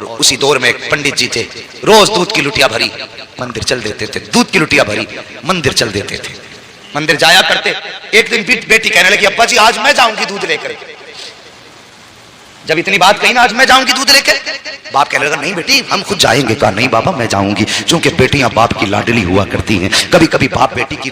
और उसी दौर में एक पंडित जी थे, रोज दूध की लुटिया भरी मंदिर चल देते थे, दूध की लुटिया भरी मंदिर चल देते थे, मंदिर जाया करते। एक दिन बेटी कहने लगी, अब्बा जी आज मैं जाऊंगी दूध लेकर। जब इतनी बात कही ना, आज मैं जाऊंगी दूध लेकर, बाप कहने लगा नहीं बेटी हम खुद जाएंगे। कहा नहीं बाबा मैं जाऊंगी, क्योंकि बेटियां बाप की लाडली हुआ करती हैं। कभी कभी बाप बेटी की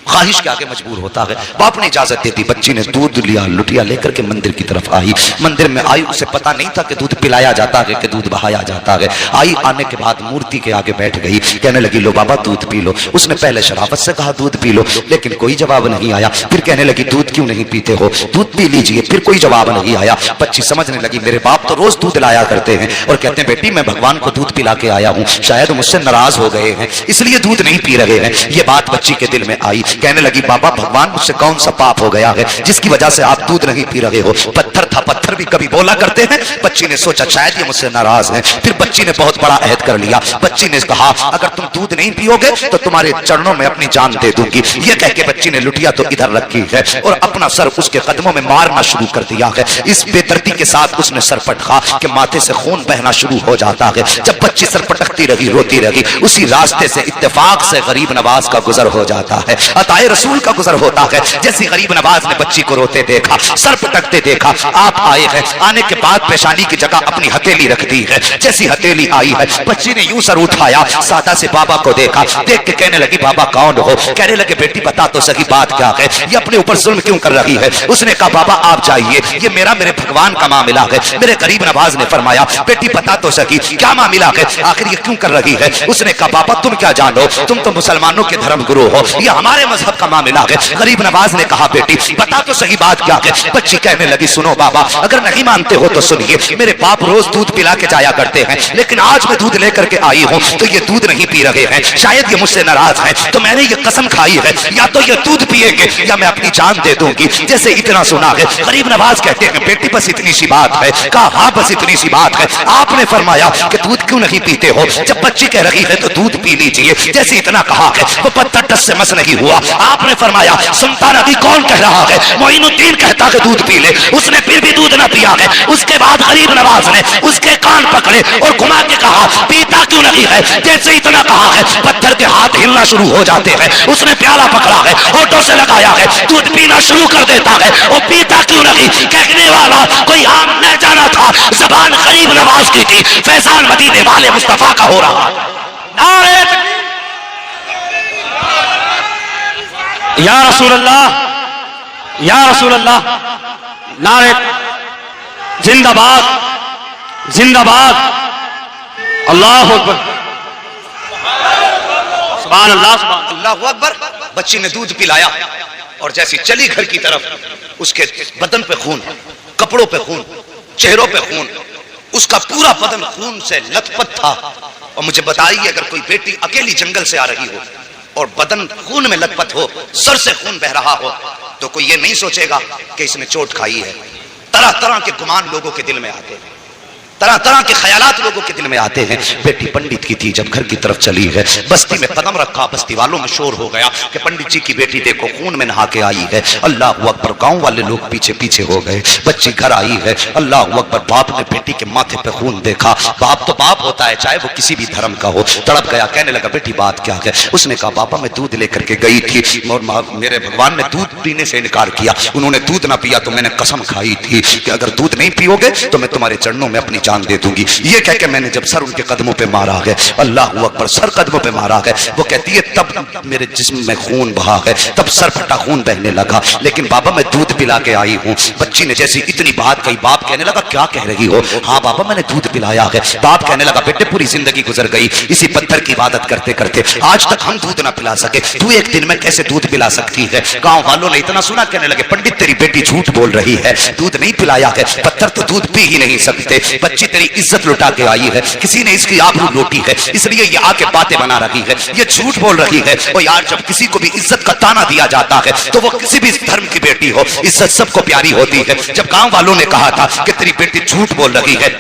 ख्वाहिश के आगे मजबूर होता है। बाप ने इजाजत दे दी, बच्ची ने दूध लिया, लुटिया लेकर के मंदिर की तरफ आई। मंदिर में आई, उसे पता नहीं था कि दूध पिलाया जाता है कि दूध बहाया जाता है। आई, आने के बाद मूर्ति के आगे बैठ गई, कहने लगी लो बाबा दूध पी लो। उसने पहले शराफत से कहा दूध पी लो, लेकिन कोई जवाब नहीं आया। फिर कहने लगी दूध क्यों नहीं पीते हो, दूध पी लीजिए, फिर कोई जवाब नहीं आया। बच्ची समझने लगी मेरे बाप तो रोज दूध लाया करते हैं और कहते हैं बेटी मैं भगवान को दूध पिला के आया हूँ, शायद मुझसे नाराज हो गए हैं इसलिए दूध नहीं पी रहे हैं। ये बात बच्ची के दिल में आई, कहने लगी बाबा भगवान मुझसे कौन सा पाप हो गया है जिसकी वजह से आप दूध नहीं पी रहे हो। पत्थर था, पत्थर भी कभी बोला करते हैं। बच्ची ने सोचा शायद ये मुझसे नाराज है। फिर बच्ची ने बहुत बड़ा अहद कर लिया। बच्ची ने कहा अगर तुम दूध नहीं पियोगे तो तुम्हारे चरणों में अपनी जान दे दूंगी। ये कह के बच्ची ने लुटिया तो इधर रखी है और अपना सर उसके कदमों में मारना शुरू कर दिया है। इस बेदर्दी के साथ उसने सर पटका कि माथे से खून बहना शुरू हो जाता है। जब बच्ची सर पटकती रही, रोती रही, उसी रास्ते से इत्तेफाक से गरीब नवाज का गुजर हो जाता है, अताए रसूल का गुजर होता है। जैसे गरीब नवाज ने बच्ची को रोते देखा, सर पटकते देखा, आप आए हैं। आने के बाद पेशानी की जगह अपनी हथेली रख दी है। जैसी हथेली आई है, बच्ची ने यूं सर उठाया, सादा से बाबा को देखा, देख के कहने लगी बाबा कौन हो। कहने लगे बेटी बता तो सही बात क्या है, ये अपने ऊपर जुल्म क्यों कर रही है। उसने कहा बाबा आप जाइए, ये मेरे भगवान का मामला है। मेरे गरीब नवाज ने फरमाया बेटी बता तो सही क्या मामला है, आखिर ये क्यों कर रही है। उसने कहा बाबा तुम क्या जानो, तुम तो मुसलमानों के धर्म गुरु हो, ये हमारे मजहब का मामला है। गरीब नवाज ने कहा बेटी बता तो सही बात क्या है। बच्ची कहने लगी सुनो बाबा अगर नहीं मानते हो तो सुनिए, मेरे बाप रोज दूध पिला के जाया करते हैं, लेकिन आज मैं दूध लेकर के आई हूँ तो ये दूध नहीं पी रहे हैं, शायद ये मुझसे नाराज है। तो मैंने ये कसम खाई है या तो ये दूध पिएंगे या मैं अपनी जान दे दूंगी। जैसे इतना सुना है, गरीब नवाज कहते हैं बेटी बस इतनी सी बात है। कहा हाँ बस इतनी सी बात है। आपने फरमाया कि दूध क्यों नहीं पीते हो। जब बच्ची कह रही है तो दूध पी लीजिए, जैसे इतना कहा है वो पत्थर टस से मस नहीं हुआ। आपने फरमाया सुनता नहीं कौन कह रहा है, मोइनुद्दीन कहता है दूध पी ले। उसने फिर भी दूध ना पिया है। उसके बाद गरीब नवाज ने उसके कान पकड़े और घुमा के कहा पीता क्यों नहीं है। जैसे इतना कहा है पत्थर के हाथ हिलना शुरू हो जाते हैं। उसने प्याला पकड़ा है, होठों से लगाया है, दूध पीना शुरू कर देता है। वो पीता क्यों नहीं, कहने वाला कोई आम न जाना था, जबान गरीब नवाज की थी। फैजान मदीने वाले मुस्तफा का हो रहा नारे या रसूल अल्लाह, या रसूल अल्लाह, नारे जिंदाबाद जिंदाबाद, अल्लाह अकबर, सुभान अल्लाह, अल्लाह अकबर। बच्ची ने दूध पिलाया और जैसी चली घर की तरफ उसके बदन पे खून, कपड़ों पे खून, चेहरों पे खून, उसका पूरा बदन खून से लथपथ था। और मुझे बताइए अगर कोई बेटी अकेली जंगल से आ रही हो और बदन खून में लथपथ हो, सर से खून बह रहा हो, तो कोई ये नहीं सोचेगा कि इसने चोट खाई है। तरह तरह के गुमान लोगों के दिल में आते हैं, तरह तरह के ख्यालात लोगों के दिल में आते हैं। बेटी पंडित की थी, जब घर की तरफ चली है, बस्ती में कदम रखा, बस्ती वालों में शोर हो गया कि पंडित जी की बेटी देखो खून में नहा के आई है। अल्लाह अकबर, गांव वाले लोग पीछे पीछे हो गए। बच्ची घर आई है, अल्लाह अकबर। बाप ने बेटी के माथे पे खून देखा। बाप तो बाप होता है चाहे वो किसी भी धर्म का हो। तड़प गया, कहने लगा बेटी बात क्या है। उसने कहा बाबा मैं दूध लेकर के गई थी और मेरे भगवान ने दूध पीने से इनकार किया। उन्होंने दूध ना पिया तो मैंने कसम खाई थी कि अगर दूध नहीं पियोगे तो मैं तुम्हारे चरणों में अपनी जान दे दूंगी। ये कह के मैंने जब सर उनके कदमों पे मारा है, अल्लाह अकबर, सर कदमों पे मारा है, वो कहती है तब मेरे जिस्म में खून बहा है, तब सर फटा खून बहने लगा। लेकिन बाबा मैं दूध पिला के आई हूँ। बच्ची ने जैसी इतनी बात कही, बाप कहने लगा क्या कह रही हो। हाँ बाबा मैंने दूध पिलाया है। बाप कहने लगा बेटे पूरी जिंदगी गुजर गई इसी पत्थर की इबादत करते करते, आज तक हम दूध ना पिला सके, तू एक दिन में कैसे दूध पिला सकती है। गांव वालों ने इतना सुना, कहने लगे पंडित तेरी बेटी झूठ बोल रही है, दूध नहीं पिलाया है, पत्थर तो दूध पी ही नहीं सकते। बच्ची तेरी इज्जत लुटा के आई है, किसी ने इसकी आबरू लूटी है, इसलिए ये आके बातें बना रही है, ये झूठ बोल रही है। और यार जब किसी को भी इज्जत का ताना दिया जाता है तो वो किसी भी धर्म की बेटी हो, इज्जत सबको प्यारी होती है। जब गांव वालों ने कहा था कि तेरी बेटी झूठ बोल रही है,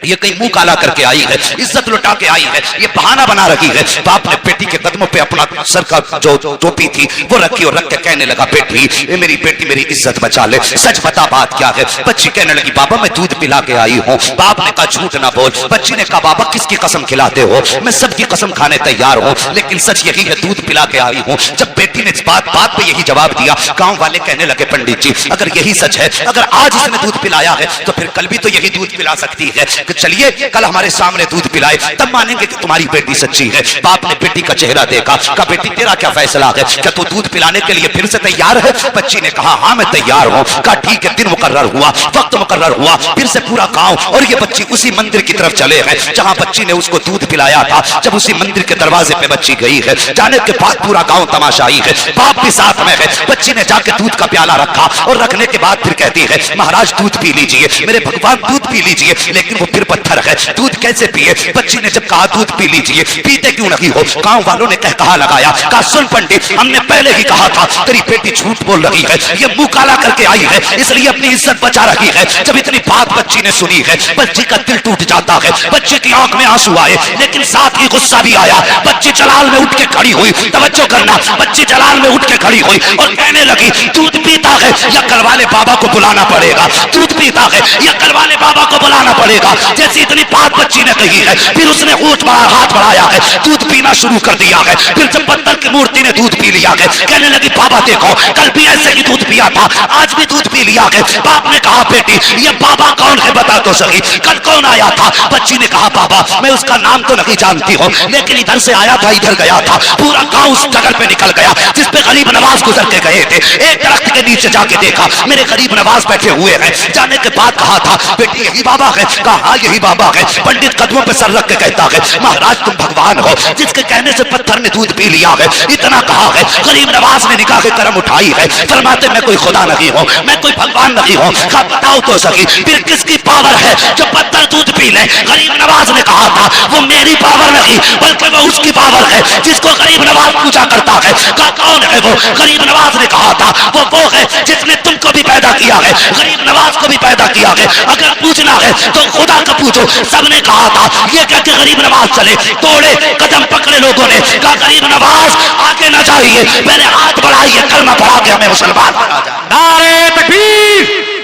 ये कहीं मुंह काला करके आई है, इज्जत लुटा के आई है, ये बहाना बना रही है, बाप ने बेटी के कदमों पे अपना सर का जो टोपी थी वो रखी और रख के कहने लगा, बेटी ये मेरी बेटी मेरी इज्जत बचा ले, सच बता बात क्या है। बच्ची कहने लगी, बाबा मैं दूध पिला के आई हूँ। बाप ने कहा झूठ ना बोल। बच्ची ने कहा, बाबा किसकी कसम खिलाते हो? मैं सबकी कसम खाने तैयार हूँ, लेकिन सच यही है दूध पिला के आई हूँ। जब बेटी ने इस बात पे यही जवाब दिया, गांव वाले कहने लगे, पंडित जी अगर यही सच है, अगर आज इसने दूध पिलाया है तो फिर कल भी तो यही दूध पिला सकती है। चलिए कल हमारे सामने दूध पिलाए, तब मानेंगे कि तुम्हारी बेटी सच्ची है। बाप ने बेटी का चेहरा देखा, कहा बेटी तेरा क्या फैसला है, क्या तू दूध पिलाने के लिए फिर से तैयार है? बच्ची ने कहा हाँ मैं तैयार हूँ। कहा ठीक है, दिन मुकर्रर हुआ, वक्त मुकर्रर हुआ, फिर से पूरा गांव और ये बच्ची उसी मंदिर की तरफ चले गए जहां बच्ची ने उसको दूध पिलाया था। जब उसी मंदिर के दरवाजे पे बच्ची गई है, जाने के बाद पूरा गांव तमाशाई है, बाप भी साथ में है। बच्ची ने जाके दूध का प्याला रखा और रखने के बाद फिर कहती है, महाराज दूध पी लीजिए, मेरे भगवान दूध पी लीजिए। लेकिन वो फिर पत्थर है, दूध कैसे पिए? बच्ची ने जब कहा दूध पी लीजिए, पीते क्यों नहीं हो? गांव वालों ने कहा लगाया, कहा सुन पंडित, हमने पहले ही कहा था तेरी बेटी झूठ बोल रही है, ये मुंह काला करके आई है, इसलिए अपनी इज्जत बचा रही है। जब इतनी बात बच्ची ने सुनी है, बच्ची का दिल टूट जाता है, बच्ची की आंख में आंसू आए, लेकिन साथ ही गुस्सा भी आया। बच्ची जलाल में उठ के खड़ी हुई, तवज्जो करना, बच्ची जलाल में उठ के खड़ी हुई और कहने लगी, दूध पीता है या कल वाले बाबा को बुलाना पड़ेगा, दूध पीता है या कल वाले बाबा को बुलाना पड़ेगा। जैसी इतनी बात बच्ची ने कही है, फिर उसने हाथ बढ़ाया है, दूध पीना शुरू कर दिया है। फिर जब पत्थर की मूर्ति ने दूध पी लिया है, कहने लगी, बाबा देखो कल भी ऐसे ही दूध पिया था, आज भी दूध पी लिया है। बाप ने कहा, बेटी ये बाबा कौन है बता तो सही, कल कौन आया था? बच्ची ने कहा, बाबा मैं उसका नाम तो नहीं जानती हूँ, लेकिन इधर से आया था, इधर गया था, पूरा गांव उस जगह पे निकल गया जिस पे गरीब नवाज गुजर के गए थे। एक दरख्त के नीचे जाके देखा, मेरे गरीब नवाज बैठे हुए हैं। जाने के बाद कहा था, बेटी यही बाबा है? कहा हाँ यही बाबा है। पंडित कदमों पे सर रख के कहता है, महाराज तुम भगवान हो, जिसके कहने से पत्थर ने दूध पी लिया है, इतना कहा है। गरीब नवाज ने निकाह के करम उठाई है, फरमाते मैं कोई खुदा नहीं हूँ, मैं कोई भगवान नहीं हूँ। कहा बताओ तो सही, फिर किसकी पावर है जो पत्थर दूध पी ले? गरीब नवाज ने कहा था, वो मेरी पावर नहीं बल्कि वो उसकी पावर है जिसको गरीब नवाज पूजा करता है। कहा कौन है वो? गरीब नवाज ने कहा था, वो है जिसने तुमको भी पैदा किया है, गरीब नवाज को भी पैदा किया है। अगर पूछना है तो खुदा का पूछो। सबने कहा था, ये कहते गरीब नवाज चले, तोड़े कदम पकड़े लोगों ने। कहा गरीब नवाज आगे ना जाइए, पहले हाथ बढ़ाइए, कलमा पढ़ा के हमें मुसलमान बना जाए। नारे तकबीर,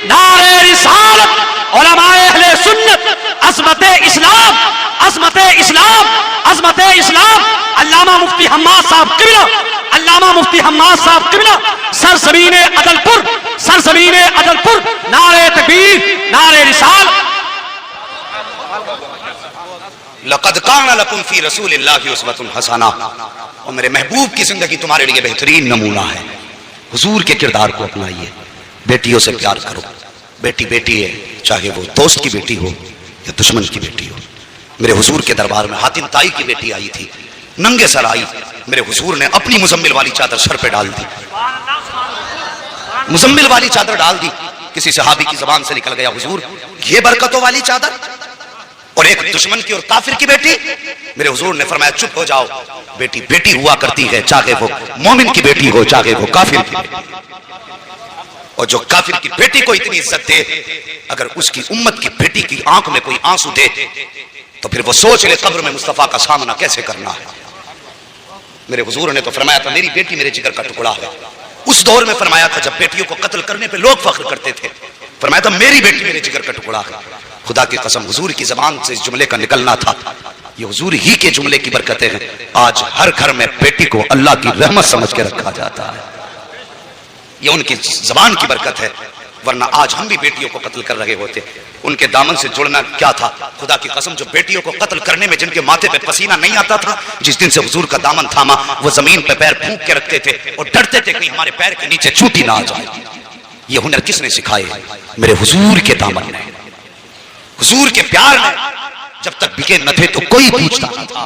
नारे रिसालत, उलमाए अहले सुन्नत, अज़मते इस्लाम, अज़मते इस्लाम, अज़मते इस्लाम। अल्लामा मुफ्ती हम्माद साहब किबला, अल्लामा मुफ्ती हम्माद साहब किबला, सरज़मीने अदलपुर, सरज़मीने अदलपुर। नारे तकबीर, नारे रिसालत। लक़द कान लकुम फी रसूलिल्लाहि उस्वतुन हसना, और मेरे महबूब की जिंदगी तुम्हारे लिए बेहतरीन नमूना है। हुजूर के किरदार को अपनाइए, बेटियों से प्यार करो। बेटी बेटी है, चाहे वो दोस्त की बेटी हो या दुश्मन की बेटी हो। मेरे हुजूर के दरबार में हातिम ताई की बेटी आई थी, नंगे सर आई, मेरे हुजूर ने अपनी मुजम्मिल वाली चादर सर पे डाल दी, मुजम्मिल वाली चादर डाल दी। किसी सहाबी की जबान से निकल गया, हुजूर ये बरकतों वाली चादर, और एक दुश्मन की और काफिर की बेटी। मेरे हुजूर ने फरमाया चुप हो जाओ, बेटी बेटी हुआ करती है, चाहे वो मोमिन की बेटी हो चाहे वो काफिर की बेटी। और जो काफिर की बेटी को इतनी इज्जत दे, अगर उसकी उम्मत की बेटी की आंख में कोई आंसू दे तो फिर वो सोच ले कब्र में मुस्तफा का सामना कैसे करना है। मेरे हुजूर ने तो फरमाया था, मेरी बेटी मेरे जिगर का टुकड़ा है। उस दौर में फरमाया था जब बेटियों को कत्ल करने पे लोग फख्र करते थे, फरमाया था मेरी बेटी मेरे जिगर का टुकड़ा है। खुदा की कसम हुजूर की जबान से इस जुमले का निकलना था, ये हुजूर ही के जुमले की बरकतें हैं। आज हर घर में बेटी को अल्लाह की रहमत समझ के रखा जाता है, ये उनकी जबान की बरकत है, वरना आज हम भी बेटियों को कत्ल कर रहे होते। उनके दामन से जुड़ना क्या था? खुदा की कसम जो बेटियों को कत्ल करने में जिनके माथे पे पसीना नहीं आता था, जिस दिन से हुजूर का दामन थामा, वो जमीन पे पैर फूंक के रखते थे और डरते थे कहीं हमारे पैर के नीचे चूटी ना आ जाए। ये हुनर किसने सिखाए? मेरे हुजूर के दामन ने, हुजूर के प्यार ने। जब तक बिके न थे तो कोई पूछता न था,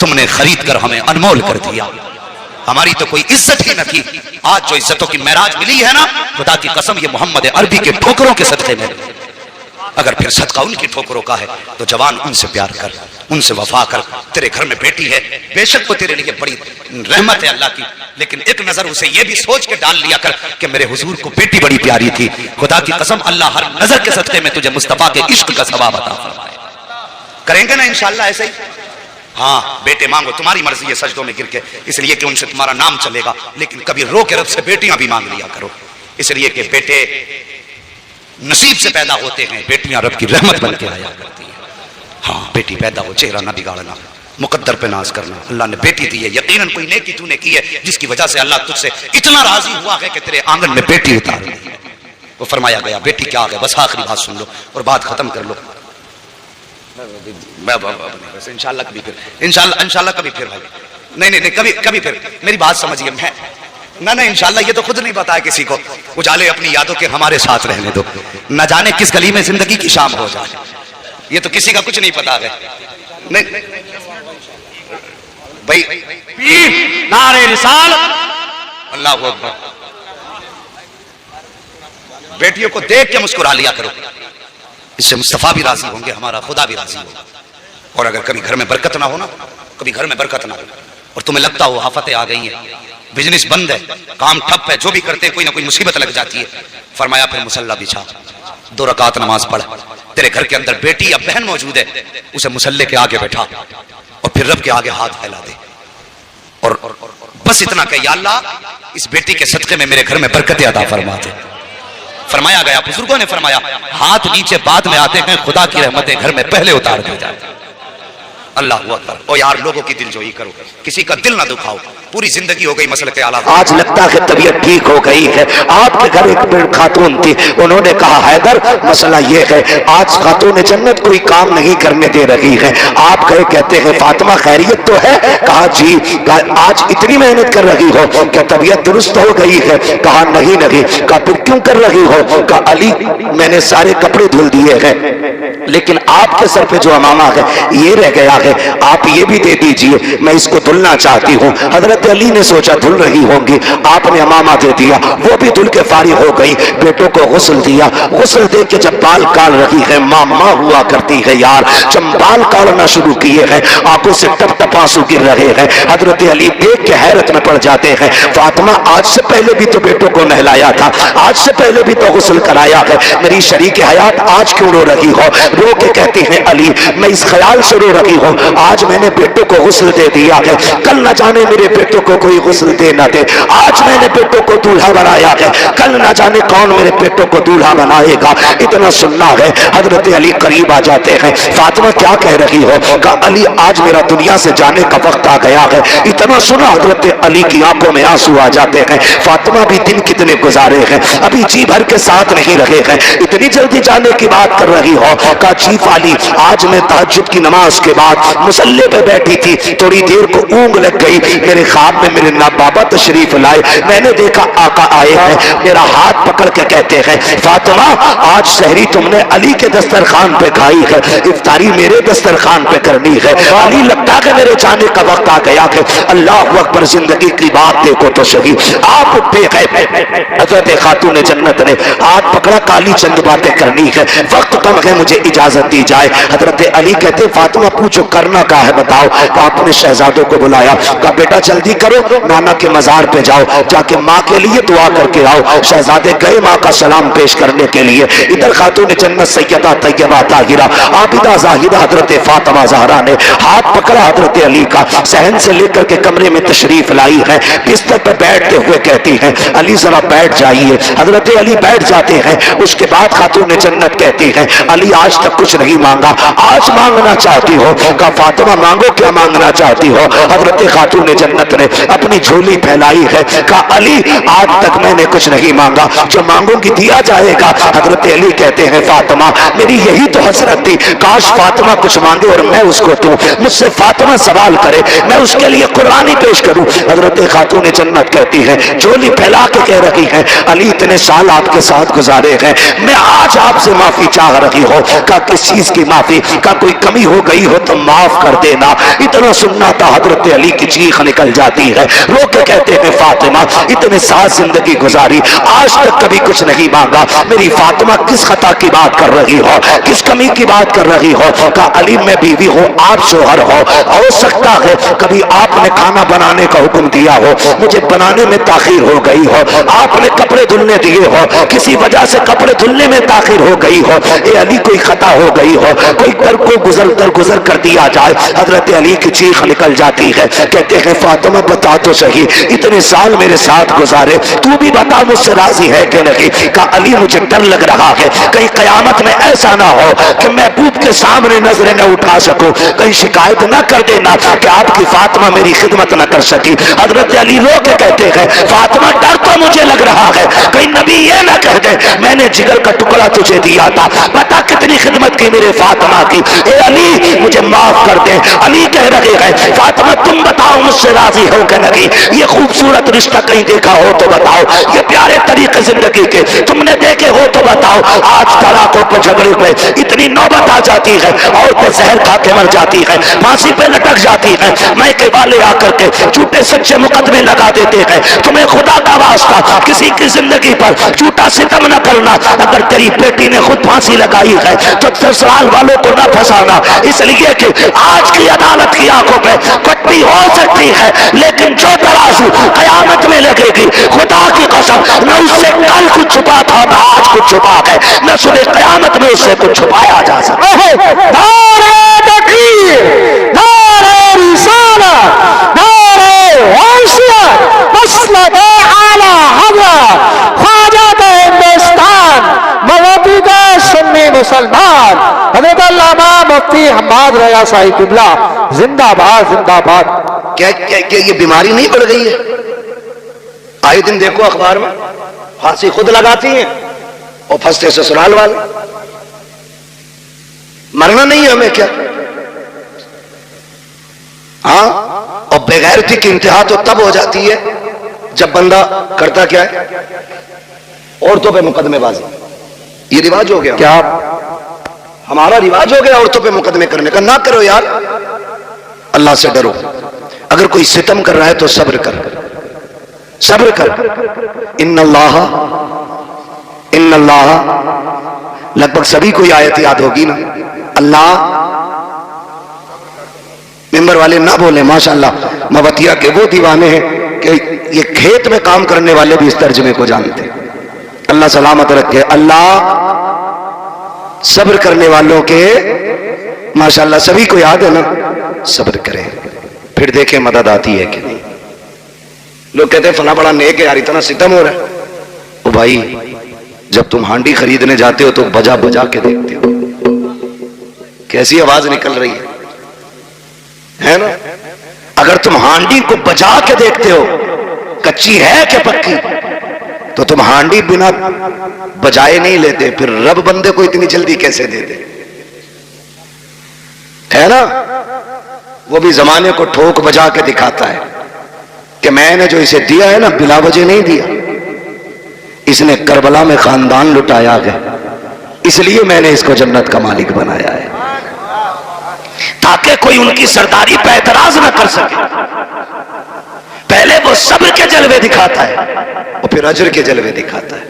तुमने खरीद कर हमें अनमोल कर दिया, हमारी तो कोई इज्जत ही न थी। आज जो इज्जतों की महराज मिली है ना, खुदा की कसम ये मोहम्मद अरबी के ठोकरों के सदक़े में। अगर फिर सदका उनकी ठोकरों का है तो जवान उनसे प्यार कर, उनसे वफा कर। तेरे घर में बेटी है, बेशक वो तेरे लिए बड़ी रहमत है अल्लाह की, लेकिन एक नजर उसे ये भी सोच के डाल लिया कर कि मेरे हुजूर को बेटी बड़ी प्यारी थी। खुदा की कसम अल्लाह हर नजर के सदक़े में तुझे मुस्तफा के इश्क का सवाब अता फरमाए। करेंगे ना इंशाअल्लाह ऐसे ही? हाँ बेटे मांगो, तुम्हारी मर्जी है सजदों में गिर के, इसलिए कि उनसे तुम्हारा नाम चलेगा, लेकिन कभी रो के रब से बेटियां भी मांग लिया करो, इसलिए कि बेटे नसीब से पैदा होते हैं, बेटियां रब की रहमत बन के आया करती है। हाँ बेटी पैदा हो, चेहरा ना बिगाड़ना, मुकद्दर पे नाज करना। अल्लाह ने बेटी दी है, यकीनन कोई नेकी तूने की है जिसकी वजह से अल्लाह तुझसे इतना राजी हुआ है कि तेरे आंगन में बेटी उतार दी है। वो फरमाया गया बेटी क्या है, बस आखिरी बात सुन लो और बात खत्म कर लो। इंशाल्लाह कभी फिर, इंशाल्लाह कभी फिर भाई, नहीं कभी फिर मेरी बात समझिए। मैं ना इंशाल्लाह ये तो खुद नहीं पता है किसी को, उजाले अपनी यादों के हमारे साथ रहने दो, न जाने किस गली में जिंदगी की शाम हो जाए, ये तो किसी का कुछ नहीं पता है। नहीं भाई नारे रिसालत, अल्लाह हू अकबर। बेटियों को देख के मुस्कुरा लिया करो, इससे मुस्तफा भी राजी होंगे, हमारा खुदा भी राजी होगा। और अगर कभी घर में बरकत ना हो ना, कभी घर में बरकत ना हो और तुम्हें लगता हो आफतें आ गई हैं, बिजनेस बंद है, काम ठप है, जो भी करते कोई ना कोई मुसीबत लग जाती है, फरमाया फिर मुसल्ला बिछा, 2 रकात नमाज पढ़, तेरे घर के अंदर बेटी या बहन मौजूद है, उसे मुसल्ले के आगे बैठा और फिर रब के आगे हाथ फैला दे और बस इतना कह, या अल्लाह इस बेटी के सदके में मेरे घर में बरकत अता फरमा दे। फरमाया गया, बुजुर्गों ने फरमाया, हाथ नीचे बाद में आते हैं, खुदा की रहमतें घर में पहले उतार दी जाती। अल्लाह अकबर। ओ यार लोगों की दिलजोई करो, किसी का दिल ना दुखाओ, पूरी जिंदगी हो गई मसले के आला। आज लगता है तबीयत ठीक हो गई है। आपके घर एक खातून थी, उन्होंने कहा हैदर मसला ये है, आज खातून जन्नत कोई काम नहीं करने दे रही है। आप गए, कहते हैं फातिमा खैरियत तो है? कहा जी। आज इतनी मेहनत कर रही हो, क्या तबीयत दुरुस्त हो गई है? कहा नहीं। कहा फिर क्यों कर रही हो? कहा अली मैंने सारे कपड़े धुल दिए हैं, लेकिन आपके सर पे जो अमामा है ये रह गया है, आप ये भी दे दीजिए, मैं इसको धुलना चाहती हूँ। हजरत अली ने सोचा धुल रही होंगी, आपने अमामा दे दिया, वो भी धुल के फारिग हो गई। बेटों को गुस्ल दिया, गुस्ल दे के जब बाल काट रही है, माँ हुआ करती है यार, जब बाल काटना शुरू किए हैं, आंखों से टप टप आंसू गिर रहे हैं। हजरत अली देख के हैरत में पड़ जाते हैं, फातिमा आज से पहले भी तो बेटों को नहलाया था, आज से पहले भी तो गुस्ल कराया है, मेरी शरीक हयात आज क्यों रो रही हो? रो के कहती है अली मैं इस ख्याल से रो रही हूँ, आज मैंने बेटों को गुस्ल दे दिया है, कल न जाने मेरे बेटों को कोई गुस्ल दे ना दे। आज मैंने बेटों को दूल्हा बनाया है, कल न जाने कौन मेरे बेटों को दूल्हा बनाएगा। इतना सुनना है। हजरत अली करीब आ जाते हैं, फातिमा क्या कह रही हो? कहा अली आज मेरा दुनिया से जाने का वक्त आ गया है। इतना सुना हजरत अली की आंखों में आंसू आ जाते हैं। फातिमा भी दिन कितने गुजारे हैं, अभी जी भर के साथ नहीं रहे हैं, इतनी जल्दी जाने की बात कर रही हो? कहा जी फाली आज मैं तहज्जुद की नमाज के बाद मुसल्ले पे बैठी थी, थोड़ी देर को ऊँग लग गई, मेरे ख्वाब में मेरे नाना बाबा तशरीफ लाए, मैंने देखा आका आए हैं, मेरा हाथ पकड़ के कहते हैं फातिमा आज सहरी तुमने अली के दस्तरखान पे खाई है, इफ्तारी मेरे दस्तरखान पे करनी है। अली लगता है मेरे जाने का वक्त आ गया है। अल्लाह अकबर, जिंदगी की बात देखो तो सही। आप उठे गए, हजरत खातून जन्नत ने हाथ पकड़ा, काली चंद बातें करनी है, वक्त कम है, मुझे इजाजत दी जाए। हजरत अली कहते फातिमा पूछो करना क्या है बताओ। आपने शहजादों को बुलाया, कहा बेटा जल्दी करो, नाना के मजार पे जाओ, जाके माँ के लिए दुआ करके आओ। शहजादे गए माँ का सलाम पेश करने के लिए। इधर खातून जन्नत सैयदा तैयबा ताहिरा आबिदा जाहिदा हजरत फातिमा ज़हरा ने हाथ पकड़ा हजरत अली का, सहन से लेकर के कमरे में तशरीफ लाई है। बिस्तर पर बैठते हुए कहती है अली जरा बैठ जाइए। हजरत अली बैठ जाते हैं। उसके बाद खातून जन्नत कहती है अली आज तक कुछ नहीं मांगा, आज मांगना चाहती हो? कहा फातिमा मांगो, क्या मांगना चाहती हो? हजरत खातून जन्नत ने अपनी झोली फैलाई है। कहा अली आज तक मैंने कुछ नहीं मांगा, जो मांगूंगी दिया जाएगा। हजरत अली कहते हैं फातिमा मेरी यही तो हसरत थी, काश फातिमा कुछ मांगे और मैं उसको दूं, मुझसे फातिमा सवाल करे, मैं उसके लिए कुर्बानी पेश करूं। हजरत खातून जन्नत कहती है झोली फैला के कह रही है अली इतने साल आपके साथ गुजारे हैं, मैं आज आपसे माफी चाह रही हूं। का किस चीज की माफी? का कोई कमी हो गई हो तो माफ कर देना। इतना सुनना था हजरत अली की चीख निकल जाती है, रो के कहते हैं फातिमा इतने साल जिंदगी गुजारी, आज तक कभी कुछ नहीं मांगा, मेरी फातिमा किस खता की बात कर रही हो, किस कमी की बात कर रही हो? का अली मैं बीवी हूँ, आप शोहर हो सकता है कभी आपने खाना बनाने का हुक्म दिया हो, मुझे बनाने में ताखीर हो गई हो, आपने कपड़े धुलने दिए हो, किसी वजह से कपड़े धुलने में ताखीर हो गई हो, ए अली कोई खता हो गई हो, कोई घर को गुजर कर दिया जाए, हजरत अली की चीख निकल जाती है, कहते हैं फातिमा बता तो सही, इतने साल मेरे साथ गुजारे, तू भी बता मुझसे राजी है कि नहीं। कहा अली मुझे डर लग रहा है, कहीं कयामत में ऐसा ना हो कि महबूब के सामने नजरें न उठा सकूं, कहीं शिकायत ना कर देना कि आपकी फातिमा मेरी खिदमत न कर सकी। हजरत अली रो के कहते हैं फातिमा डर तो मुझे लग रहा है, कहीं नबी ये ना कह दे मैंने जिगर का टुकड़ा तुझे दिया था, पता कितनी खिदमत की मेरे फातिमा की, ए अली मुझे माफ कर दे। अली कह रहे हैं फातिमा तुम बताओ मुझसे राजी हो कि नहीं, ये खूबसूरत रिश्ता कहीं देखा हो तो बताओ, ये प्यारे तरीके जिंदगी के तुमने देखे हो तो बताओ। आज तलाकों पर झगड़े पे इतनी नौबत आ जाती है, औरतें जहर खा के मर जाती है, फांसी पे लटक जाती है, मैके वाले आकर के झूठे सच्चे मुकदमे लगा देते हैं। तुम्हें खुदा का वास्ता किसी की जिंदगी पर झूठा सितम न करना, अगर तेरी बेटी ने खुद फांसी लगाई है तो ससुराल वालों को न फंसाना, इसलिए कि आज की अदालत की आंखों पे पट्टी हो सकती है, लेकिन जो तराजू कयामत में लगेगी खुदा की कसम न उससे कल कुछ छुपा था न आज कुछ छुपा है, न सुबह कयामत में उससे कुछ छुपाया जा सकता। मुसलमान हज़रत अल्लामा मुफ्ती हम्माद रज़ा साहिब क़िबला जिंदाबाद जिंदाबाद। क्या ये बीमारी नहीं बढ़ गई है? आए दिन देखो अखबार में फांसी खुद लगाती हैं और फंसते ससुराल वाले। मरना नहीं है हमें क्या? हाँ, और बेगैरती की इंतहा तो तब हो जाती है जब बंदा करता क्या है, औरतों पे मुकदमेबाजी। ये रिवाज हो गया, क्या हमारा रिवाज हो गया औरतों पे मुकदमे करने का। ना करो यार, अल्लाह से डरो। अगर कोई सितम कर रहा है तो सब्र कर, सब्र कर। इन्नल्लाह लगभग सभी को आयत याद होगी ना। अल्लाह, मेंबर वाले ना बोले माशाअल्लाह, मवतिया के वो दीवाने हैं कि ये खेत में काम करने वाले भी इस तर्जमे को जानते हैं। अल्लाह सलामत रखे। अल्लाह सब्र करने वालों के माशाअल्लाह सभी को याद है ना, सब्र करें फिर देखें मदद आती है कि नहीं। लोग कहते हैं फला बड़ा नेक है यार, इतना सितम हो रहा है। ओ भाई, जब तुम हांडी खरीदने जाते हो तो बजा बजा के देखते हो कैसी आवाज निकल रही है ना। अगर तुम हांडी को बजा के देखते हो कच्ची है कि पक्की, तो तुम हांडी बिना बजाए नहीं लेते, फिर रब बंदे को इतनी जल्दी कैसे दे दे, है ना। वो भी जमाने को ठोक बजा के दिखाता है कि मैंने जो इसे दिया है ना बिला वजह नहीं दिया, इसने करबला में खानदान लुटाया है, इसलिए मैंने इसको जन्नत का मालिक बनाया है, ताकि कोई उनकी सरदारी पे एतराज न कर सके। पहले वो सब्र के जलवे दिखाता है और फिर अजर के जलवे दिखाता है।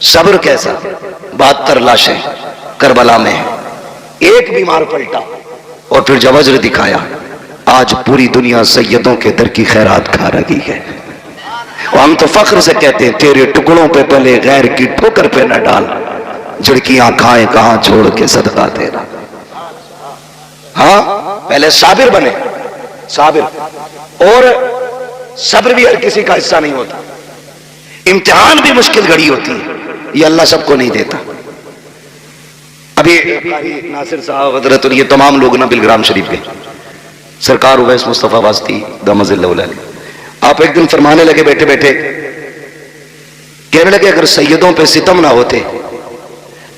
सब्र कैसा? 72 लाशें करबला में है, एक बीमार पलटा और फिर जब अजर दिखाया, आज पूरी दुनिया सैयदों के दर की खैरात खा रही है। और हम तो फख्र से कहते हैं तेरे टुकड़ों पे पले गैर की ठोकर पे न डाल, झुड़कियां खाए कहां छोड़ के सदका तेरा। हाँ, पहले साबिर बने, साबिर। और सब्र भी हर किसी का हिस्सा नहीं होता, इम्तिहान भी मुश्किल घड़ी होती है, ये अल्लाह सबको नहीं देता। अभी नासिर साहब हजरत और ये तमाम लोग ना बिलग्राम शरीफ गए, सरकार उवैस मुस्तफा वास्ती दामज़िल्लहुल। आप एक दिन फरमाने लगे बैठे बैठे, कहने लगे अगर सैयदों पे सितम ना होते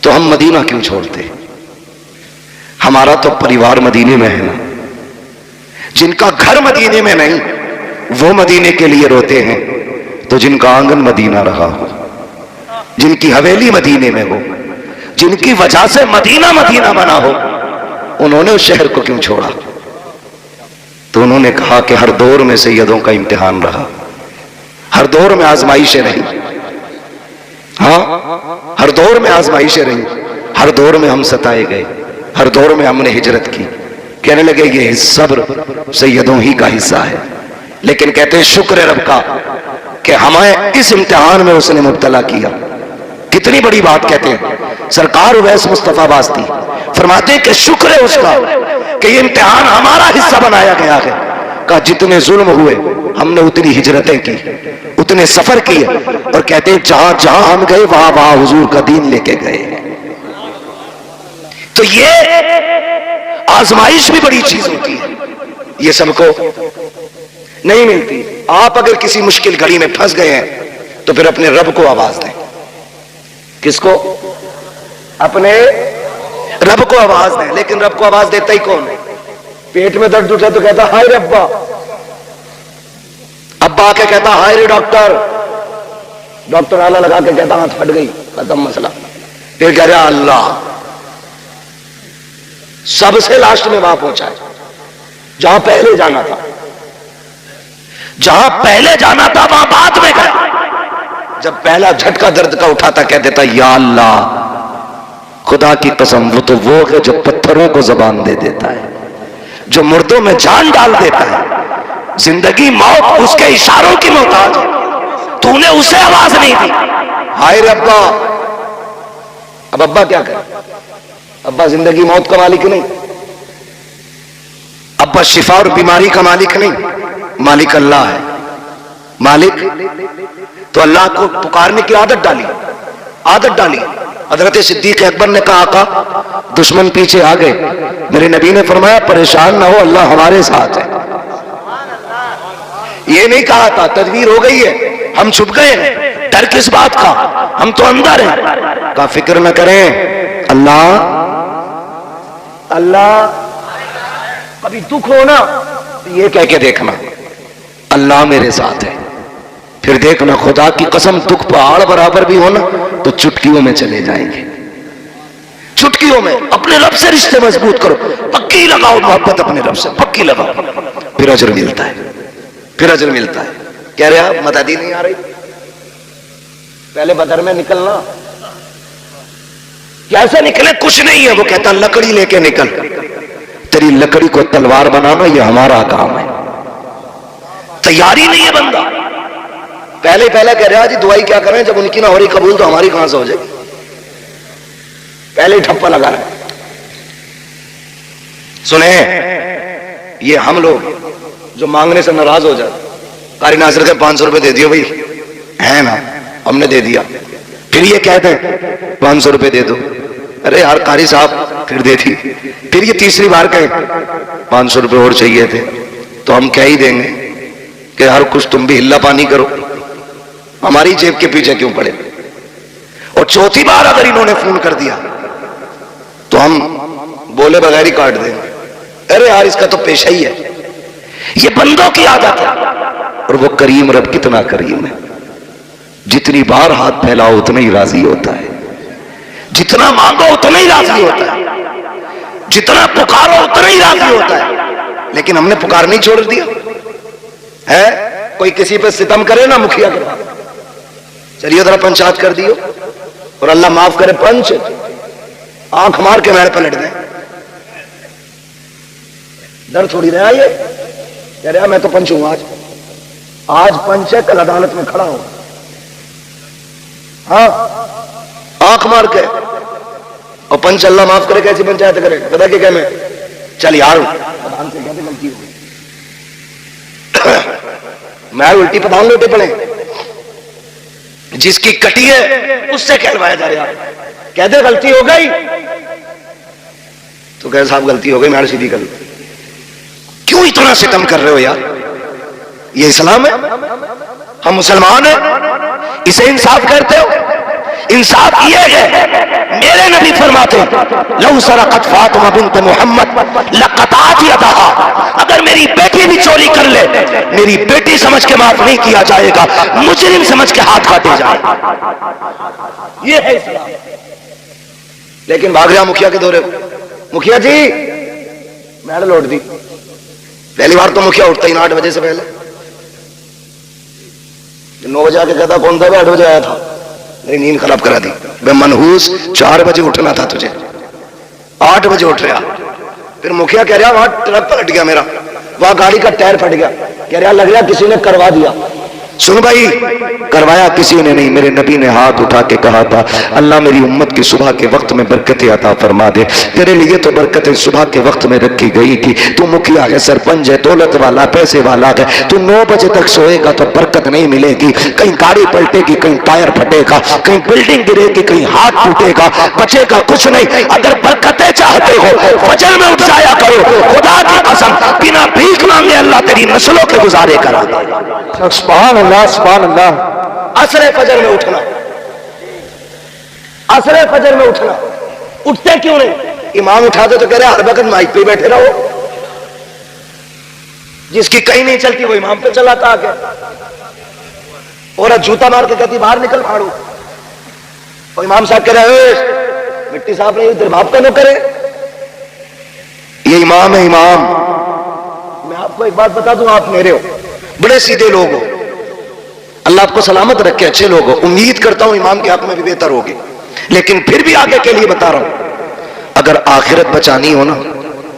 तो हम मदीना क्यों छोड़ते। हमारा तो परिवार मदीने में है ना, जिनका घर मदीने में नहीं वो मदीने के लिए रोते हैं, तो जिनका आंगन मदीना रहा हो, जिनकी हवेली मदीने में हो, जिनकी वजह से मदीना मदीना बना हो, उन्होंने उस शहर को क्यों छोड़ा। तो उन्होंने कहा कि हर दौर में सैयदों का इम्तिहान रहा, हर दौर में आजमाइशें रही। हाँ, हर दौर में आजमाइशें रही, हर दौर में हम सताए गए, हर दौर में हमने हिजरत की। कहने लगे ये सब्र सैयदों ही का हिस्सा है, लेकिन कहते हैं शुक्र रब का कि हमें इस इम्तिहान में उसने मुब्तला किया कितनी बड़ी बात कहते हैं सरकार उवैस मुस्तफा बास्ती फरमाते हैं कि शुक्र है उसका कि ये इम्तिहान हमारा हिस्सा बनाया गया है। कहा जितने जुल्म हुए हमने उतनी हिजरतें की, उतने सफर किए, और कहते हैं जहां जहां हम गए वहां वहां हुजूर का दीन लेके गए। तो ये आजमाइश भी बड़ी चीज होती है, ये सबको नहीं मिलती। आप अगर किसी मुश्किल घड़ी में फंस गए हैं तो फिर अपने रब को आवाज दें। किसको? अपने रब को आवाज दें। लेकिन रब को आवाज देता ही कौन है? पेट में दर्द उठा तो कहता हाय रे अब्बा, अब्बा आके कहता हाय रे डॉक्टर, डॉक्टर आला लगा के कहता हाथ फट गई, खत्म मसला। फिर कह रहा अल्लाह, सबसे लास्ट में वहां पहुंचा है जहां पहले जाना था। जहां पहले जाना था वहां बाद में गया। जब पहला झटका दर्द का उठाता कह देता या अल्लाह, खुदा की कसम वो तो वो है जो पत्थरों को जबान दे देता है, जो मुर्दों में जान डाल देता है। जिंदगी मौत उसके इशारों की मोहताज है, तूने उसे आवाज नहीं दी। हाय रे अब्बा। अब अब्बा क्या करे? अब्बा जिंदगी मौत का मालिक नहीं, अब्बा शिफा और बीमारी का मालिक नहीं, मालिक अल्लाह है। मालिक तो अल्लाह को पुकारने की आदत डाली, आदत डाली। हजरत सिद्दीक अकबर ने कहा आका दुश्मन पीछे आ गए, मेरे नबी ने फरमाया परेशान ना हो, अल्लाह हमारे साथ है। ये नहीं कहा था तदबीर हो गई है, हम छुप गए हैं, डर किस बात का, हम तो अंदर हैं। का फिक्र न करें, अल्लाह अल्लाह। कभी दुख हो ना तो ये कह के देखना अल्लाह मेरे साथ है, फिर देखना खुदा की कसम दुख पहाड़ बराबर भी हो ना तो चुटकियों में चले जाएंगे। चुटकियों में अपने रब से रिश्ते मजबूत करो, पक्की लगाओ मोहब्बत अपने रब से, पक्की लगाओ, फिर अजर मिलता है, फिर अजर मिलता है। कह रहे आप मददी नहीं आ रही, पहले बदर में निकलना। कैसे निकले? कुछ नहीं है। वो कहता लकड़ी लेके निकल, तेरी लकड़ी को तलवार बनाना ये हमारा काम है। तैयारी नहीं है बंदा, पहले पहले कह रहा जी दुआई क्या करें, जब उनकी ना हो रही कबूल तो हमारी कहां से हो जाएगी। पहले ही ठप्पा लगा रहा है। सुने, ये हम लोग जो मांगने से नाराज हो जाते, कारी नासिर के 500 रुपए दे दियो भाई, है ना, हमने दे दिया। फिर ये कहते हैं 500 रुपए दे दो, अरे यार कारी साहब फिर दे दी। फिर ये तीसरी बार कहे 500 रुपए और चाहिए थे, तो हम क्या ही देंगे कि हर कुछ तुम भी हिल्ला पानी करो, हमारी जेब के पीछे क्यों पड़े। और चौथी बार अगर इन्होंने फोन कर दिया तो हम बोले बगैर ही काट देंगे, अरे यार इसका तो पेशा ही है। ये बंदों की आदत है। और वो करीम रब कितना करीम है, जितनी बार हाथ फैलाओ उतना ही राजी होता है, जितना मांगो उतना ही राजी होता है, जितना पुकारो उतना ही राजी होता है। लेकिन हमने पुकार नहीं छोड़ दिया है। कोई किसी पे सितम करे ना मुखिया के बाद, चलिए जरा पंचायत कर दियो, और अल्लाह माफ करे पंच आंख मार के मैंने पलट दें। डर थोड़ी रहा ये, कह रहा मैं तो पंच हूं, आज पंच है, कल अदालत में खड़ा हूं। हाँ, आंख मार के। और पंच अल्लाह माफ करे कैसी पंचायत करे, पता कि क्या मैं चल यार प्रधान से कहते गलती हो गई मैं उल्टी प्रधान लोटे पड़े, जिसकी कटी है उससे कहलवाया जा रहा, कहते गलती हो गई तो कह साहब गलती हो गई, मैं सीधी कर। क्यों इतना सितम कर रहे हो यार? ये इस्लाम है, हम मुसलमान हैं, इसे इंसाफ करते हो? इंसाफ ये है, मेरे नबी फरमाते लौ सरक़त फातिमा बिन्त मोहम्मद लक़तात यदहा, अगर मेरी बेटी भी चोरी कर ले, मेरी बेटी समझ के माफ नहीं किया जाएगा, मुजरिम समझ के हाथ काटे जाए। ये है इस्लाम। लेकिन भाग गया मुखिया के दौरे, मुखिया जी मैंने लौट दी। पहली बार तो मुखिया उठता ही ना 8 बजे से पहले, 9 बजे आके कहता कौन था? 8 बजे आया था, मेरी नींद खराब करा दी। मैं मनहूस 4 बजे उठना था तुझे, 8 बजे उठ रहा। फिर मुखिया कह रहा वहां ट्रक पलट गया मेरा, वहां गाड़ी का टायर फट गया, कह रहा लग रहा किसी ने करवा दिया। सुन भाई, करवाया किसी ने नहीं, मेरे नबी ने हाथ उठा के कहा था, अल्लाह मेरी उम्मत की सुबह के वक्त में बरकतें अता फरमा दे। तेरे लिए तो बरकतें सुबह के वक्त में रखी गई थी। तू मुखिया है, सरपंच है, दौलत वाला, पैसे वाला है, तू 9 बजे तक सोएगा तो बरकत नहीं मिलेगी। कहीं गाड़ी पलटेगी, कहीं टायर फटेगा, कहीं बिल्डिंग गिरेगी, कहीं हाथ टूटेगा, बचेगा कुछ नहीं। अगर बरकतें चाहते हो फजर में उठ जाया करो। खुदा की कसम, बिना भीख मांगे अल्लाह तेरी नस्लों के गुजारे करा दे। सुभान अल्लाह, सुभान अल्लाह। असरे फजर में उठना, असरे फजर में उठना। उठते क्यों नहीं? इमाम उठा दो तो कह रहे हर वक्त माइक पे बैठे रहो। जिसकी कहीं नहीं चलती वो इमाम पे चलाता आके, और जूता मार के कहती बाहर निकल फाड़ू। और इमाम साहब कह रहे मिट्टी साफ नहीं, इधर बाप का नो करे। ये इमाम है, इमाम। मैं आपको एक बात बता दूं, आप मेरे हो, बड़े सीधे लोग हो, अल्लाह आपको सलामत रखे, अच्छे लोग हो। उम्मीद करता हूं इमाम के हक में भी बेहतर होगी, लेकिन फिर भी आगे के लिए बता रहा हूं, अगर आखिरत बचानी हो ना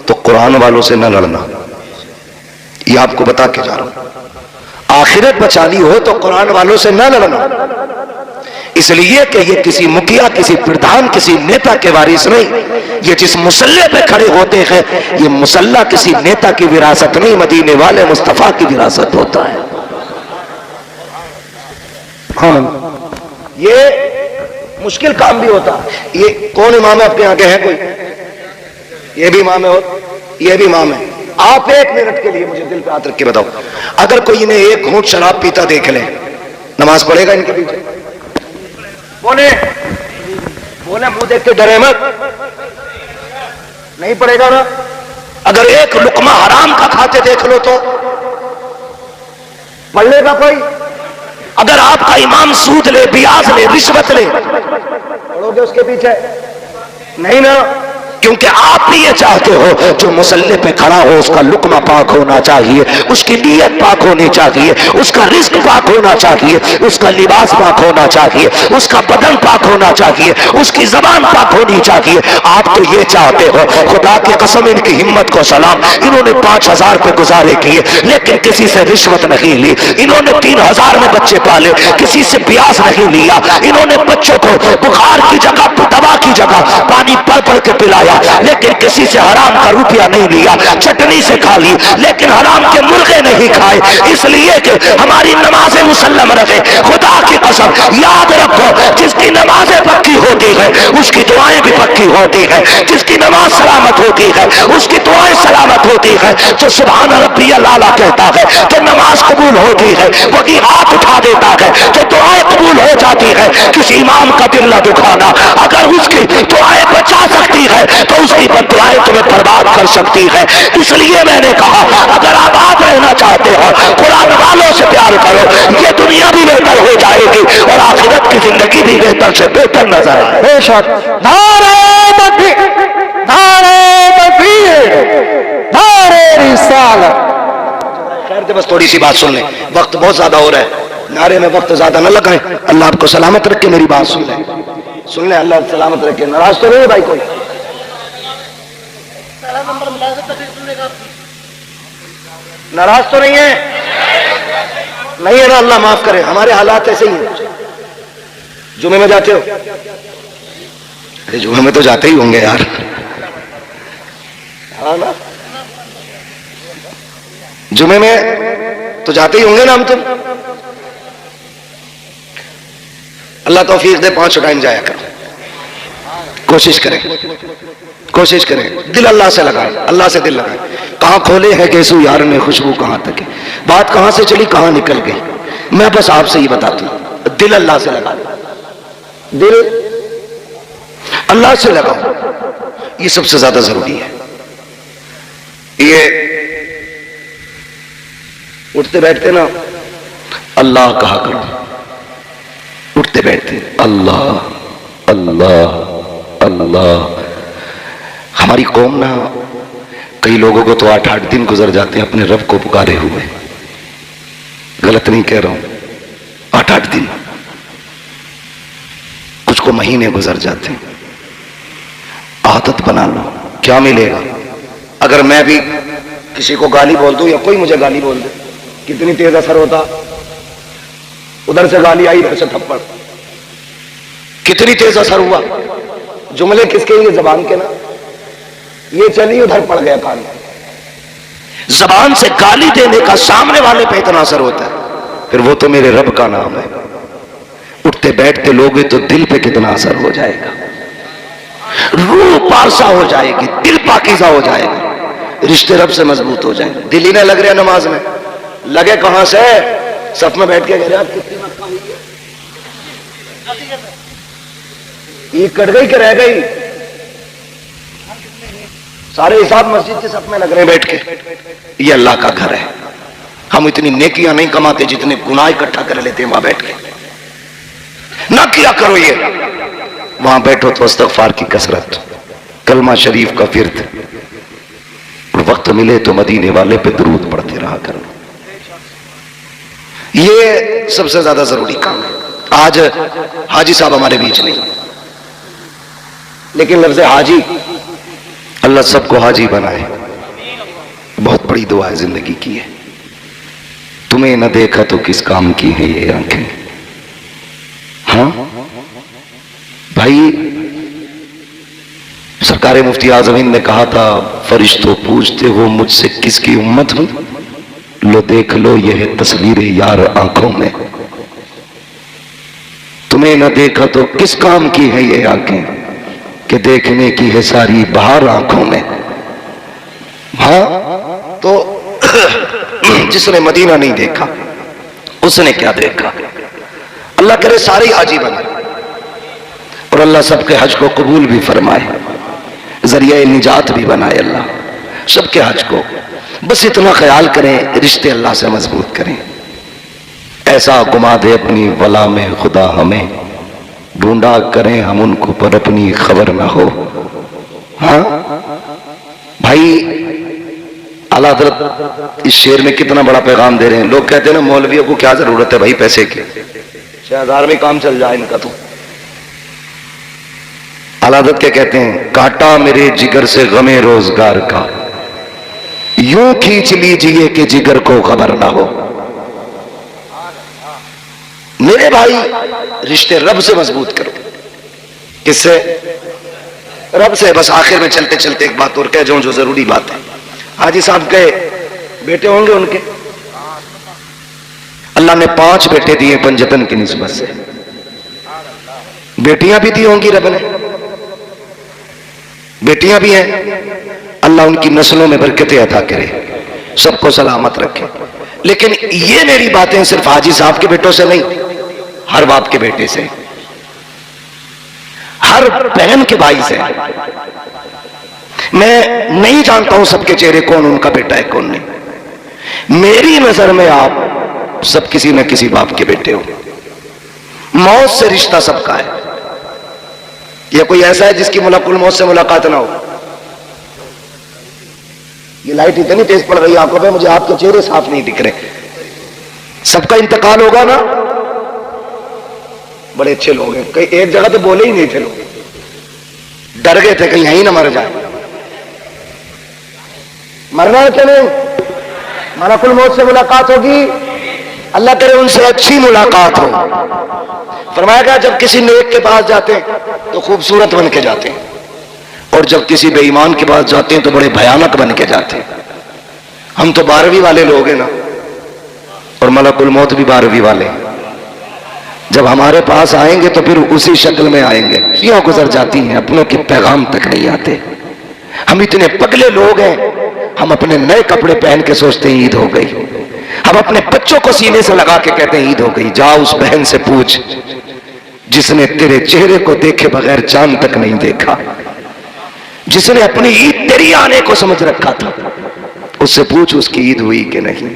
तो कुरान वालों से न लड़ना। ये आपको बता के जा रहा हूं, आखिरत बचानी हो तो कुरान वालों से न लड़ना। इसलिए कि ये किसी मुखिया, किसी प्रधान, किसी नेता के वारिस नहीं। ये जिस मुसल्ले पे खड़े होते हैं, ये मुसल्ला किसी नेता की विरासत नहीं, मदीने वाले मुस्तफा की विरासत होता है। हाँ, ये मुश्किल काम भी होता। ये कौन इमाम है आपके आगे है कोई? ये भी इमाम है और ये भी इमाम है। आप एक मिनट के लिए मुझे दिल पे हाथ रख के बताओ, अगर कोई इन्हें एक घूंट शराब पीता देख ले, नमाज पढ़ेगा इनके पीछे? बोले बोले मुंह देख के डरे मत, नहीं पड़ेगा ना। अगर एक लुकमा हराम का खाते देख लो तो पढ़ लेगा कोई? अगर आपका इमाम सूद ले, ब्याज ले, रिश्वत ले, पढ़ोगे उसके पीछे? नहीं ना, क्योंकि आप भी ये चाहते हो जो मुसल्ले पे खड़ा हो उसका लुकमा पाक होना चाहिए, उसकी नीयत पाक होनी चाहिए, उसका रिस्क पाक होना चाहिए, उसका लिबास पाक होना चाहिए, उसका बदन पाक होना चाहिए, उसकी जबान पाक होनी चाहिए। आप तो ये चाहते हो। खुदा की कसम, इनकी हिम्मत को सलाम, इन्होंने 5000 पे गुजारे किए, लेकिन किसी से रिश्वत नहीं ली। इन्होंने 3000 में बच्चे पाले, किसी से ब्याज नहीं लिया। इन्होंने बच्चों को बुखार की जगह, दवा की जगह पानी पढ़ पढ़ के पिलाया, लेकिन किसी से हराम का रुपया नहीं लिया। चटनी से खा ली, लेकिन हराम के मुर्गे नहीं खाए, इसलिए कि हमारी नमाजें मुसल्लम रहे। खुदा की कसम, याद रखो, जिसकी नमाजें पक्की होती है उसकी दुआएं भी पक्की होती है। जिसकी नमाज सलामत होती है उसकी दुआएं सलामत होती है। जो सुभान रब्बियल आला कहता है तो नमाज कबूल होती है, वही हाथ उठा देता है तो दुआएं कबूल हो जाती है। किसी इमाम का दिल न दुखाना, अगर उसकी दुआएं बचा सकती है तो उसकी बददुआएं तुम्हें बर्बाद कर सकती है। इसलिए मैंने कहा, अगर आबाद रहना चाहते हो कुरान वालों से प्यार करो, ये दुनिया भी बेहतर हो जाएगी और आखिरत की जिंदगी भी बेहतर से बेहतर नजर आए। बेशक। नारे तकबीर, नारे तकबीर, नारे रिसालत। खैर दे, बस थोड़ी सी बात सुन ले, वक्त बहुत ज्यादा हो रहा है, नारे में वक्त ज्यादा न लगाए। अल्लाह आपको सलामत रखे, मेरी बात सुन ले, सुन ले, अल्लाह सलामत रखे। नाराज तो नहीं है भाई कोई? नाराज तो नहीं है? नहीं है ना? अल्लाह माफ करे, हमारे हालात ऐसे ही हैं। जुमे में जाते हो? अरे जुमे में तो जाते ही होंगे यार। हाँ ना, जुमे में तो जाते ही होंगे ना हम तुम। अल्लाह तौफीक दे, 5 टाइम जाया करो, कोशिश करें, कोशिश करें, दिल अल्लाह से लगाए, अल्लाह से दिल लगाए। कहां खोले है कैसू यार ने खुशबू, कहां तक है बात, कहां से चली कहां निकल गई। मैं बस आपसे ही बताता हूं, दिल अल्लाह से लगा, दिल अल्लाह से लगाओ, ये सबसे ज्यादा जरूरी है। ये उठते बैठते ना अल्लाह कहा करो, उठते बैठते अल्लाह अल्लाह अल्लाह। हमारी कौम ना, कई लोगों को तो 8-8 दिन गुजर जाते हैं अपने रब को पुकारे हुए। गलत नहीं कह रहा हूं, 8-8 दिन, कुछ को महीने गुजर जाते हैं। आदत बना लो, क्या मिलेगा? अगर मैं भी किसी को गाली बोल दूं या कोई मुझे गाली बोल दे, कितनी तेज असर होता। उधर से गाली आई, इधर से थप्पड़। कितनी तेज असर हुआ। जुमले किसके? ये जबान के ना। ये चली, उधर पड़ गया कान। जबान से गाली देने का सामने वाले पे इतना असर होता है, फिर वो तो मेरे रब का नाम है। उठते बैठते लोगे तो दिल पे कितना असर हो जाएगा। रूह पारसा हो जाएगी, दिल पाकीज़ा हो जाएगा, रिश्ते रब से मजबूत हो जाएंगे। दिल ही ना लग रहा नमाज में, लगे कहां से? सफ में बैठ के कह रहे आप कितनी मक्का हुई है, ये कट गई कि रह गई? सारे हिसाब मस्जिद के सफ में लग रहे हैं बैठ के। ये अल्लाह का घर है। हम इतनी नेकियां नहीं कमाते जितने गुनाह इकट्ठा कर लेते हैं वहां बैठ के। ना किया करो ये। वहां बैठो तो इस्तग़फ़ार की कसरत, कलमा शरीफ का फिर्द, और वक्त मिले तो मदीने वाले पे दुरूद पढ़ते रहा करो। ये सबसे ज्यादा जरूरी काम है। आज हाजी साहब हमारे बीच नहीं, लेकिन लफ्ज़ हाजी, अल्लाह सबको हाजी बनाए। बहुत बड़ी दुआ है जिंदगी की है। तुम्हें न देखा तो किस काम की है ये आंखें। हाँ भाई, सरकार मुफ्ती आज़मीन ने कहा था, फरिश्तों पूछते हो मुझसे किसकी उम्मत हूं, लो देख लो ये है तस्वीर यार आंखों में। तुम्हें न देखा तो किस काम की है ये आंखें, कि देखने की है सारी बहार आंखों में। हाँ तो जिसने मदीना नहीं देखा उसने क्या देखा। अल्लाह करे सारे हाजी बने, और अल्लाह सबके हज को कबूल भी फरमाए, जरिया निजात भी बनाए अल्लाह सबके हज को। बस इतना ख्याल करें, रिश्ते अल्लाह से मजबूत करें। ऐसा घुमा दे अपनी वला में खुदा हमें, ढूंढा करें हम उनको पर अपनी खबर ना हो। हाँ भाई, आला हज़रत इस शेर में कितना बड़ा पैगाम दे रहे हैं। लोग कहते हैं ना मौलवियों को क्या जरूरत है भाई पैसे की, 6000 में काम चल जाए इनका तो। आला हज़रत क्या कहते हैं, काटा मेरे जिगर से गमे रोजगार का, यूं खींच लीजिए कि जिगर को खबर ना हो। मेरे भाई, रिश्ते रब से मजबूत करो। किससे? रब से। बस आखिर में चलते चलते एक बात और कह जाऊं जो जरूरी बात है। हाजी साहब के बेटे होंगे उनके, अल्लाह ने 5 बेटे दिए पंजतन की निस्बत से। बेटियां भी दी होंगी रब ने, बेटियां भी हैं। अल्लाह उनकी नस्लों में बरकतें अता करे, सबको सलामत रखे। लेकिन ये मेरी बातें सिर्फ हाजी साहब के बेटों से नहीं, हर बाप के बेटे से, हर बहन के भाई से। मैं नहीं जानता हूं सबके चेहरे कौन उनका बेटा है कौन नहीं। मेरी नजर में आप सब किसी न किसी बाप के बेटे हो। मौत से रिश्ता सबका है। यह कोई ऐसा है जिसकी मुलाकुल मौत से मुलाकात ना हो? ये लाइट इतनी तेज पड़ रही है आंखों पे, मुझे आपके चेहरे साफ नहीं दिख रहे। सबका इंतकाल होगा ना। बड़े अच्छे लोग हैं, कई एक जगह तो बोले ही नहीं थे लोग, डर गए थे कहीं यहीं ना मर जाए। मरना है क्या नहीं? मलकुल मौत से मुलाकात होगी, अल्लाह करे उनसे अच्छी मुलाकात हो। फरमाया गया जब किसी नेक के पास जाते हैं तो खूबसूरत बन के जाते हैं, और जब किसी बेईमान के पास जाते हैं तो बड़े भयानक बन के जाते हैं। हम तो 12वीं वाले लोग हैं ना, और मलकुल मौत भी 12वीं वाले। जब हमारे पास आएंगे तो फिर उसी शक्ल में आएंगे। यूं गुजर जाती हैं, अपनों के पैगाम तक नहीं आते। हम इतने पगले लोग हैं, हम अपने नए कपड़े पहन के सोचते हैं ईद हो गई। हम अपने बच्चों को सीने से लगा के कहते हैं ईद हो गई। जा उस बहन से पूछ जिसने तेरे चेहरे को देखे बगैर चांद तक नहीं देखा, जिसने अपनी ईद तेरी आने को समझ रखा था, उससे पूछ उसकी ईद हुई कि नहीं।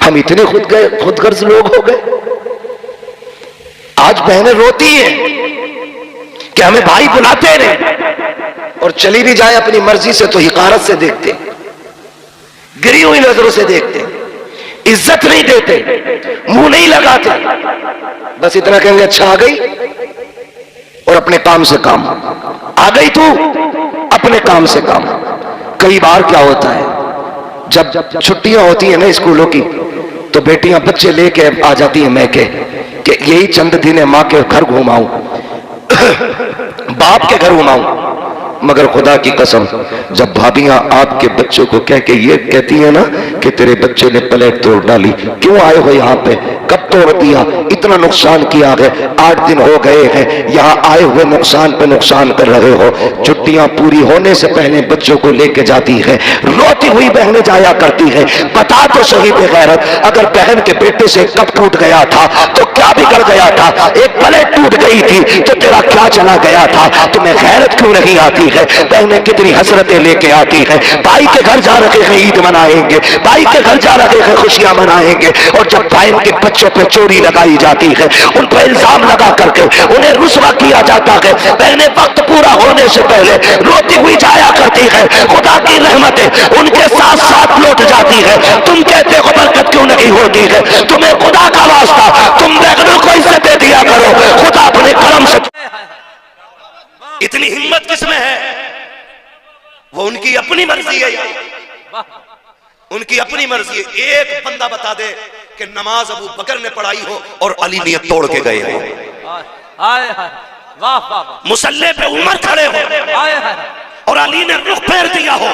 हम इतने खुदगर्ज लोग हो गए। आज बहनें रोती हैं कि हमें भाई बुलाते रहे, और चली भी जाए अपनी मर्जी से तो हिकारत से देखते, गिरी हुई नजरों से देखते, इज्जत नहीं देते, मुंह नहीं लगाते। बस इतना कहेंगे अच्छा आ गई, और अपने काम से काम। आ गई तू, अपने काम से काम। कई बार क्या होता है, जब छुट्टियां होती है ना स्कूलों की, तो बेटियां बच्चे लेके आ जाती हैं मैके कि यही चंद दिन है माँ के घर घुमाऊं बाप के घर घुमाऊं। मगर खुदा की कसम जब भाभियां आपके बच्चों को कह के ये कहती है ना कि तेरे बच्चे ने प्लेट तोड़ डाली, क्यों आए हो यहाँ पे, कब तोड़ दिया, इतना नुकसान किया है, 8 दिन हो गए हैं, यहाँ आए हुए नुकसान पे नुकसान कर रहे हो। छुट्टियां पूरी होने से पहले बच्चों को लेके जाती है, रोती हुई बहनें जाया करती है। बता तो सही बेगैरत, अगर बहन के बेटे से कप टूट गया था तो क्या बिगड़ गया था, एक प्लेट टूट गई थी तो तेरा क्या चला गया था, तुम्हें गैरत क्यों नहीं आती है। बहनें कितनी हसरतें लेके आती है, भाई के घर जा रहे हैं ईद मनाएंगे, भाई के घर जा रहे हैं खुशियां मनाएंगे, और जब भाई के बच्चों पे चोरी लगाई जाती है, उन पर इल्जाम लगा करके उन्हें रुस्वा किया जाता है, बहनें वक्त पूरा होने से पहले रोती हुई जाया करती है। खुदा की रहमतें उनके साथ साथ लौट जाती है। तुम कहते हो बरकत क्यों नहीं होती है, तुम्हें खुदा का वास्ता तुम बहनों को इज्जत दे दिया करो, खुदा अपने करम से। इतनी हिम्मत किसमें है, वो उनकी अपनी मर्जी है यार, उनकी अपनी मर्जी है। एक बंदा बता दे कि नमाज अबू बकर ने पढ़ाई हो और अली नियत तोड़ के गए हो, मुसल्ले पे उमर खड़े हो और अली ने रुख फेर दिया हो,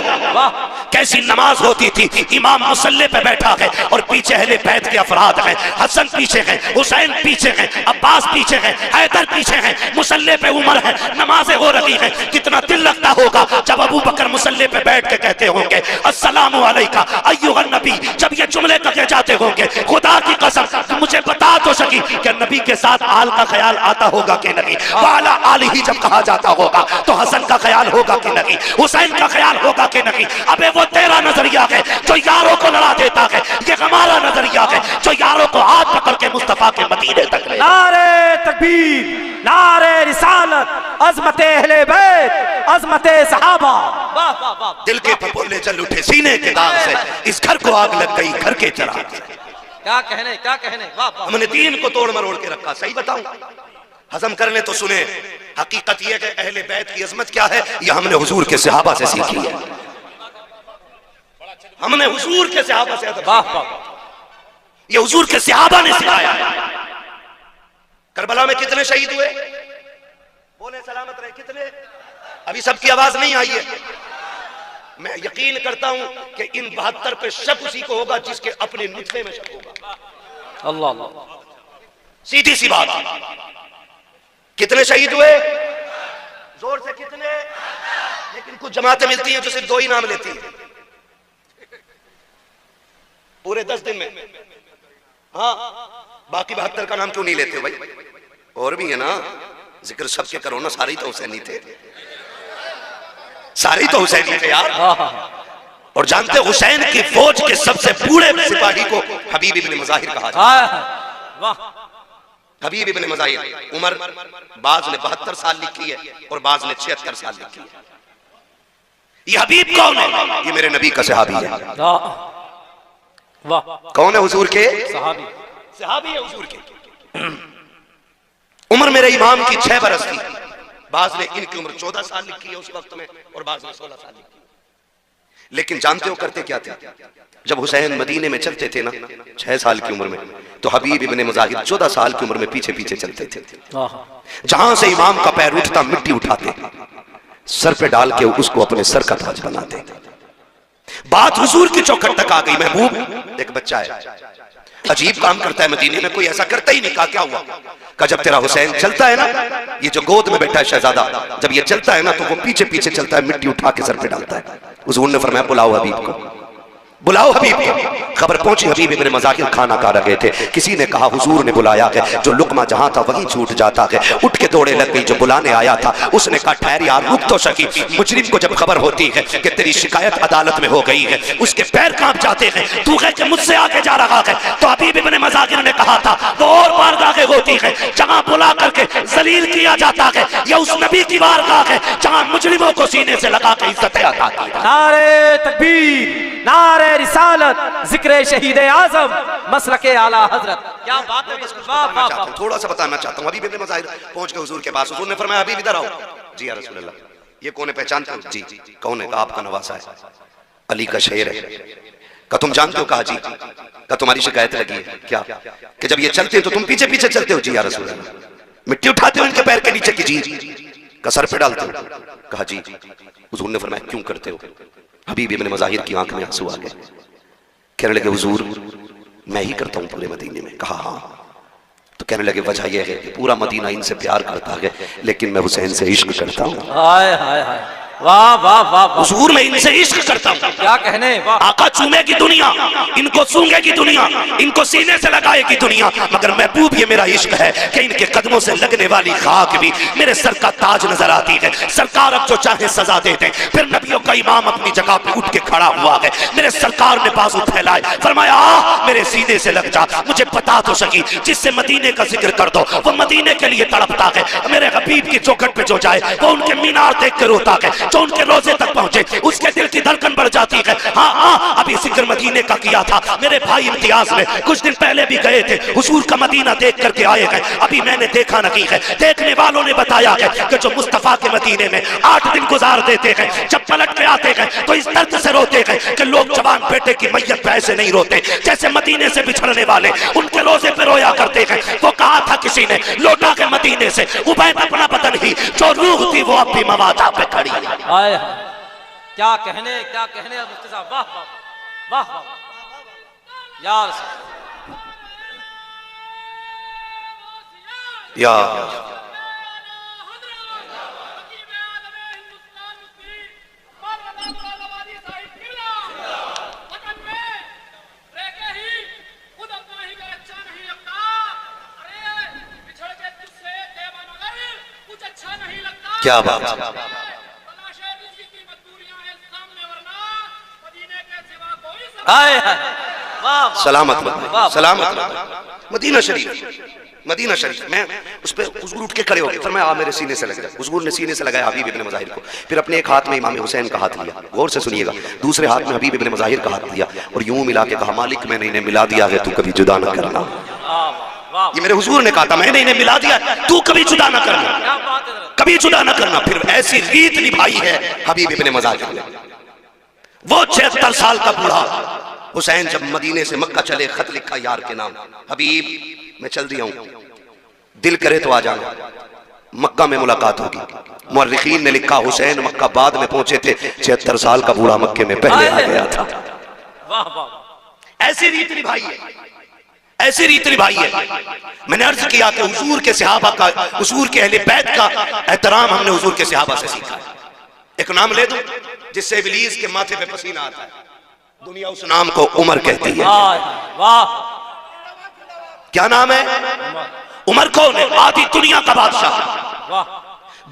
कैसी नमाज होती थी। इमाम मुसल्ले पे बैठा है और पीछे अहले बैत के अफराद हैं, हसन पीछे हैं, हुसैन पीछे हैं, अब्बास पीछे हैं, हैदर पीछे हैं, मुसल्ले पे उमर है, नमाजें हो रही हैं। कितना दिल लगता होगा जब अबू बकर मुसल्ले पे बैठ के कहते होंगे अस्सलामु अलैका अय्युहन नबी, जब ये जुमले कहे जाते होंगे। खुदा की कसम मुझे बता तो सकी कि नबी के साथ आल का ख्याल आता होगा कि नहीं, वाला आल ही जब कहा जाता होगा तो हसन का ख्याल होगा कि नहीं, हुसैन का ख्याल होगा कि नहीं। अबे वो तेरा नजरिया है जो यारों को लड़ा देता है, ये हमारा नजरिया है जो यारों को हाथ पकड़ के मुस्तफा के मदीने तक ले। नारे तकबीर, नारे रिसालत, अज़मते अहले बैत, अज़मते सहाबा। वाह वाह वाह। दिल के फफोले जल उठे सीने के दाग से, इस घर को आग लग गई घर के चिराग से। क्या कहने क्या कहने, वाह वाह। हमने दीन को तोड़ मरोड़ के रखा। सही बताऊं, हजम करने तो सुने, हकीकत यह कि अहले बैत की अजमत क्या है यह हमने हुजूर के सहाबा से सीखी है। हमने हुजूर के सहाबा से, ये हुजूर के सहाबा ने सिखाया है। करबला में कितने शहीद हुए, बोले सलामत रहे, कितने, अभी सबकी आवाज नहीं आई है। मैं यकीन करता हूं कि इन 72 पे शक उसी को होगा जिसके अपने नुत्फे में शक होगा। अल्लाह, सीधी सी बात। कितने शहीद हुए, जोर से कितने, लेकिन कुछ जमातें मिलती हैं जो सिर्फ 2 ही नाम लेती हैं पूरे 10 दिन में। हाँ, बाकी 72 का नाम क्यों नहीं लेते भाई, और भी है ना, जिक्र सबके करो ना, सारे तो हुसैनी थे, सारे तो हुसैनी थे यार। और जानते हुसैन की फौज के सबसे बूढ़े सिपाही को हबीब इब्न मुजाहिर कहा जाता है। हबीब इब्न मुजाहिर, उमर बाज ने 72 साल लिखी है और बाज ने 76 साल लिखी है। ये हबीब कौन है, ये मेरे नबी का सहाबी है। कौन है, हुजूर के सहाबी, सहाबी है हुजूर के। उम्र मेरे इमाम की 6 बरस थी, बाज ने इनकी उम्र 14 साल लिखी है उस वक्त में और बाज ने 16 साल लिखी। लेकिन जानते हो करते क्या थे, जब हुसैन मदीने में चलते थे ना 6 साल की उम्र में, तो हबीब इब्ने मुजाहिर 14 साल की उम्र में पीछे पीछे चलते थे। जहां से इमाम का पैर उठता मिट्टी उठाते, सर पे डाल के उसको अपने सर का ताज बनाते। बात हुजूर की चौखट तक आ गई। महबूब एक बच्चा है, अजीब काम करता है मदीने में, कोई ऐसा करता ही नहीं। कहा क्या हुआ, कहा जब तेरा हुसैन चलता है ना, ये जो गोद में बैठा है शहजादा, जब ये चलता है ना तो वो पीछे पीछे चलता है, मिट्टी उठा के सर पे डालता है। हुजूर ने फरमाया बुलाओ हबीब को, बुलाओ हबीब को। खबर पहुंची हबीब इब्ने मुजाहिर खाना खा रहे थे, किसी ने कहा हुजूर ने बुलाया है। जो लुकमा जहां था वहीं छूट जाता है, उठ के दौड़े लग गई। जो बुलाने आया था उसने कहा ठहर यार, रुक तो सकी। मुजरिम को जब खबर होती है कि तेरी शिकायत अदालत में हो गई है, उसके पैर कांप जाते हैं। तू कह के मुझसे आगे जा रहा है, तो हबीब इब्ने मुजाहिर ने कहा था वो और बारगाहें होती है जहां बुला करके जलील किया जाता है, या उस नबी की बारगाह है जहां मुजरिमों को सीने से लगा के इज्जत अता की। नारे तकबीर, नारे रिसालत, जिक्र शहीद आजम, मसलके आला हजरत। क्या बात है, थोड़ा सा बताना चाहता हूँ। हबीब इब्ने मुजाहिर पहुंच गए हुजूर के पास। हुजूर ने फरमाया हबीब इधर आओ। जी या रसूल अल्लाह, ये कौन है, पहचानते हो? जी। कौन है? आपका नवासा है, अली का शेर है। कहा तुम जानते हो? कहा जी। कहा तुम्हारी शिकायत लगी है क्या? कि जब ये चलते तो तुम पीछे पीछे चलते हो? जी या रसूल अल्लाह। मिट्टी उठाते हो इनके पैर के नीचे की? जी। का सर पे डालते हो? कहा जी। हुजूर ने फरमाया क्यों करते हो? हबीब इब्न मज़ाहिर की आंख में आंसू आ गए। कहने लगे हुजूर मैं ही करता हूं पूरे मदीने में। कहा हाँ। तो कहने लगे वजह यह है कि पूरा मदीना इनसे प्यार करता है लेकिन मैं हुसैन से इश्क करता हूं। हाय हाय हाय, वाह वाह वाह वाह। हुजूर मैं इनसे इश्क करता हूं। क्या कहने, वाह। आका चूमेगी दुनिया, इनको सूंघेगी दुनिया, इनको सीने से लगाएगी दुनिया, मगर महबूब ये मेरा इश्क है कि इनके कदमों से लगने वाली खाक भी मेरे सर का ताज नजर आती है। सरकार अब जो चाहे सजा दे दें। फिर नबियों का इमाम अपनी जगह पे उठ के खड़ा हुआ है। मेरे सरकार ने बाजू फैलाए, फरमाया मेरे सीने से लग जा, मुझे बता तो सकी जिससे मदीने का जिक्र कर दो वो मदीने के लिए तड़पता है। मेरे हबीब की चौखट पे जो जाए वो उनके मीनार देख कर रोता है, जो उनके रोजे तक पहुंचे उसके दिल की धड़कन बढ़ जाती है। हाँ हाँ, अभी जिक्र मदीने का किया था, मेरे भाई इम्तियाज में कुछ दिन पहले भी गए थे, हुजूर का मदीना देख करके आए हैं। अभी मैंने देखा नहीं है, देखने वालों ने बताया है कि जो मुस्तफा के मदीने में 8 दिन गुजार देते हैं, जब पलट के आते हैं तो इस दर्द से रोते हैं कि लोग जवान बेटे की मैयत पे ऐसे नहीं रोते जैसे मदीने से बिछड़ने वाले उनके रोजे पे रोया करते हैं। वो कहा था किसी ने लौटा के मदीने से उबैद अपना बदन ही, जो रूह थी वो अब भी मवादा पे खड़ी है। हाय हाय, क्या कहने, क्या कहने मुफ्ती साहब, वाह वाह वाह वाह यार। या क्या बात है। हाय हाय, वाह सलामत सलामत मदीना शरीफ, मदीना शरीफ। मैं उस पर हुजूर उठ के खड़े हो गए, फरमाया आप मेरे सीने से लग जाए। हुजूर ने सीने से लगाया हबीब इब्न मज़ाहिर को, फिर अपने एक हाथ में इमाम हुसैन का हाथ लिया, गौर से सुनिएगा, दूसरे हाथ में हबीब इब्न मज़ाहिर का हाथ लिया और यूं मिला के कहा मालिक मैंने इन्हें मिला दिया है, तू कभी जुदा न करना। ये मेरे हुजूर ने कहा था, मैंने इन्हें मिला दिया, तू कभी जुदा न करना, कभी जुदा न करना। फिर ऐसी रीत निभाई है हबीब इब्न मज़ाहिर ने। वो 76 साल का बूढ़ा हुसैन जब मदीने से मक्का चले, खत लिखा यार के नाम, हबीब मैं चल दिया हूं, दिल करे तो आ जाना, मक्का में मुलाकात होगी। मुअर्रिखीन ने लिखा हुसैन मक्का बाद में पहुंचे थे, 76 साल का बूढ़ा मक्के में पहले आ गया था। वाह वाह, ऐसी रीत निभाई है, ऐसी रीत निभाई है। मैंने अर्ज किया कि हुजूर के सहाबा का, हुजूर के अहले बैत का एहतराम हमने हुजूर के सहाबा से सीखा है। एक नाम ले दूं जिससे इब्लीस के माथे पे पसीना आता है, दुनिया उस नाम को उमर कहती है। वाह, क्या नाम है? उमर कौन है? आधी दुनिया का बादशाह,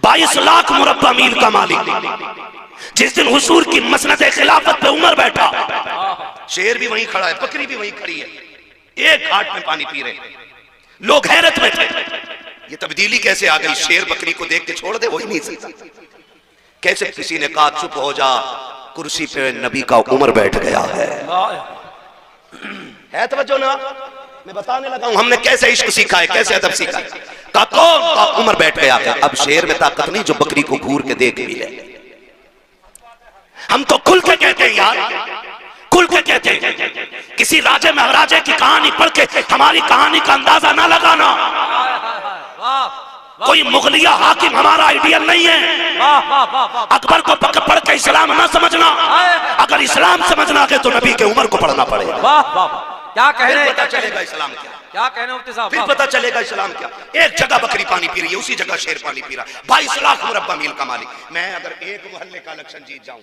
22 लाख मुरब्बा मील का मालिक। जिस दिन हुजूर की मसनद खिलाफत पे उमर बैठा, शेर भी वहीं खड़ा है, बकरी भी वहीं खड़ी है, एक घाट में पानी पी रहे, लोग हैरत में थे ये तब्दीली कैसे आ गई? शेर बकरी को देख के छोड़ दे, वही नहीं सकता। कैसे किसी ने कहा चुप हो जा, कुर्सी पे नबी का उमर बैठ गया है तवज्जो ना? मैं बताने लगा हूं हमने कैसे इश्क सीखा है, कैसे अदब सीखा है। का कौन का उमर बैठ गया है। अब शेर में ताकत नहीं जो बकरी को घूर के देख भी ले। हम तो खुल के कहते हैं यार, खुल के कहते हैं। किसी राजे महाराजे की कहानी पढ़ के हमारी कहानी का अंदाजा ना लगाना। कोई मुगलिया हाकिम हमारा आइडियल नहीं है। अकबर को पढ़ के इस्लाम ना समझना, अगर इस्लाम समझना है तो नबी के उमर को पढ़ना पड़ेगा। क्या कहने, पता चलेगा इस्लाम क्या, क्या कहने मुफ्ती साहब, फिर पता चलेगा इस्लाम क्या। एक जगह बकरी पानी पी रही है, उसी जगह शेर पानी पी रहा है, 22 लाख मुरब्बा मील का मालिक। मैं अगर एक मोहल्ले का इलेक्शन जीत जाऊं,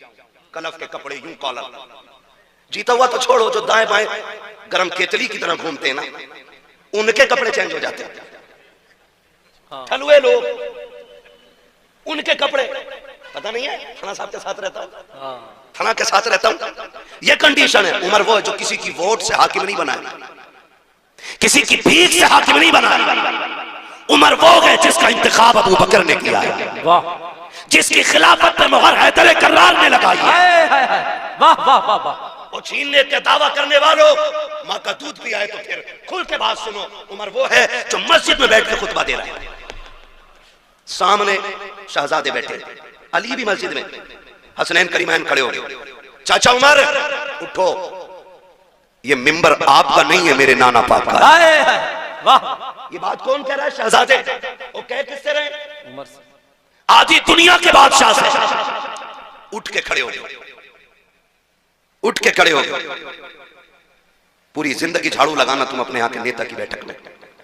कलफ के कपड़े यूं कॉलर, जीता हुआ तो छोड़ो, जो दाएं बाएं गरम केतली की तरह घूमते हैं ना, उनके कपड़े चेंज हो जाते हैं। ठलुए लोग, उनके कपड़े, पता नहीं है, थाना साहब के साथ रहता हूं, थाना के साथ रहता हूं। यह कंडीशन है। उमर वो है जो किसी की वोट से हाकिम नहीं बना, किसी की भीख से हाकिम नहीं बना। उमर वो है जिसका इंतखाब अबू बकर ने किया है, जिसकी खिलाफत पे मुहर हैदर कर्रार ने लगाई है। वाह वाह वाह वाह। वो छीनने का दावा करने वालों, माँ का दूध भी आए तो फिर खुल के बात सुनो। उमर वो है जो मस्जिद में बैठ के खुतबा दे रहा है, सामने शहजादे बैठे, अली भी मस्जिद में, हसनैन करीमैन खड़े हो गए। चाचा उमर उठो, ये मिंबर आपका नहीं है, मेरे नाना पाक का। वाह, ये बात कौन कह रहा है? शहजादे। वो कह किससे रहे? उमर से। आधी दुनिया के बादशाह से। उठ के खड़े हो गए, उठ के खड़े हो गए। पूरी जिंदगी झाड़ू लगाना तुम अपने यहाँ के नेता की बैठक में,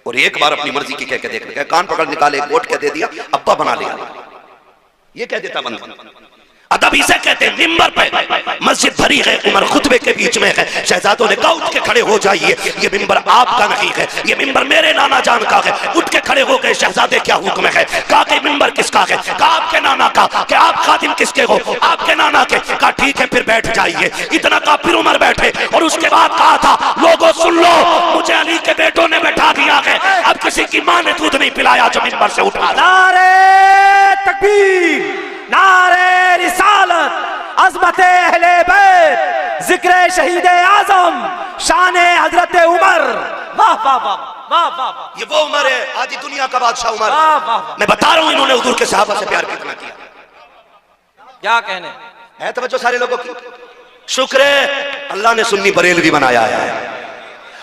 और एक बार अपनी मर्जी की कह के देख ले, कान पकड़ निकाले, वोट कह दे दिया, अब्बा बना लिया, ये कह देता बंदा। अदब इसे कहते हैं। मिंबर पे मस्जिद भरी है, उमर खुतबे के बीच में है, शहजादों ने कहा उठ के खड़े हो जाइए, ये मिंबर आपका नहीं है, ये मिंबर मेरे नाना जान का है। उठ के खड़े हो गए। शहजादे क्या हुक्म है? कहा कि मिंबर किसका है? कहा आपके नाना का। कि आप खादिम किसके हो? आपके नाना के। कहा ठीक है फिर बैठ जाइए। इतना कहा फिर उमर बैठे, और उसके बाद कहा था लोगों सुन लो, मुझे अली के बेटों ने बैठा दिया है, अब किसी की मां ने दूध नहीं पिलाया जो मिंबर से उठा। नारे तकबीर, नारे रिसालत, अज़मते अहले बैत, जिक्र शहीद आज़म, शान हजरत उमर। वाह वाह वाह वाह वाह। ये वो उमर है, आधी दुनिया का बादशाह उमर। वाह वाह। मैं बता रहा हूं इन्होंने हुजूर के सहाबा से प्यार कितना किया। क्या कहने है तवज्जो सारे लोगों की? शुक्र है अल्लाह ने सुन्नी बरेलवी बनाया है।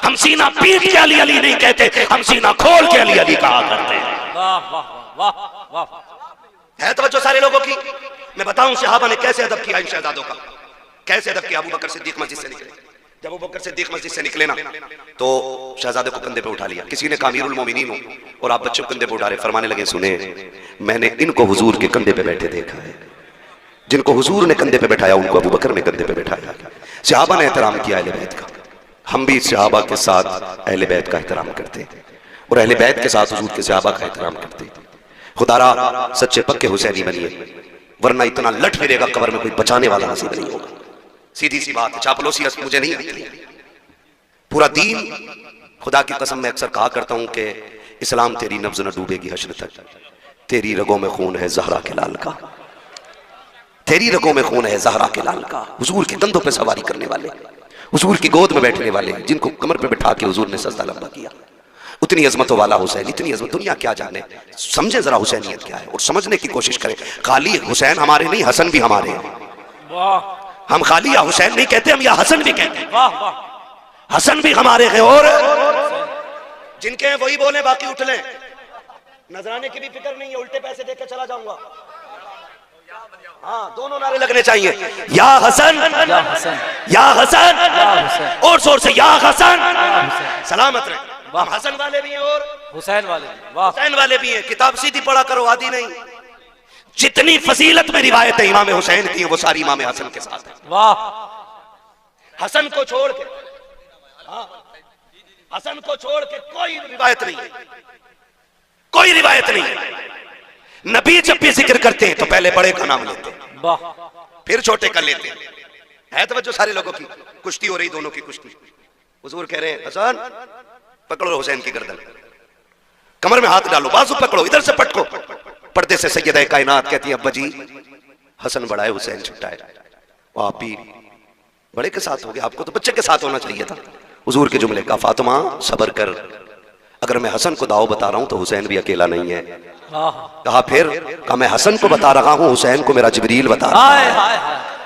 हम सीना पीट के अली अली नहीं कहते, हम सीना खोल के अली अली कहा करते हैं। वाह वाह वाह वाह। है तवज्जो सारे लोगों की? मैं बताऊं सहाबा ने कैसे अदब किया इन शहजादों का, कैसे अदब किया। अबू बकर सिद्दीक मस्जिद से निकले, जब अबू बकर सिद्दीक मस्जिद से निकले ना, तो शहजादे को कंधे पे उठा लिया। किसी ने कहा अमीरुल मोमिनीन हो, और आप बच्चों को कंधे पे उठा रहे, फरमाने लगे सुने, मैंने इनको हुजूर के कंधे पे बैठे देखा है, जिनको हुजूर ने कंधे पे बैठाया उनको अबू बकर ने कंधे पे बैठाया। सहाबा ने एहतराम किया अहले बैत का। हम भी सहाबा के साथ अहले बैत का एहतराम करते, और अहले बैत के साथ हुजूर के सहाबा का एहतराम करते। खुदारा सच्चे पक्के हुसैनी बनिए, वरना इतना लट फिरेगा कब्र में कोई बचाने वाला नसीब नहीं होगा। सीधी सी बात है, चापलूसी मुझे नहीं आती। पूरा दीन, खुदा की कसम मैं अक्सर कहा करता हूं कि इस्लाम तेरी नब्ज न डूबेगी हश्र तक, तेरी रगों में खून है ज़हरा के लाल का, तेरी रगों में खून है ज़हरा के लाल का। हुजूर के कंधों पे सवारी करने वाले, हुजूर की गोद में बैठने वाले, जिनको कमर पे बैठा के हुजूर ने सजदा लंबा किया, उतनी अजमतों वाला हुसैन, इतनी अजमत दुनिया क्या जाने। समझे जरा हुसैनियत क्या है और समझने की कोशिश करें। खाली हुसैन हमारे नहीं, हसन भी हमारे हैं। हम खाली या हुसैन नहीं कहते, हम या हसन भी कहते हैं। हसन भी हमारे हैं, और जिनके हैं वही बोले, बाकी उठ लें। नजराने की भी फिक्र नहीं है, उल्टे पैसे देकर चला जाऊंगा। हाँ, दोनों नारे लगने चाहिए, या हसन या हसन, और जोर से या हसन। सलामत रहे। हम हसन वाले भी हैं और हुसैन वाले। हुसैन वाले भी हैं। किताब सीधी पढ़ा करो, आदि नहीं। जितनी फजीलत में रिवायतें इमाम हुसैन की हैं, वो सारी इमाम हसन के साथ है। वाह। हसन को छोड़ के, हाँ, हसन को छोड़ के कोई रिवायत नहीं है, कोई रिवायत नहीं है। नबी जब भी जिक्र करते हैं तो पहले बड़े का नाम लेते हैं, वाह, फिर छोटे का लेते हैं। है तवज्जो सारे लोगों की? कुश्ती हो रही, दोनों की कुश्ती। हुजूर कह रहे हैं हसन पकड़ो हुसैन की गर्दन, कमर में हाथ डालो, बाजू पकड़ो, इधर से पटको। पर्दे से सैयदा कायनात कहती है अब्बा जी हसन बड़ा है, हुसैन छोटा है। आप भी बड़े के साथ हो गए, आपको तो बच्चे के साथ होना चाहिए था। हुजूर के जुमले का फातिमा सबर कर, अगर मैं हसन को दाव बता रहा हूं तो हुसैन भी अकेला नहीं है। कहा फिर? कहा मैं हसन को बता रहा हूं, हुसैन को मेरा जिब्रील बता रहा है।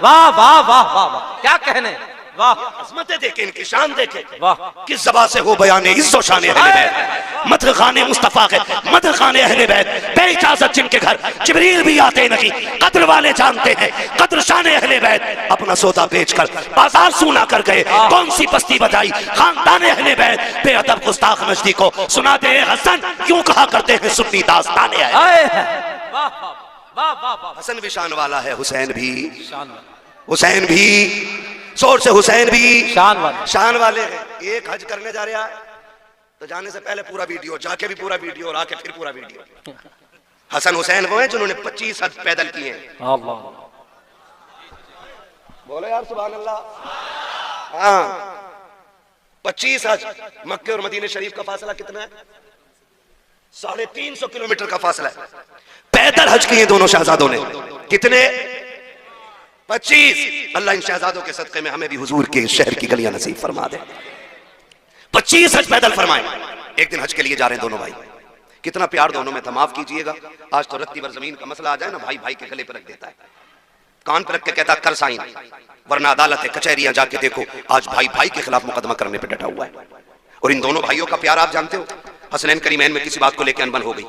वाह वाह वाह वाह, क्या कहने। वाह, अज़मतें देखे, इनकी शान देखे। वाह, किस ज़बान से हो बयाने इज़्ज़ो शान अहले बैत, मदह खाने मुस्तफ़ा के, मदह खाने अहले बैत, बेइजाज़त जिनके घर जिब्रील भी आते नहीं, कद्र वाले जानते हैं कद्र शान अहले बैत। अपना सौदा बेचकर बाजार सूना कर गए, कौन सी बस्ती बजाई खानदान अहले बैत। बेअदब गुस्ताख नजदी को सुना दे हसन, क्यों कहा करते हैं सुन्नी दास्तान है। वाह वाह वाह। हसन भी शान वाला है, हुसैन भी, हुसैन भी, जोर से हुसैन भी शान वाले हैं। एक हज करने जा रहा है तो जाने से पहले पूरा वीडियो, जाके भी पूरा वीडियो, और आके फिर पूरा वीडियो। हसन हुसैन वो हैं जिन्होंने 25 हज पैदल किए हैं। बोलो यार सुभान अल्लाह। हाँ, 25 हज। मक्के और मदीने शरीफ का फासला कितना है? 350 किलोमीटर का फासला है। पैदल हज किए दोनों शहजादों ने। कितने? 25। अल्लाह इन शहजादों के सदक़े में हमें भी हुजूर के शहर की गलियां नसीब फरमा दे। 25 हज पैदल फरमाए। एक दिन हज के लिए जा रहे हैं दोनों भाई, कितना प्यार दोनों में था। माफ कीजिएगा, आज तो रत्ती भर जमीन का मसला आ जाए ना, भाई भाई के गले पर रख देता है। कान पर रख के कहता कर साइन, वरना अदालत है, कचहरियां जाके देखो, आज भाई भाई के खिलाफ मुकदमा करने पे डटा हुआ है। और इन दोनों भाइयों का प्यार आप जानते हो, हसनैन करीमैन में किसी बात को लेकर अनबन हो गई,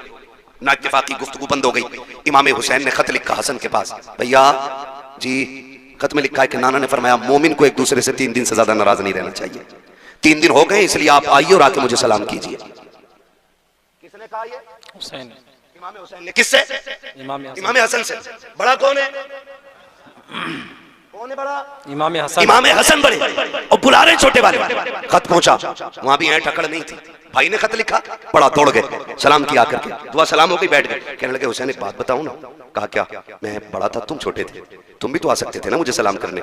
ना इत्तेफाकी गुफ्तगू बंद हो गई। इमाम हुसैन ने खत लिखा हसन के पास, भैया जी खत में लिखा है कि नाना ने फरमाया मोमिन को एक दूसरे से 3 दिन से ज्यादा नाराज नहीं रहना चाहिए। 3 दिन हो गए, इसलिए आप आइए और आके मुझे सलाम कीजिए। किसने कहा ये? हुसैन, इमाम हुसैन ने। किससे? इमाम हसन से। बड़ा कौन है? कौन है बड़ा? इमाम हसन। इमाम हसन बड़े और बुला रहे छोटे वाले। खत पहुंचा, वहां भी टकड़ नहीं थी। भाई ने खत लिखा, बड़ा दौड़ गए, सलाम किया करके, दुआ सलाम हो गई, बैठ गए। कहने लगे हुसैन एक बात बताऊं ना? कहा क्या? मैं बड़ा था, तुम छोटे थे, तुम भी तो आ सकते थे ना मुझे सलाम करने।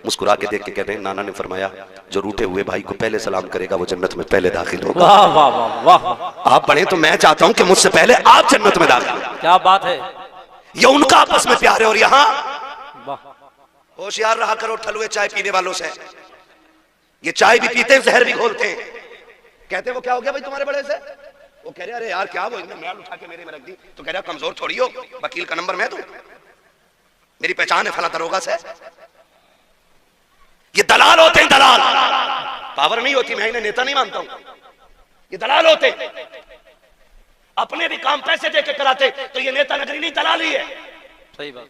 मुस्कुरा के देख के कह रहे हैं नाना ने फरमाया जो रूठे हुए भाई को पहले सलाम करेगा वो जन्नत में पहले दाखिल होगा। वाह वाह वाह वाह। आप बने तो मैं चाहता हूं कि मुझसे पहले आप जन्नत में दाखिल। क्या बात है। ये उनका आपस में प्यार है। और यहाँ होशियार रहा करो ठलुए चाय पीने वालों से। ये चाय भी पीते हैं, जहर भी घोलते हैं। कहते वो क्या हो गया भाई तुम्हारे बड़े से? वो कह रहे अरे यार क्या वो, इन्हें मैल उठा के मेरे में रख दी। तो कह रहा कमजोर थोड़ी हो, वकील का नंबर मैं दूं, मेरी पहचान है फला दरोगा से। ये दलाल होते हैं, दलाल। पावर नहीं होती, मैं इन्हें नेता नहीं मानता हूं। ये दलाल होते, अपने भी काम पैसे दे के कराते, तो ये नेता नगरी नहीं, दलाल ही है। सही बात।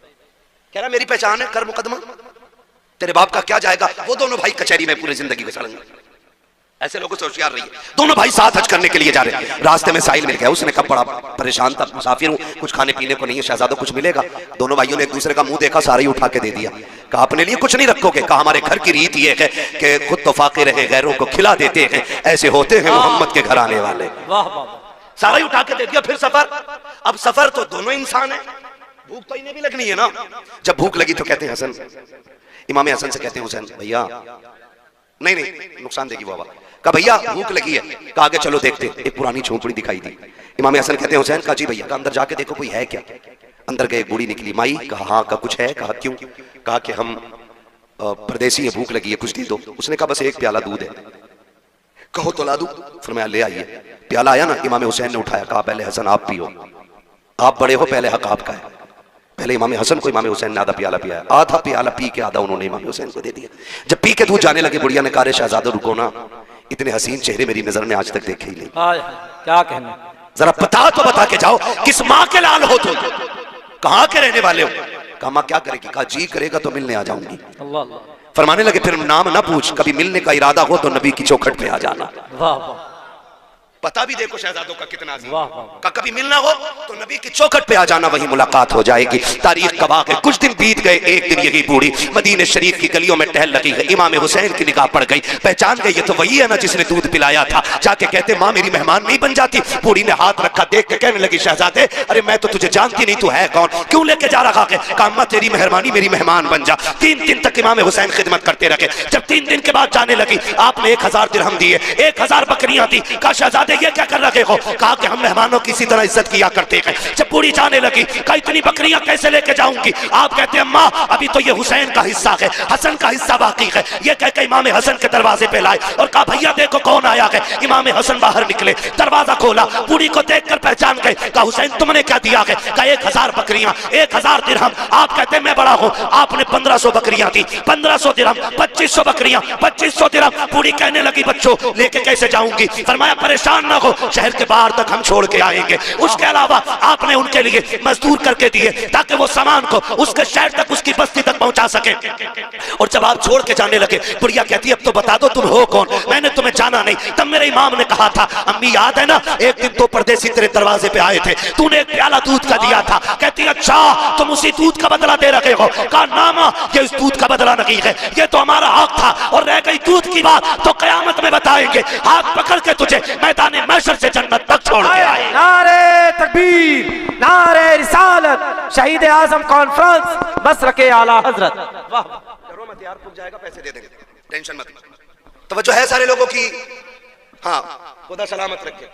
कह रहा मेरी पहचान है, कर मुकदमा, तेरे बाप का क्या जाएगा। वो दोनों भाई कचहरी में पूरी जिंदगी गुजारेंगे। ऐसे लोगों से होशियार रहिए। दोनों भाई साथ हज करने के लिए जा रहे हैं। रास्ते में साहिल मिल गया, उसने कहा बड़ा परेशान था, मुसाफिर हूं, कुछ खाने पीने को नहीं है, शहजादों कुछ मिलेगा? दोनों भाइयों ने एक दूसरे का मुंह देखा, सारा ही उठा के दे दिया। कहा अपने लिए कुछ नहीं रखोगे? कहा हमारे घर की रीत ये है कि खुद तो फाके रहे, गैरों को खिला देते हैं, ऐसे होते हैं मोहम्मद के घर आने वाले। वाह वाह। सारा ही उठा के दे दिया। फिर सफर, अब सफर तो दोनों इंसान है, भूख तो इन्हें भी लगनी है ना। जब भूख लगी तो कहते हैं हसन, इमाम हसन से कहते हैं हुसैन भैया, नहीं नहीं नुकसान देगी बाबा, कहा भैया भूख लगी है। कहा आगे चलो देखते। एक पुरानी झोपड़ी दिखाई दी। इमाम हसन कहते हैं हुसैन, कहा जी भैया, कहा अंदर जाके देखो कोई है क्या। अंदर गए, बूढ़ी निकली, माई। कहा हाँ। कहा कुछ है? कहा क्यों? कहा कि हम परदेसी है, भूख लगी है, कुछ दे दो। उसने कहा बस 1 प्याला दूध है। कहो तो ला दूं। फरमाया ले आइए। प्याला आया ना, इमाम हुसैन ने उठाया, कहा पहले हसन आप पियो, आप बड़े हो, पहले हक आपका है। पहले इमाम हसन को इमाम हुसैन ने आधा प्याला पिया, आधा प्याला पी के आधा उन्होंने इमाम हुसैन को दे दिया। जब पी के दूध जाने लगे, बुढ़िया ने कहा शहजादा रुको ना, इतने हसीन चेहरे मेरी नजर ने आज तक देखे ही नहीं। क्या कहना, जरा बता तो बता के जाओ, किस माँ के लाल हो तुम, कहाँ के रहने वाले हो? कहा माँ क्या करेगी? कहा जी करेगा तो मिलने आ जाऊंगी। फरमाने लगे फिर नाम ना पूछ, कभी मिलने का इरादा हो तो नबी की चौखट पे आ जाना। वाह वाह। पता भी देखो शहजादों का कितना अजीम। का कभी मिलना हो तो नबी की चौखट पे आ जाना, वही मुलाकात हो जाएगी। तारीख गवाह है, कुछ दिन बीत गए, एक दिन यही बूढ़ी मदीने शरीफ की गलियों में टहल लगी है। इमाम हुसैन की निगाह पड़ गई, पहचान गई ये तो वही है ना जिसने दूध पिलाया था। जाके कहते माँ मेरी मेहमान नहीं बन जाती? बूढ़ी ने हाथ रखा, देख के कहने लगी शहजादे अरे मैं तो तुझे जानती नहीं, तू है कौन, क्यों लेके जा रहा है? कहा अम्मा तेरी मेहरबानी, मेरी मेहमान बन जा। 3 दिन तक इमाम हुसैन खिदमत करते रहे। जब 3 दिन के बाद जाने लगी, आपने 1000 दिरहम दिए, 1000 बकरियां दी। कहा शहजादे ये क्या कर रहे हो? कहा कि हम मेहमानों की इसी तरह इज्जत किया करते हैं। जब बूढ़ी जाने लगी, कहा इतनी बकरियां कैसे लेके जाऊंगी? आप कहते हैं अम्मा अभी तो ये हुसैन का हिस्सा है, हसन का हिस्सा बाकी है। ये कह के इमाम हसन के दरवाजे पे लाए और कहा भैया देखो कौन आया है। इमाम हसन बाहर निकले, दरवाजा खोला, बूढ़ी को देखकर पहचान गए। कहा हुसैन तुमने क्या दिया है? कहा 1000 बकरियां, 1000 दिरहम। आप कहते हैं मैं बड़ा हूं, आपने 1500 बकरियां दी, 1500 दिरहम, 2500 बकरियां, 2500 दिरहम। बूढ़ी कहने लगी बच्चों लेके कैसे जाऊंगी? फरमाया परेशान ना हो, शहर के बाहर तक हम छोड़ के आएंगे। उसके अलावा आपने उनके लिए मजदूर करके दिए ताकि वो सामान को उसके शहर तक, उसकी बस्ती तक पहुंचा सके। और जब आप छोड़ के जाने लगे, बुढ़िया कहती अब तो बता दो तुम हो कौन, मैंने तुम्हें जाना नहीं। तब मेरे इमाम ने कहा था अम्मी याद है ना, एक दिन तो परदेसी तेरे दरवाजे पे आए थे, तूने 1 प्याला दूध का दिया था। कहती अच्छा तुम उसी दूध का बदला दे रहे हो? कहा ना मां ये इस दूध का बदला नहीं है, ये तो हमारा हक था। और रह गई दूध की बात तो कयामत में बताएंगे। हाथ पकड़ के तुझे मैदान महशर से जन्नत तक छोड़ के आए। नारे तकबीर, नारे रिसालत, शहीद आजम कॉन्फ्रेंस, मसरके आला हजरत। करो मत यार, खुद जाएगा, पैसे दे देंगे, टेंशन मत। तवज्जो है सारे लोगों की? हाँ खुदा सलामत रखे।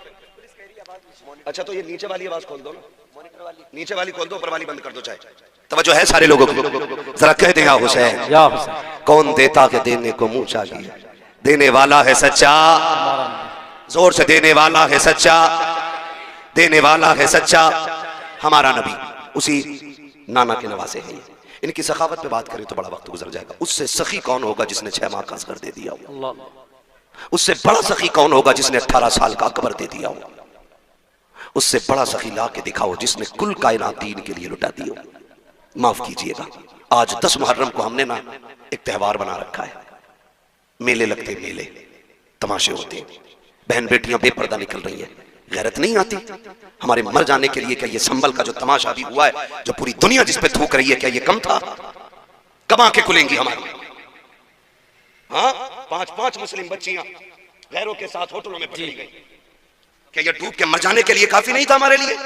अच्छा तो ये नीचे वाली आवाज खोल दो ना, नीचे वाली खोल दो, ऊपर वाली बंद कर दो चाहे। तवज्जो है सारे लोगों की? जरा कह दे हुसैन, कौन देता के देने को मुंह चाहिए, देने वाला है सच्चा, जोर से देने वाला है सच्चा, देने वाला है सच्चा। हमारा नबी उसी नाना के नवासे है। इनकी सखावत पे बात करें तो बड़ा वक्त गुजर जाएगा। उससे सखी कौन होगा जिसने 6 माह का असगर दे दिया हो? उससे बड़ा सखी कौन होगा जिसने 18 साल का अकबर दे दिया हो? उससे बड़ा सखी ला के दिखाओ जिसने कुल कायनात दीन के लिए लुटा दी हो। माफ कीजिएगा, आज 10 मुहर्रम को हमने ना एक त्यौहार बना रखा है। मेले लगते, मेले तमाशे होते, बहन बेटियां बेपर्दा निकल रही है। गैरत नहीं आती हमारे मर जाने के लिए? क्या ये संभल का जो तमाशा भी हुआ है, जो पूरी दुनिया जिस पे थूक रही है, क्या ये कम था? कब आंखें खुलेंगी हमारी? हाँ, 5-5 मुस्लिम बच्चियां गैरों के साथ होटलों में पकड़ी गई। क्या ये डूब के मर जाने के लिए काफी नहीं था हमारे लिए?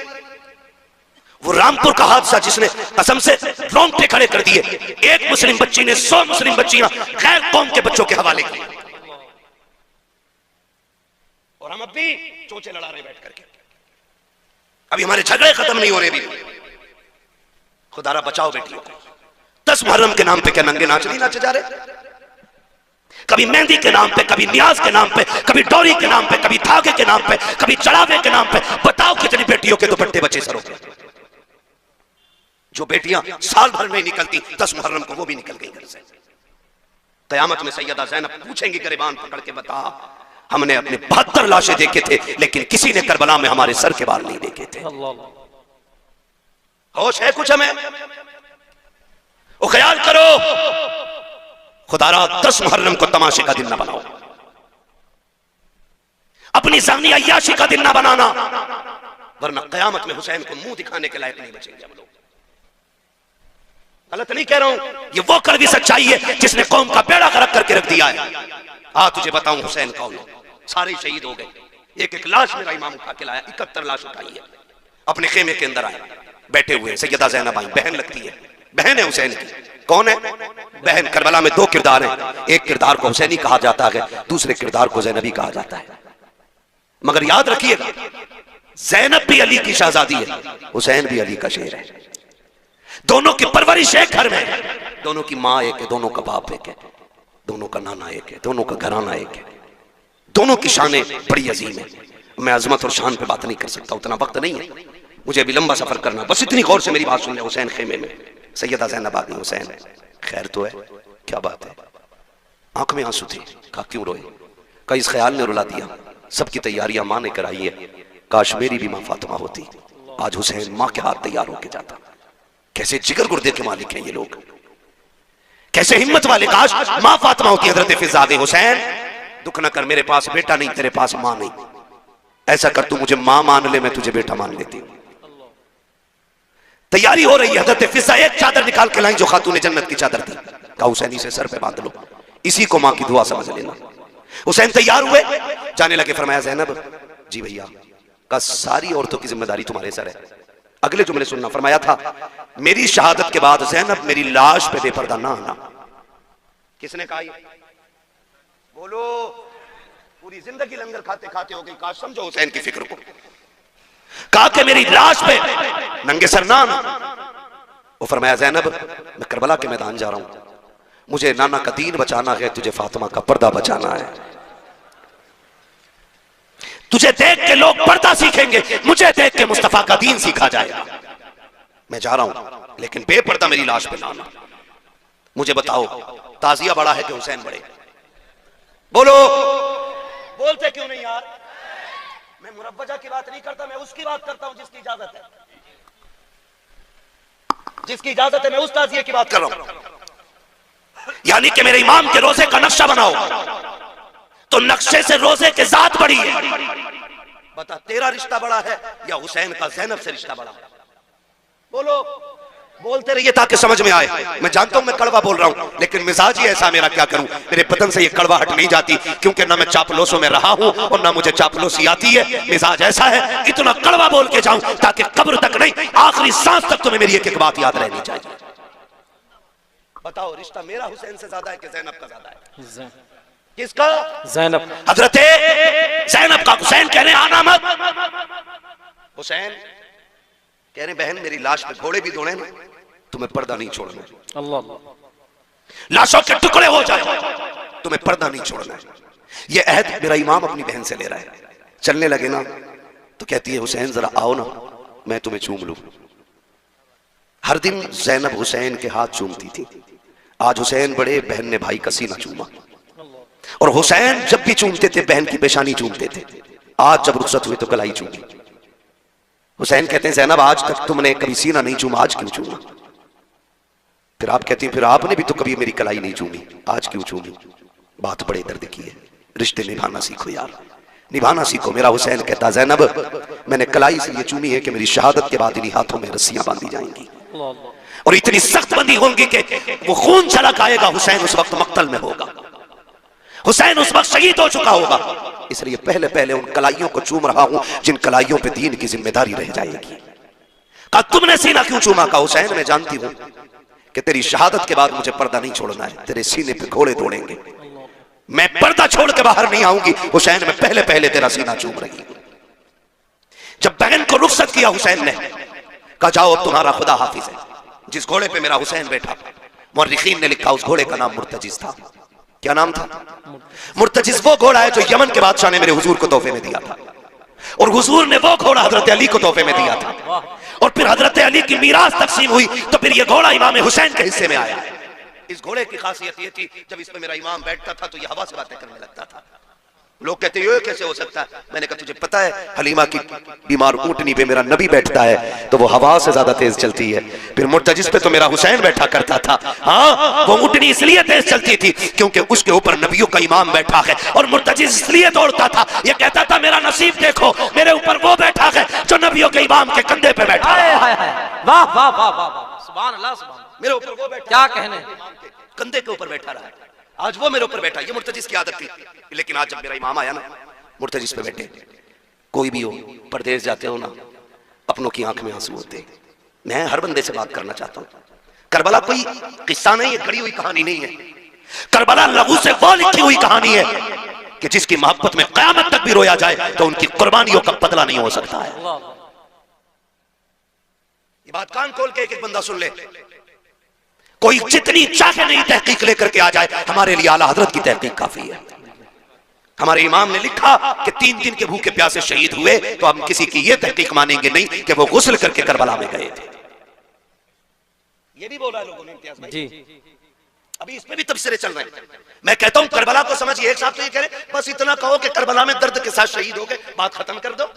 वो रामपुर का हादसा जिसने कसम से रोंगटे खड़े कर दिए, एक मुस्लिम बच्ची ने 100 मुस्लिम बच्चियां गैर कौम के बच्चों के हवाले की, और हम अब भी चोंचे लड़ा रहे बैठ करके। अभी हमारे झगड़े खत्म नहीं हो रहे भी। खुदारा बचाओ बेटियों को। 10 मुहर्रम के नाम पे क्या नंगे नाच नहीं नाचे जा रहे? कभी मेहंदी के नाम पे, कभी न्याज के नाम पे, कभी डोरी के नाम पे, कभी धागे के नाम पे, कभी चढ़ावे के नाम पे। बताओ कितनी बेटियों के दुपट्टे बचे सरों पे? जो बेटियां साल भर में निकलती, 10 मुहर्रम को वो भी निकल गई घर से। कयामत में सैयदा ज़ैनब पूछेंगी गिरबान पकड़ के, बता हमने अपने 72 लाशें देखे थे, लेकिन किसी ने करबला में हमारे सर के बाल नहीं देखे थे। होश है कुछ हमें? वो ख्याल करो, खुदारा 10 मुहर्रम को तमाशे का दिन ना बनाओ, अपनी ज़ानी अय्याशी का दिन ना बनाना, वरना कयामत में हुसैन को मुंह दिखाने के लायक नहीं बचेंगे हम लोग। गलत नहीं कह रहा हूं, ये वो कड़वी सच्चाई है जिसने कौम का बेड़ा गर्क करके रख दिया है। हाँ, तुझे बताऊं हुसैन कौन है? सारे शहीद हो गए, एक एक लाश मेरा इमाम उठा के लाया, 71 लाश उठाई है। अपने खेमे के अंदर आए, बैठे हुए सैयदा ज़ैनब आई, बहन लगती है, बहन है हुसैन की। कौन है बहन? करबला में 2 किरदार हैं, एक किरदार को हुसैनी कहा जाता है, दूसरे किरदार को ज़ैनबी कहा जाता है। मगर याद रखिएगा, ज़ैनब भी अली की शहजादी है, हुसैन भी अली का शेर है। दोनों की परवरिश एक घर में है, दोनों की माँ एक है, दोनों का बाप एक है, दोनों का नाना एक है, दोनों का घराना एक है, दोनों की शानें बड़ी अजीम है। मैं अजमत और शान पे बात नहीं कर सकता, उतना वक्त नहीं है मुझे अभी लंबा सफर करना। बस इतनी गौर से मेरी बात सुन ले। हुसैन खेमे में, सैयदा ज़ैनब आ गई। हुसैन खैर तो है? क्या बात है? आंख में आंसू थे। कहा क्यों रोए? कहा इस ख्याल ने रुला दिया, सबकी तैयारियां मां ने कराई है, काश मेरी भी मां फातिमा होती, आज हुसैन मां के हाथ तैयार होके जाता। कैसे जिगर गुर्दे के मालिक हैं ये लोग, कैसे हिम्मत वाले। काश मां फातिमा होती। हजरत फिजादे हुसैन, दुख न कर, मेरे पास बेटा नहीं, तेरे पास मां नहीं, ऐसा कर तू मुझे मां मान ले, मैं तुझे बेटा मान लेती हूं। तैयारी हो रही है। हजरत फिजा एक चादर निकाल के लाई जो खातून जन्नत की चादर थी। कहा हुसैन इसे सर पे बांध लो, इसी को मां की दुआ समझ लेना। हुसैन तैयार हुए, जाने लगे। फरमाया ज़ैनब, जी भैया। का सारी औरतों की जिम्मेदारी तुम्हारे सर है। अगले जुमले सुनना। फरमाया था, मेरी शहादत के बाद ज़ैनब मेरी लाश पे बेपर्दा ना आना। किसने कहा? बोलो। पूरी जिंदगी लंगर खाते खाते हो गई, काश समझो हुसैन की फिक्र को। कहा कि मेरी लाश पे नंगे सर ना आना। वो फरमाया, ज़ैनब मैं करबला के मैदान जा रहा हूं, मुझे नाना का दीन बचाना है, तुझे फातिमा का पर्दा बचाना है। तुझे देख के लोग पर्दा सीखेंगे, मुझे देख के मुस्तफा का दीन सीखा जाएगा। मैं जा रहा हूं, लेकिन बेपर्दा मेरी लाश पे लाना। मुझे बताओ, ताजिया बड़ा है कि हुसैन बड़े? बोलो। बोलते क्यों नहीं यार? मैं मुरब्बजा की बात नहीं करता, मैं उसकी बात करता हूं जिसकी इजाजत है। जिसकी इजाजत है मैं उस ताजिए की बात कर रहा हूं। यानी कि मेरे इमाम के रोजे का नक्शा बनाओ तो नक्शे से रोजे के जात बड़ी है। बता, तेरा रिश्ता बड़ा है या हुसैन का ज़ैनब से रिश्ता बड़ा? बोलो। बोलते रहिए ताकि समझ में आए। मैं जानता हूं मैं कड़वा बोल रहा हूं, लेकिन मिजाज ही ऐसा मेरा, क्या करूं। मेरे बदन से ये कड़वाहट नहीं जाती, क्योंकि ना मैं चापलूसों में रहा हूं और ना मुझे चापलूसी आती है। मिजाज ऐसा है, इतना कड़वा बोल के जाऊं ताकि कब्र तक नहीं, आखिरी सांस तक तुम्हें मेरी एक एक बात याद रहनी चाहिए। बताओ, रिश्ता मेरा हुसैन से ज्यादा है कि ज़ैनब का ज्यादा है? किसका? ज़ैनब। हजरत ज़ैनब का। हुसैन कह रहे आना मत। हुसैन कह रहे बहन मेरी लाश पे घोड़े भी दौड़े ना, तुम्हें पर्दा नहीं छोड़ना। अल्लाह। लाशों के टुकड़े हो जाए, तुम्हें पर्दा नहीं छोड़ना है। ये अहद मेरा इमाम अपनी बहन से ले रहा है। चलने लगे ना तो कहती है, हुसैन जरा आओ ना, मैं तुम्हें चूम लूं। हर दिन जैनब हुसैन के हाथ चूमती थी। आज हुसैन बड़े, बहन ने भाई का सीना चूमा। और हुसैन जब भी चूमते थे बहन की पेशानी चूमते थे। आज जब रुखसत हुए तो कलाई चूमी। हुसैन कहते हैं जैनब आज तक तुमने कभी सीना नहीं चूमा, आज क्यों चूमा? फिर आप कहती हैं फिर आपने भी तो कभी मेरी कलाई नहीं चूमी, आज क्यों चूमी? बात बड़े दर्द की है। रिश्ते निभाना सीखो यार, निभाना सीखो। मेरा हुसैन कहता जैनब मैंने कलाई इसलिए चूमी है कि मेरी शहादत के बाद इन्हीं हाथों में रस्सियां बांधी जाएंगी और इतनी सख्त बंदी होंगी कि वो खून छलक आएगा। हुसैन उस वक्त मक्तल में होगा, हुसैन उस वक्त शहीद हो चुका होगा। इसलिए पहले पहले उन कलाइयों को चूम रहा हूं जिन कलाइयों पे दीन की जिम्मेदारी रह जाएगी। कहा तुमने सीना क्यों चूमा? का हुसैन मैं जानती हूं कि तेरी शहादत के बाद मुझे पर्दा नहीं छोड़ना है, तेरे सीने पे घोड़े दौड़ेंगे, मैं पर्दा छोड़ के बाहर नहीं आऊंगी। हुसैन मैं पहले पहले तेरा सीना चूम रही। जब बहन को रुखसत किया हुसैन ने कहा जाओ अब तुम्हारा खुदा हाफिज है। जिस घोड़े पे मेरा हुसैन बैठा, मुर्रिखीन ने लिखा उस घोड़े का नाम मुर्तजिज था। क्या नाम था? मुर्तजिज वो घोड़ा है जो यमन के बादशाह ने मेरे हुजूर को तोहफे में दिया था और हुजूर ने वो घोड़ा हजरत अली को तोहफे में दिया था और फिर हजरत अली की मीरास तकसीम हुई तो फिर ये घोड़ा इमाम हुसैन के हिस्से में आया। इस घोड़े की खासियत ये थी जब इस पे मेरा इमाम बैठता था तो ये हवा से बातें करने लगता था। लोग कहते ये कैसे हो सकता है? मैंने कहा तुझे पता है हलीमा की बीमार ऊंटनी पे मेरा नबी बैठता है तो वो हवा से ज्यादा तेज चलती है। फिर मुर्तजिज पे तो मेरा हुसैन बैठा करता था। हाँ वो ऊंटनी इसलिए तेज चलती थी क्योंकि उसके ऊपर नबियों का इमाम बैठा है और मुर्तजिज इसलिए दौड़ता था, ये कहता था मेरा नसीब देखो मेरे ऊपर वो बैठा है जो नबियों के इमाम के कंधे पे बैठा है। वाह वाह वाह वाह, सुभान अल्लाह, सुभान, मेरे ऊपर वो बैठा, क्या कहने, कंधे के ऊपर बैठा रहा, आज वो मेरे ऊपर बैठा। ये मुर्तजिज की आदत थी। लेकिन आज जब मेरा इमाम आया ना, मुर्तजिज पे बैठे। कोई भी हो, परदेश जाते हो ना, अपनों की आंख में आंसू होते। मैं हर बंदे से बात करना चाहता हूँ। करबला कोई किस्सा नहीं है, गढ़ी हुई कहानी नहीं है। करबला लहू से वो लिखी हुई कहानी है कि जिसकी मोहब्बत में कयामत तक भी रोया जाए तो उनकी कुर्बानियों का बदला नहीं हो सकता है। ये बात कान खोल के एक एक बंदा सुन ले। कोई जितनी चाहे नहीं तहकीक लेकर के आ जाए, हमारे लिए आला हजरत की तहकीक काफी है। हमारे इमाम ने लिखा कि 3 दिन के भूखे प्यासे शहीद हुए तो हम किसी की यह तहकीक मानेंगे नहीं कि वो गुस्ल करके करबला में गए थे। ये भी बोला लोगों ने इम्तियाज भाई जी। अभी इसमें भी तबसरे चल रहे हैं। मैं कहता हूं करबला को समझिए। एक साहब तो ये कह रहे बस इतना कहो कि करबला में दर्द के साथ शहीद हो गए, बात खत्म कर दो।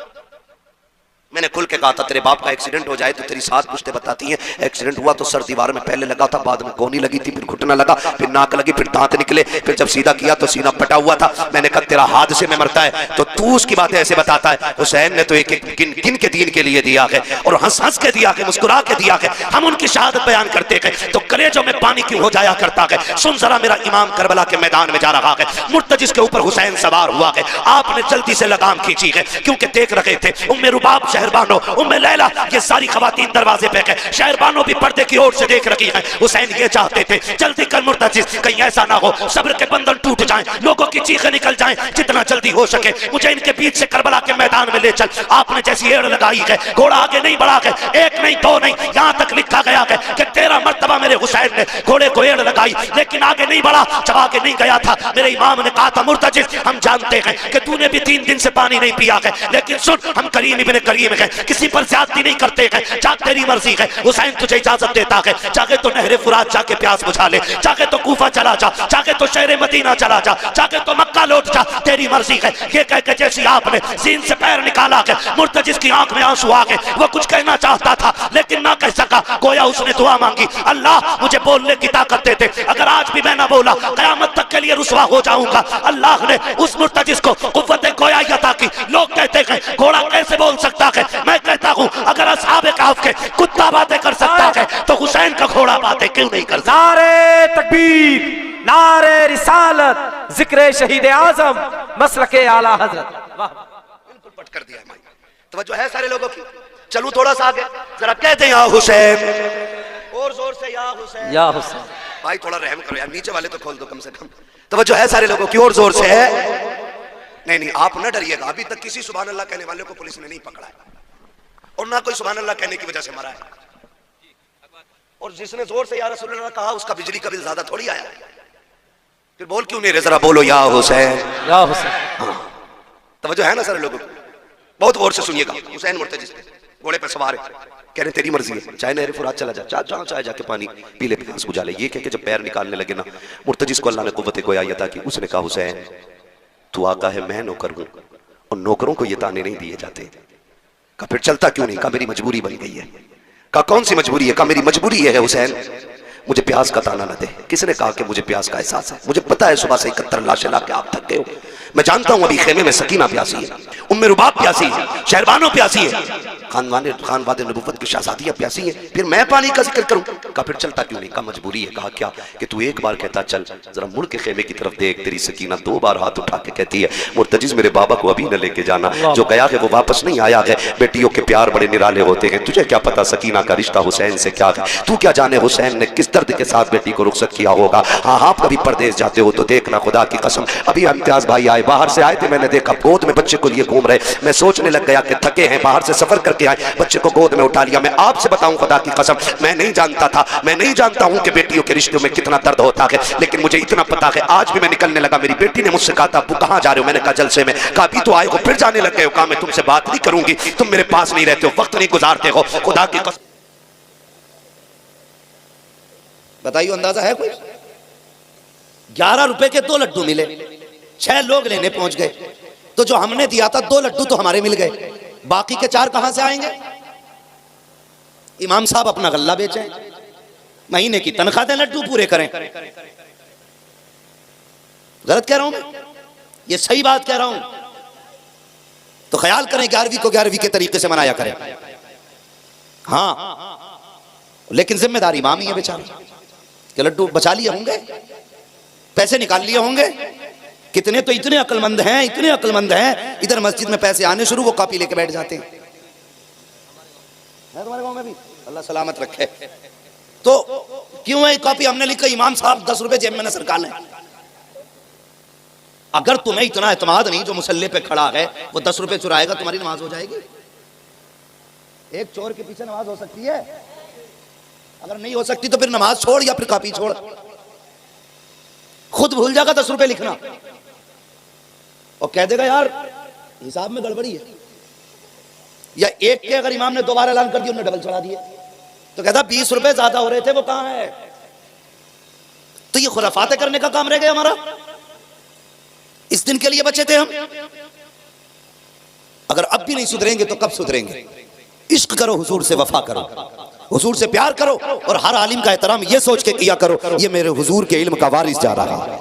मैंने खुल के कहा था तेरे बाप का एक्सीडेंट हो जाए तो तेरी सास पुश्ते बताती हैं एक्सीडेंट हुआ तो सर दीवार में पहले लगा था, बाद में गोनी लगी थी, फिर घुटना लगा, फिर नाक लगी, फिर दांत निकले, फिर जब सीधा किया तो सीना फटा हुआ था। मैंने कहा तेरा हादसे में मरता है तो तू उसकी बातें ऐसे बताता है। हुसैन ने तो एक एक गिन के दीन के लिए दिया है और हंस हंस के दिया है, मुस्कुरा के दिया है। हम उनकी शहादत बयान करते हैं तो कलेजों में पानी क्यों हो जाया करता है। सुन जरा, मेरा इमाम करबला के मैदान में जा रहा है, मुर्तजिज के ऊपर हुसैन सवार हुआ है। आपने जल्दी से लगाम खींची है क्योंकि देख रहे थे उम्मे रुबाब, शहरबानो, उम्मे लैला, ये सारी खवातीन दरवाजे पे है। शहरबानो भी पर्दे की ओर से देख रही है। हुसैन ये चाहते थे जल्दी कर मुर्तजिज, कहीं ऐसा ना हो सब्र के बंधन टूट जाएं, लोगों की चीखें निकल जाएं, जितना जल्दी हो सके मुझे इनके बीच से करबला के मैदान में ले चल। आपने जैसी एड़ लगाई है, घोड़ा आगे नहीं बढ़ा है, एक नहीं दो नहीं, यहाँ तक लिखा गया है कि 13 मर्तबा मेरे हुसैन ने घोड़े को एड़ लगाई लेकिन आगे नहीं बढ़ा। जब आगे नहीं गया था मेरे इमाम ने कहा था मुर्तजिज हम जानते हैं कि तूने भी 3 दिन से पानी नहीं पिया है, लेकिन सुन हम करीम इब्ने करीम है, किसी पर ज्यादती नहीं करते हैं, जा तेरी मर्जी है। हुसैन तुझे इजाजत देता है, चाहे तो नहरे फुरात जाके प्यास बुझा ले, चाहे तो कूफा चला जा, चाहे तो शहर मदीना चला जा, चाहे तो मक्का लौट जा, तेरी मर्जी है। ये कह के जैसी आपने सीन से पैर निकाला है, मुर्तजिज की आंख में आंसू आ गए। वो कुछ कहना चाहता था लेकिन ना कह सका। गोया उसने दुआ मांगी, अल्लाह मुझे बोलने की ताकत दे दे, अगर आज भी मैं ना बोला कयामत तक के लिए रुसवा हो जाऊंगा। अल्लाह ने उस मुर्तजिज को कुव्वत गोयाई अता की। लोग कहते हैं घोड़ा कैसे बोल सकता है, मैं कहता हूं अगर असहाबे कहफ के कुत्ता बातें कर सकता है तो हुसैन का घोड़ा बातें क्यों नहीं कर सकता। नारे तकबीर, नारे रिसालत, जिक्र शहीद आजम, मसलके आला हजरत। वाह, बिल्कुल पट कर दिया भाई। तवज्जो है सारे लोगों की। चलूं थोड़ा सा आगे, जरा कहते हैं या हुसैन, और जोर से या हुसैन, या हुसैन। भाई थोड़ा रहम करो यार, नीचे वाले तो खोल दो कम से कम। तवज्जो है सारे लोगों की, और जोर से है। नहीं नहीं आप न डरिएगा, अभी तक किसी सुभान अल्लाह कहने वाले को पुलिस ने नहीं पकड़ा है और ना कोई सुभान अल्लाह कहने की वजह से मरा है। और जिसने जोर से या रसूल अल्लाह कहा उसका बिजली का बिल ज्यादा थोड़ी आया। फिर बोल क्यों नहीं रहे, जरा बोलो या हुसैन, या हुसैन। हाँ तवज्जो है ना सारे लोगों को, बहुत गौर से सुनिएगा। हुसैन मुर्तजिज घोड़े पर सवार है, कह रहे तेरी मर्जी है, चाहे नहर फुरात चला जा, जहाँ चाहे जाके पानी पी ले, प्यास बुझा ले। ये कह के जब पैर निकालने लगे ना, मुर्तजिस को अल्लाह ने कुव्वत गोयाई अता की। उसने कहा हुसैन तू आका है, मैं नौकर हूं, और नौकरों को ये ताने नहीं दिए जाते। कहा फिर चलता क्यों नहीं? कहा मेरी मजबूरी बन गई है। कहा कौन सी मजबूरी है? कहा मेरी मजबूरी है हुसैन, मुझे प्यास का ताना न दे। किसने कहा कि मुझे प्यास का एहसास है? मुझे पता है सुबह से 71 लाशें लाके आप थक गए हो। मैं जानता हूं अभी खेमे में सकीना प्यासी है, उम्मे रुबाब प्यासी है, शहरबानो प्यासी है, खानवादे नबुव्वत की शहजादियां प्यासी है, फिर मैं पानी का जिक्र करूं? कहा फिर चलता क्यों नहीं? कहा मजबूरी है। कहा क्या? कि तू एक बार कहता चल, जरा मुड़ के खेमे की तरफ देख, तेरी सकीना 2 बार हाथ उठा के कहती है मुर्तजिज मेरे बाबा को अभी न लेके जाना, जो गया है वो वापस नहीं आया है। बेटियों के प्यार बड़े निराले होते हैं, तुझे क्या पता सकीना का रिश्ता हुसैन से क्या है? तू क्या जाने हुसैन ने किस दर्द के साथ बेटी को रुखसत किया होगा। हाँ आप कभी परदेश जाते हो तो देखना, खुदा की कसम अभी इम्तियाज भाई आए, बाहर से आए थे, मैंने देखा गोद में बच्चे को लिए घूम रहे। मैं सोचने लग गया कि थके हैं, बाहर से सफर करके आए, बच्चे को गोद में उठा लिया। मैं आपसे बताऊं खुदा की कसम, मैं नहीं जानता था, मैं नहीं जानता हूं कि बेटियों के रिश्तों में कितना दर्द होता है, लेकिन मुझे इतना पता है। आज भी मैं निकलने लगा, मेरी बेटी ने मुझसे कहा था अब्बू कहां जा रहे हो? मैंने कहा जलसे में। कहा अभी तो आए हो फिर जाने लग गए हो? कहा मैं तुमसे बात नहीं करूंगी, तुम मेरे पास नहीं रहते हो, वक्त नहीं गुजारते हो। खुदा की कसम बताइए अंदाजा है कोई? 11 रुपए के 2 लड्डू मिले, 6 लोग लेने पहुंच गए, तो जो हमने दिया था 2 लड्डू तो हमारे मिल गए, बाकी के 4 कहां से आएंगे? इमाम साहब अपना गल्ला बेचें, महीने की तनख्वाह दें, लड्डू पूरे करें। गलत कह रहा हूं मैं? ये सही बात कह रहा हूं। तो ख्याल करें 11वीं को 11वीं के तरीके से मनाया करें। हाँ लेकिन जिम्मेदारी इमाम ही है बेचारा, कि लड्डू बचा लिए होंगे, पैसे निकाल लिए होंगे। कितने तो इतने अक्लमंद हैं, इतने अक्लमंद हैं, इधर मस्जिद में पैसे आने शुरू, वो कॉपी लेके बैठ जाते हैं। तुम्हारे गांव में भी अल्लाह सलामत रखे। तो क्यों है कॉपी? हमने लिखा इमाम साहब 10 रुपए जेब में न सरकार लें। अगर तुम्हें इतना एतमाद नहीं, जो मुसल्ले पे खड़ा है वो 10 रुपए चुराएगा, तुम्हारी नमाज हो जाएगी? एक चोर के पीछे नमाज हो सकती है? अगर नहीं हो सकती तो फिर नमाज छोड़ या फिर कॉपी छोड़, खुद भूल जाएगा 10 रुपए लिखना और कह देगा यार हिसाब में गड़बड़ी है। या एक के अगर इमाम ने दोबारा ऐलान कर दिया, उन्होंने डबल चढ़ा दिए, तो कहता 20 रुपए ज्यादा हो रहे थे, वो कहां है? तो ये खुराफाते करने का काम रह गया हमारा। इस दिन के लिए बचे थे हम। अगर अब भी नहीं सुधरेंगे तो कब सुधरेंगे? इश्क करो, हुजूर से वफा करो, हुजूर से प्यार करो, और हर आलिम का एहतराम ये सोच के किया करो ये मेरे हुजूर के इल्म का वारिस जा रहा है,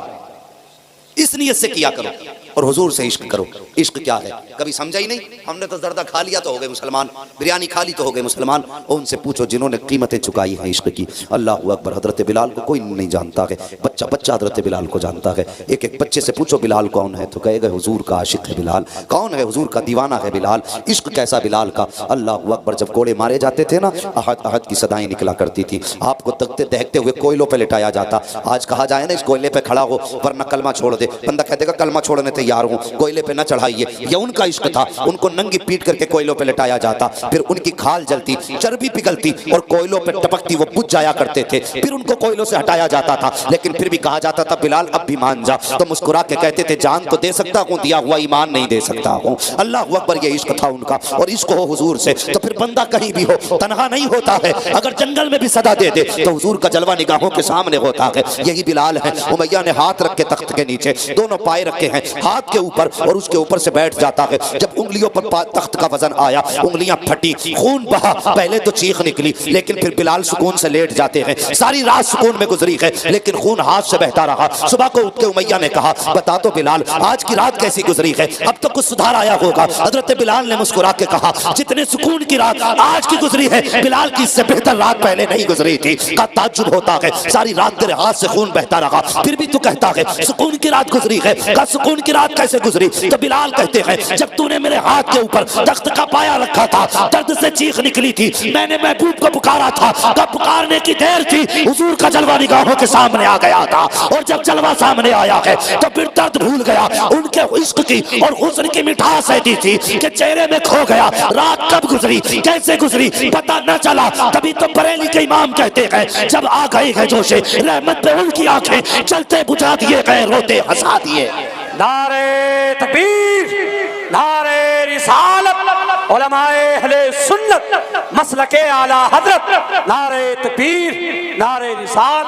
इस नियत से किया करो। और हुजूर से इश्क करो। इश्क क्या है कभी समझा ही नहीं। हमने तो जर्दा खा लिया तो हो गए मुसलमान, बिरयानी खा ली तो हो गए मुसलमान। और उनसे पूछो जिन्होंने कीमतें चुकाई हैं इश्क की। अल्लाह अकबर। हजरत बिलाल को कोई नहीं जानता है, बच्चा बच्चा हजरत बिलाल को जानता है। एक एक बच्चे से पूछो बिलाल कौन है, तो कहेगा हुजूर का आशिक है बिलाल। कौन है? हुजूर का दीवाना है बिलाल। इश्क कैसा बिलाल का? अल्लाह अकबर। जब कोड़े मारे जाते थे ना, अहद अहद की सदाएं निकला करती थी। आपको तकते दहकते हुए कोयलों पे लिटाया जाता। आज कहा जाए ना इस कोयले पे खड़ा हो वरना कलमा छोड़ दे, बंदा कह देगा कलमा छोड़ने तैयार हूं, कोयले पे न चढ़ाइए। ये उनका इश्क था। उनको नंगी पीट करके कोयलों पे लटाया जाता, फिर उनकी खाल जलती, चर्बी पिघलती और कोयलों पे टपकती, वो बुझ जाया करते थे। फिर उनको कोयलों से हटाया जाता था, लेकिन फिर भी कहा जाता था बिलाल अब भी मान जा। तो मुस्कुरा के कहते थे जान तो दे सकता हूँ, दिया हुआ ईमान नहीं दे सकता हूँ। अल्लाह अकबर। ये इश्क था उनका। और इश्क हो हुजूर से तो फिर बंदा कहीं भी हो तनहा नहीं होता है। अगर जंगल में भी सदा दे दे तो हुजूर का जलवा निगाहों के सामने होता है। यही बिलाल है। उमैया ने हाथ रख के तख्त के नीचे दोनों पाए रखे हैं हाथ के ऊपर, और उसके ऊपर से बैठ जाता है। जब उंगलियों पर तख्त का वजन आया, उंगलियां फटी, खून बहा। पहले तो चीख निकली, लेकिन फिर बिलाल सुकून से लेट जाते हैं। सारी रात सुकून में गुजरी है, लेकिन खून हाथ से बहता रहा। सुबह को उठ के उमैया ने कहा बता तो बिलाल आज की रात कैसी गुजरी है, अब तो कुछ सुधार आया होगा। हजरत बिलाल ने मुस्कुरा के कहा जितने सुकून की रात आज की गुजरी है, बिलाल की इससे बेहतर रात पहले नहीं गुजरी थी। का ताज्जुब होता है, सारी रात तेरे हाथ से खून बहता रहा, फिर भी तू कहता है सुकून की रात गुजरी है। का सुकून की रात कैसे गुजरी? तो बिलाल कहते हैं जब तूने मेरे हाथ के ऊपर तख्त का पाया रखा था, दर्द से चीख निकली थी, मैंने महबूब को पुकारा था। कब पुकारने की देर थी, हुजूर का जलवा निगाहों के सामने आ गया था। और जब जलवा सामने आया है तो फिर दर्द भूल गया। उनके इश्क की और हुस्न की मिठास ऐसी थी कि चेहरे में खो गया। रात कब गुजरी, कैसे गुजरी, पता न चला। तभी तो बरेली के इमाम कहते हैं जब आ गए हैं जोशे रहमत पे उनकी आंखें चलते बुझा दिए गए, रोते हंसा दिए। नारे तकबीर, नारे रिसालत, उलमाए अहले सुन्नत मसलके आला हजरत, नारे तकबीर, नारे रिसालत।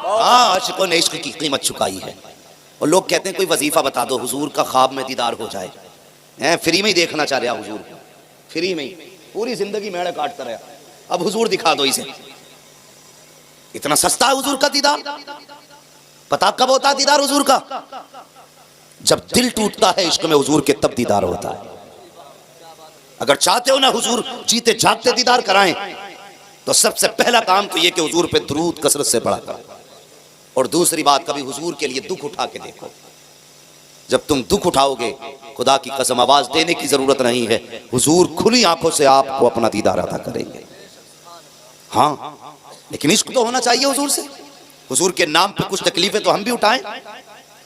हाँ, आशिकों ने इश्क की कीमत चुकाई है। और लोग कहते हैं कोई वजीफा बता दो हुजूर का ख्वाब में दीदार हो जाए। हैं, फ्री में ही देखना चाह रहा हुजूर को, फ्री में ही पूरी जिंदगी मेड़े काटता रहा, अब हुजूर दिखा दो इसे। इतना सस्ता है हुजूर का दीदार। पता कब होता है दीदार हुजूर का? जब दिल टूटता है इश्क में हुजूर के, तब दीदार होता है। अगर चाहते हो ना हुजूर जीते जागते दीदार कराएं, तो सबसे पहला काम तो यह कि हुजूर पे दुरूद कसरत से पढ़ा करो। और दूसरी बात, कभी हुजूर के लिए दुख उठा के देखो। जब तुम दुख उठाओगे, खुदा की कसम आवाज देने की जरूरत नहीं है, हुजूर खुली आंखों से आपको अपना दीदार अता करेंगे। हाँ, लेकिन इश्क तो होना चाहिए हुजूर से। हुजूर के नाम पे कुछ तकलीफें तो हम भी उठाएं।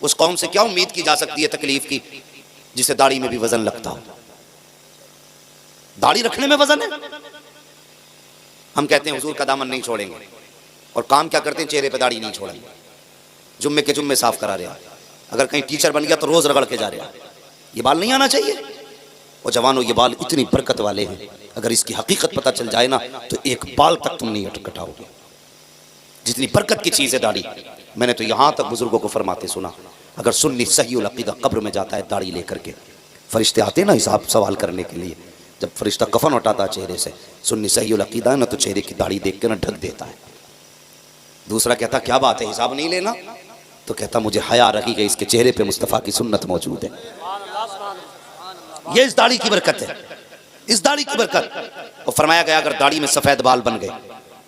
उस कौम से क्या उम्मीद की जा सकती है तकलीफ की, जिसे दाढ़ी में भी वजन लगता हो? दाढ़ी रखने में वजन है। हम कहते हैं हुजूर का दामन नहीं छोड़ेंगे, और काम क्या करते हैं? चेहरे पे दाढ़ी नहीं छोड़ेंगे, जुम्मे के जुम्मे साफ करा रहा। अगर कहीं टीचर बन गया तो रोज रगड़ के जा रहा। ये बाल नहीं आना चाहिए। और जवानों, ये बाल इतनी बरकत वाले हैं, अगर इसकी हकीकत पता चल जाए ना, तो एक बाल तक तुम नहीं कटाओगे। जितनी बरकत की चीज है दाढ़ी। मैंने तो यहां तक बुजुर्गों को फरमाते सुना, अगर सुन्नी सही अकीदा कब्र में जाता है दाढ़ी लेकर के, फरिश्ते आते ना हिसाब सवाल करने के लिए, जब फरिश्ता कफन उठाता है चेहरे से, सुन्नी सही अकीदा है ना, तो चेहरे की दाढ़ी देख के ना ढक देता है। दूसरा कहता क्या बात है, हिसाब नहीं लेना? तो कहता मुझे हया रही गई, इसके चेहरे पे मुस्तफ़ा की सुन्नत मौजूद है। ये इस दाढ़ी की बरकत है, इस दाढ़ी की बरकत। और फरमाया गया अगर दाढ़ी में सफेद बाल बन गए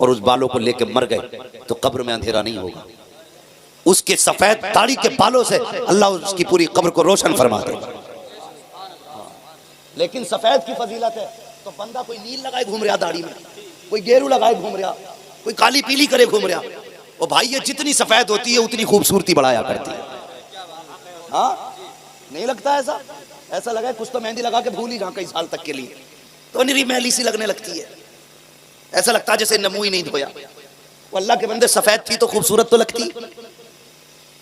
और उस बालों को लेकर मर गए, तो कब्र में अंधेरा नहीं होगा। उसके सफेद दाढ़ी के बालों से अल्लाह उसकी पूरी कब्र को रोशन फरमा देगा। लेकिन सफेद की फजीलत है, तो बंदा कोई नील लगाए घूम रहा दाढ़ी में, कोई गेरू लगाए घूम रहा, कोई काली पीली करे घूम रहा। और भाई ये जितनी सफेद होती है उतनी खूबसूरती बढ़ाया करती है। हाँ, नहीं लगता ऐसा? ऐसा लगा कुछ तो मेहंदी लगा के भूल ही जहाँ कई साल तक के लिए, तो निरी मैली सी लगने लगती है। ऐसा लगता है जैसे नमू ही नहीं धोया। वो अल्लाह के बंदे, सफेद थी तो खूबसूरत तो लगती,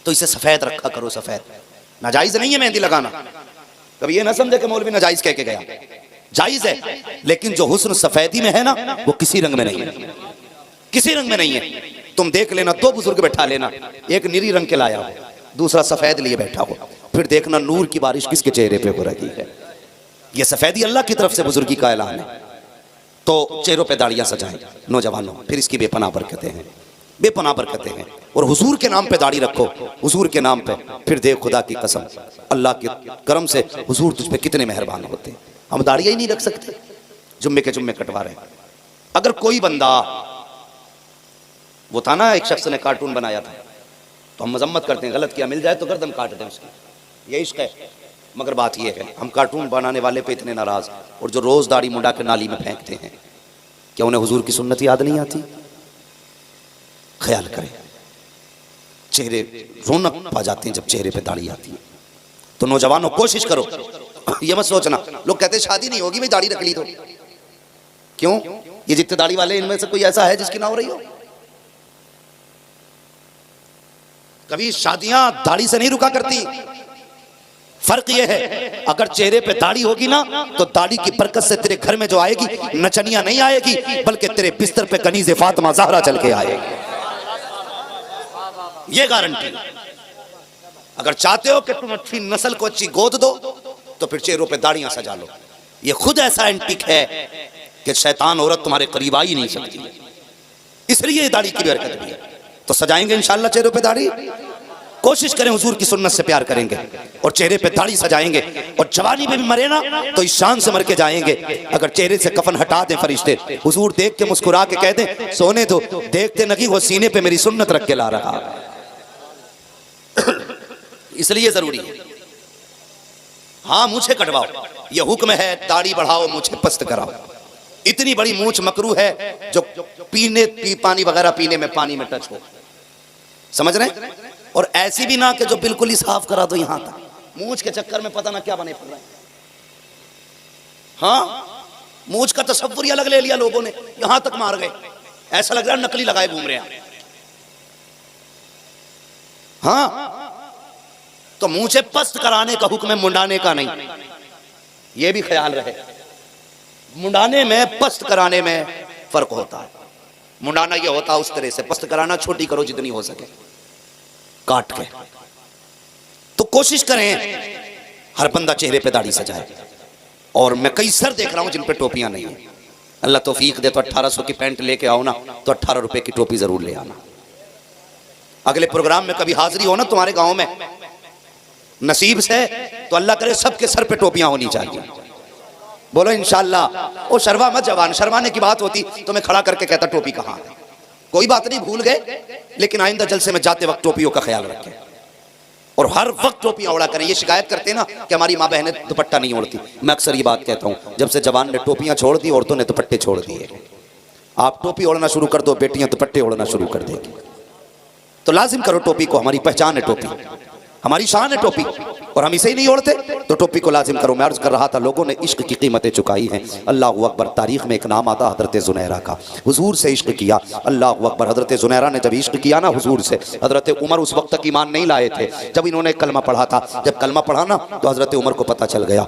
तो इसे सफेद रखा करो। सफेद नाजायज नहीं है मेहंदी लगाना। कभी ये ना समझे कि मौलवी नाजायज कह के गया, जायज है। लेकिन जो हुस्न सफेदी में है ना, वो किसी रंग में नहीं है, किसी रंग में नहीं है। तुम देख लेना, दो बुजुर्ग बैठा लेना, एक नीली रंग के लाया हो, दूसरा सफेद लिए बैठा हो, फिर देखना नूर की बारिश किसके चेहरे पे हो रही है। ये सफेदी अल्लाह की तरफ से बुजुर्गी का ऐलान है। तो चेहरों पे दाढ़ियां सजाएं नौजवानों, फिर इसकी बेपनाह बरकतें हैं, बेपनाह बरकतें हैं। और हुजूर के नाम पे दाढ़ी रखो, हुजूर के नाम पे, फिर देख खुदा की कसम अल्लाह के करम से हुजूर तुझ पे कितने मेहरबान होते हैं। हम दाढ़ियां ही नहीं रख सकते, जुम्मे के जुम्मे कटवा रहे हैं। अगर कोई बंदा, वो था ना एक शख्स ने कार्टून बनाया था, तो हम मजम्मत करते हैं, गलत किया मिल जाए तो गर्दन काट दें उसकी, ये इश्क है। मगर बात ये है, हम कार्टून बनाने वाले पे इतने नाराज, और जो रोज दाढ़ी मुंडा के नाली में फेंकते हैं, क्या उन्हें हुजूर की सुन्नत याद नहीं आती? ख्याल करें, चेहरे रौनक पा जाते हैं जब चेहरे पे दाढ़ी आती है। तो नौजवानों कोशिश करो, ये मत सोचना, लोग कहते हैं शादी नहीं होगी भाई दाढ़ी रख ली तो। क्यों? ये जितने दाढ़ी वाले इनमें से कोई ऐसा है जिसकी ना हो रही हो? कभी शादियां दाढ़ी से नहीं रुका करती। फर्क यह है, अगर चेहरे पे दाढ़ी होगी ना, तो दाढ़ी की बरकत से तेरे घर में जो आएगी, नचनिया नहीं आएगी, बल्कि तेरे बिस्तर पे कनीज़े फातिमा ज़हरा चल के आएगी। ये गारंटी। अगर चाहते हो कि तुम अच्छी नस्ल को अच्छी गोद दो, तो फिर चेहरों पे दाढ़ियां सजा लो। ये खुद ऐसा एंटिक है कि शैतान औरत तुम्हारे करीब आ ही नहीं सकती, इसलिए ये दाढ़ी की बरकत भी है। तो सजाएंगे इंशाल्लाह चेहरों पे दाढ़ी, कोशिश करें हुजूर की सुन्नत से प्यार करेंगे और चेहरे पे दाढ़ी सजाएंगे। और जवानी में भी मरे ना तो इस शान से मर के जाएंगे। अगर चेहरे से कफन हटा दें फरिश्ते, हुजूर देख के मुस्कुरा के कह दें सोने दो, देखते नहीं वो सीने पे मेरी सुन्नत रख के ला रहा। इसलिए जरूरी है। हाँ, मूछें कटवाओ, ये हुक्म है, दाढ़ी बढ़ाओ, मूछें पस्त कराओ। इतनी बड़ी मूछ मकरू है जो पानी वगैरह पीने में पानी में टच हो, समझ रहे? और ऐसी भी ना कि जो बिल्कुल ही साफ करा दो यहां तक, मूछ के चक्कर में पता ना क्या बने फिर रहे हैं। हाँ, मूछ का तसव्वुर ही अलग ले लिया लोगों ने, यहां तक मार गए, ऐसा लग रहा है नकली लगाए घूम रहे हैं। हाँ, तो मूछें पस्त कराने का हुक्म है, मुंडाने का नहीं, यह भी ख्याल रहे। मुंडाने में पस्त कराने में फर्क होता है। मुंडाना ये होता है उस तरह से, पस्त कराना छोटी करो जितनी हो सके काट के। तो कोशिश करें हर बंदा चेहरे पे दाढ़ी सजाए। और मैं कई सर देख रहा हूं जिन पे टोपियां नहीं है। अल्लाह तौफीक दे तो 1800 की पैंट लेके आओ ना, तो 18 रुपए की टोपी जरूर ले आना। अगले प्रोग्राम में कभी हाजिरी हो ना तुम्हारे गांव में, नसीब से, तो अल्लाह करे सबके सर पे टोपियां होनी चाहिए। बोलो इंशाअल्लाह। ओ शर्मा मत जवान, शर्माने की बात होती तो मैं खड़ा करके कहता टोपी कहां है। कोई बात नहीं, भूल गए, लेकिन आइंदा जलसे में जाते वक्त टोपियों का ख्याल रखें और हर वक्त टोपियां ओढ़ा करें। ये शिकायत करते ना कि हमारी माँ बहनें दुपट्टा नहीं ओढ़ती, मैं अक्सर ये बात कहता हूं, जब से जवान ने टोपियां छोड़ दी, औरतों ने दुपट्टे छोड़ दिए। आप टोपी ओढ़ना शुरू कर दो, बेटियां दुपट्टे ओढ़ना शुरू कर देगी। तो लाजिम करो टोपी को, हमारी पहचान है टोपी, हमारी शान है टोपी, और हम इसे ही नहीं ओढ़ते तो टोपी को लाजिम करो। मैं अर्ज कर रहा था, लोगों ने इश्क की कीमतें चुकाई हैं। अल्लाह अकबर। तारीख में एक नाम आता हजरत ज़ुनैरा का, हुजूर से इश्क किया। अल्लाह अकबर। हजरत ज़ुनैरा ने जब इश्क किया ना हुजूर से, हजरत उमर उस वक्त तक ईमान नहीं लाए थे जब इन्होंने कलमा पढ़ा था। जब कलमा पढ़ा ना तो हजरत उमर को पता चल गया।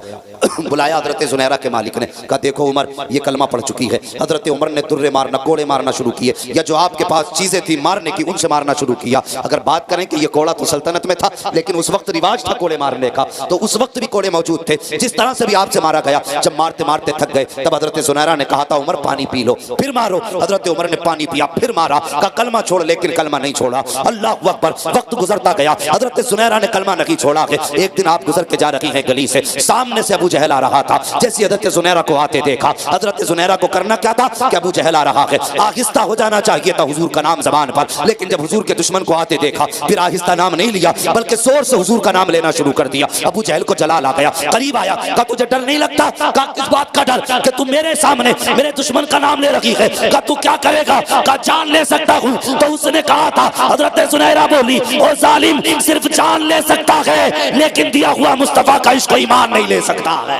बुलाया हजरत ज़ुनैरा के मालिक ने, कहा देखो उमर ये कलमा पढ़ चुकी है। हजरत उमर ने तुर्रे मारना, कोड़े मारना शुरू किए, या जो आपके पास चीजें थी मारने की उनसे मारना शुरू किया। अगर बात करें कि ये कोड़ा तो सल्तनत में था, लेकिन उस वक्त रिवाज था कोड़े मारने का, तो उस वक्त भी कोड़े मौजूद थे। जिस तरह से भी आपसे मारा गया, जब मारते मारते थक गए, तब हजरत ज़ुनैरा ने कहा था उमर पानी पी लो, फिर मारो। हजरत उमर ने पानी पिया, फिर मारा, कहा कलमा छोड़, लेकिन कलमा नहीं छोड़ा। अल्लाह अकबर। वक्त गुजरता गया, हजरत ज़ुनैरा ने कलमा नहीं छोड़ा। एक दिन आप गुजर के जा रही हैं गली से, सामने से अबू जहल आ रहा था। जैसे हजरत ज़ुनैरा को आते देखा, हजरत ज़ुनैरा को करना क्या था कि अबू जहल आ रहा है, आहिस्ता हो जाना चाहिए था हुजूर का नाम ज़बान पर, लेकिन जब हुजूर के दुश्मन को आते देखा, फिर आहिस्ता नाम नहीं लिया, बल्कि जोर से हुजूर का नाम लेना शुरू कर दिया। अबू जहल को जलाल आ गया, करीब आया, कहा तुझे डर नहीं लगता? कहा किस बात का डर कि तू मेरे सामने मेरे दुश्मन का नाम ले रही है? कहा तू क्या करेगा? कहा जान ले सकता हूँ। तो उसने कहा था, हजरत ज़ुनैरा बोली, ओ जालिम, सिर्फ जान ले सकता है, लेकिन दिया हुआ मुस्तफा का इश्क ईमान नहीं ले सकता है।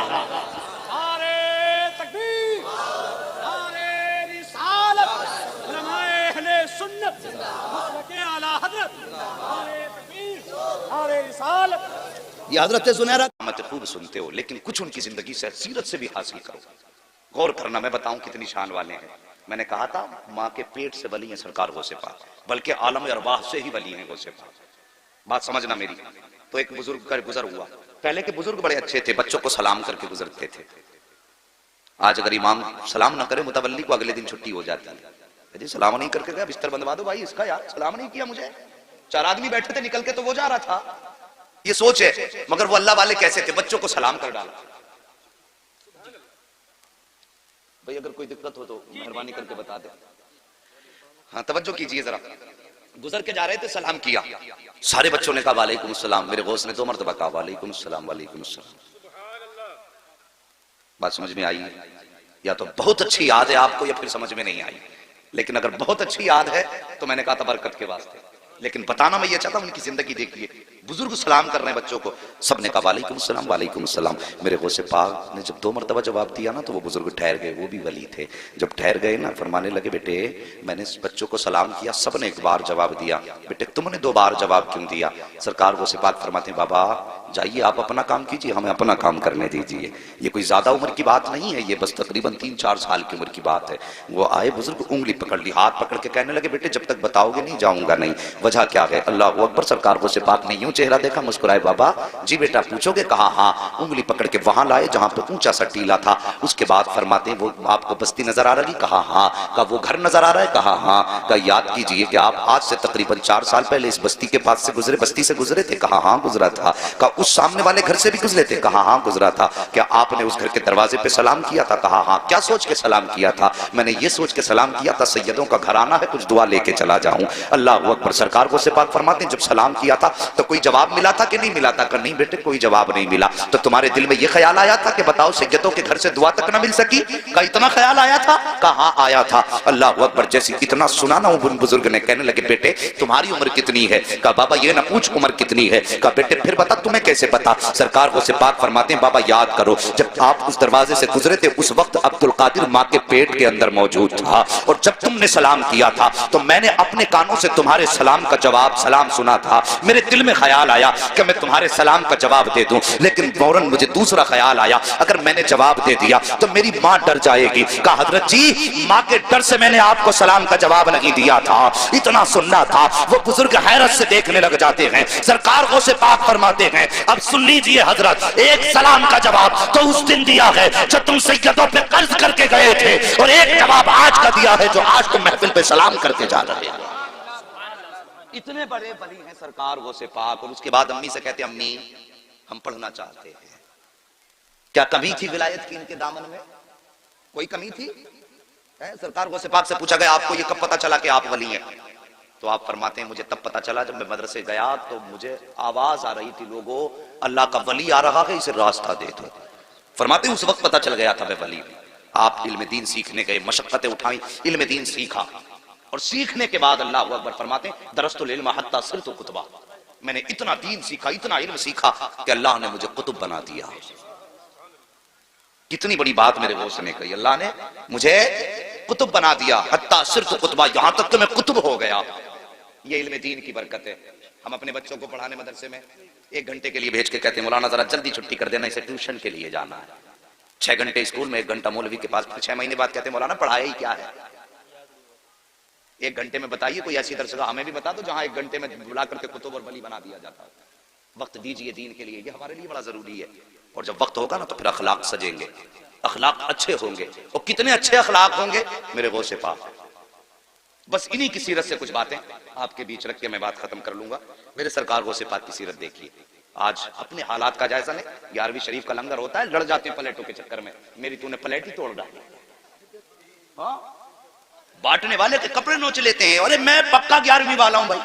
ये हजरत ज़ुनैरा मत खूब सुनते हो, लेकिन कुछ उनकी जिंदगी से, सीरत से भी हासिल करो, गौर करना। मैं बताऊं कितनी शान वाले हैं। मैंने कहा था माँ के पेट से वली हैं सरकार गौसे पाक, बल्कि आलम अरवाह से ही वली हैं गौसे पाक। बात समझना मेरी। तो एक बुजुर्ग का गुजर हुआ। पहले के बुजुर्ग बड़े अच्छे थे, बच्चों को सलाम करके गुजरते थे। आज अगर इमाम सलाम ना करे मुतवल्ली को, अगले दिन छुट्टी हो जाती है। जी सलाम नहीं करके गया, बिस्तर बंधवा दो भाई इसका, यार सलाम नहीं किया मुझे। 4 आदमी बैठे थे, निकल के तो वो जा रहा था। ये सोच है, मगर वो अल्लाह वाले कैसे थे, बच्चों को सलाम कर डाला। भाई अगर कोई दिक्कत हो तो मेहरबानी करके बता दे। हाँ तवज्जो कीजिए जरा। गुजर के जा रहे थे, सलाम किया, सारे बच्चों ने कहा वालेकुम सलाम। मेरे गौस ने 2 मरतबा कहा वालेकुम सलाम, वालेकुम सलाम। बात समझ में आई? या तो बहुत अच्छी याद है आपको, या फिर समझ में नहीं आई। लेकिन अगर बहुत अच्छी याद है तो मैंने कहा था बरकत के वास्ते। लेकिन बताना मैं ये चाहता हूं, उनकी जिंदगी देखिए। बुजुर्ग सलाम कर रहे हैं बच्चों को, सबने कहा वालेकुम सलाम, वालेकुम सलाम। मेरे गौसे पाक ने जब 2 मरतबा जवाब दिया ना, तो वो बुजुर्ग ठहर गए, वो भी वली थे। जब ठहर गए ना, फरमाने लगे बेटे मैंने बच्चों को सलाम किया, सबने 1 बार जवाब दिया, बेटे तुमने 2 बार जवाब क्यों दिया? सरकार गौसे पाक फरमाते हैं बाबा जाइए आप अपना काम कीजिए, हमें अपना काम करने दीजिए। ये कोई ज्यादा उम्र की बात नहीं है, ये बस तकरीबन 3-4 साल की उम्र की बात है। वो आए बुजुर्ग, उंगली पकड़ ली, हाथ पकड़ के कहने लगे बेटे जब तक बताओगे नहीं जाऊंगा नहीं। वजह क्या है? अल्लाह अकबर। सरकार गौसे पाक ने यूं चेहरा देखा, मुस्कुराए, बाबा जी बेटा पूछोगे? कहा हाँ। उंगली पकड़ के वहां लाए जहां पे ऊंचा सा टीला था। उसके बाद फरमाते हैं वो आपको बस्ती नजर आ रही? कहा हाँ। कहा वो घर नजर आ रहा है? कहा हाँ। कहा याद कीजिए कि आप आज से तकरीबन 4 साल पहले इस बस्ती के पास से गुजरे, बस्ती से गुजरे थे? कहा हाँ गुजरा था। कहा उस सामने वाले घर से भी गुजरे थे? कहा हाँ गुजरा था। क्या आपने उस घर के दरवाजे पे सलाम किया था? कहा हाँ। क्या सोच के सलाम किया था? मैंने ये सोच के सलाम किया था सैयदों का घराना है, कुछ दुआ लेके चला जाऊं। अल्लाह अकबर। सरकार गौसे पाक फरमाते हैं जब सलाम किया था तो कोई जवाब मिला था कि नहीं मिला था? नहीं बेटे कोई जवाब नहीं मिला। तो तुम्हारे दिल में यह ख्याल आया था कि बताओ सैयदों के घर से दुआ तक ना मिल सकी? का इतना ख्याल आया था? कहा हाँ आया था। अल्लाह अकबर। जैसे इतना सुना ना, उन बुजुर्ग ने कहने लगे बेटे तुम्हारी उम्र कितनी है? कहा बाबा ये ना पूछ उम्र कितनी है। कहा बेटे फिर बता, तुम्हें कैसे पता? सरकार गौसे पाक फरमाते हैं बाबा याद करो जब आप उस दरवाजे से गुजरे थे उस वक्त अब्दुल कादिर माँ के पेट के अंदर मौजूद था, और जब तुमने सलाम किया था तो मैंने अपने कानों से तुम्हारे सलाम का जवाब सलाम सुना था। मेरे दिल में ख्याल ख्याल आया कि मैं तुम्हारे सलाम का जवाब दे दूं, लेकिन फौरन मुझे दूसरा ख्याल आया अगर मैंने जवाब दे दिया तो मेरी माँ डर जाएगी। कहा हजरत जी माँ के डर से मैंने आपको सलाम का जवाब नहीं दिया था, इतना सुनना था। वो बुजुर्ग हैरत से देखने लग जाते हैं। सरकार को से पाक फरमाते हैं अब सुन लीजिए हजरत, एक सलाम का जवाब तो उस दिन दिया है जब तुम सैयदों पे कर्ज करके गए थे, और एक जवाब आज का दिया है जो आज तुम महफिल पे सलाम करके जा रहे हैं। इतने बड़े वली हैं सरकार वो से पाक। और उसके बाद अम्मी से कहते अम्मी हम पढ़ना चाहते हैं। क्या कमी थी विलायत की इनके दामन में? कोई कमी थी? सरकार को से पाक से पूछा गया आपको ये कब पता चला कि आप वली हैं? तो आप फरमाते हैं मुझे तब पता चला जब मैं मदरसे गया तो मुझे आवाज आ रही थी लोगों अल्लाह का वली आ रहा है इसे रास्ता दे दो। फरमाते उस वक्त पता चल गया था मैं वली। आप इल्म दीन सीखने गए, मशक्कतें उठाई, इल्म दीन सीखा, और सीखने के बाद अल्लाह अकबर फरमाते दरस्तुल इल्म हत्ता सिरतु कुतबा, मैंने इतना दीन सीखा, इतना इल्म सीखा कि अल्लाह ने मुझे कुतुब बना दिया। कितनी बड़ी बात मेरे गौस ने कही, अल्लाह ने मुझे कुतुब बना दिया, हत्ता सिरतु कुतबा, यहां तक कि मैं कुतुब हो गया। ये इल्म दीन की बरकत है। हम अपने बच्चों को पढ़ाने मदरसे में 1 घंटे के लिए भेज के कहते हैं मौलाना जरा जल्दी छुट्टी कर देना, इसे ट्यूशन के लिए जाना है। 6 घंटे स्कूल में, 1 घंटा मौलवी के पास। 6 महीने बाद कहते हैं मौलाना पढ़ाया ही क्या है? 1 घंटे में बताइए कोई ऐसी दरसगाह हमें भी बता दो जहां 1 घंटे में बुला करके कुतुब और वली बना दिया जाता है। वक्त दीजिए दीन के लिए, ये हमारे लिए बड़ा जरूरी है। और जब वक्त होगा ना तो फिर अखलाक सजेंगे, अखलाक अच्छे होंगे। और कितने अच्छे अखलाक होंगे मेरे गौसे पाक। बस इन्हीं की सीरत से कुछ बातें आपके बीच रख के मैं बात खत्म कर लूंगा। मेरे सरकार गौसे पाक की सीरत देखिए। आज अपने हालात का जायजा लें। 11वीं शरीफ का लंगर होता है, लड़ जाते हैं प्लेटों के चक्कर में। मेरी तूने प्लेट ही तोड़ डाली। हाँ, बांटने वाले के कपड़े नोच लेते हैं। अरे मैं पक्का 11वीं वाला हूं भाई।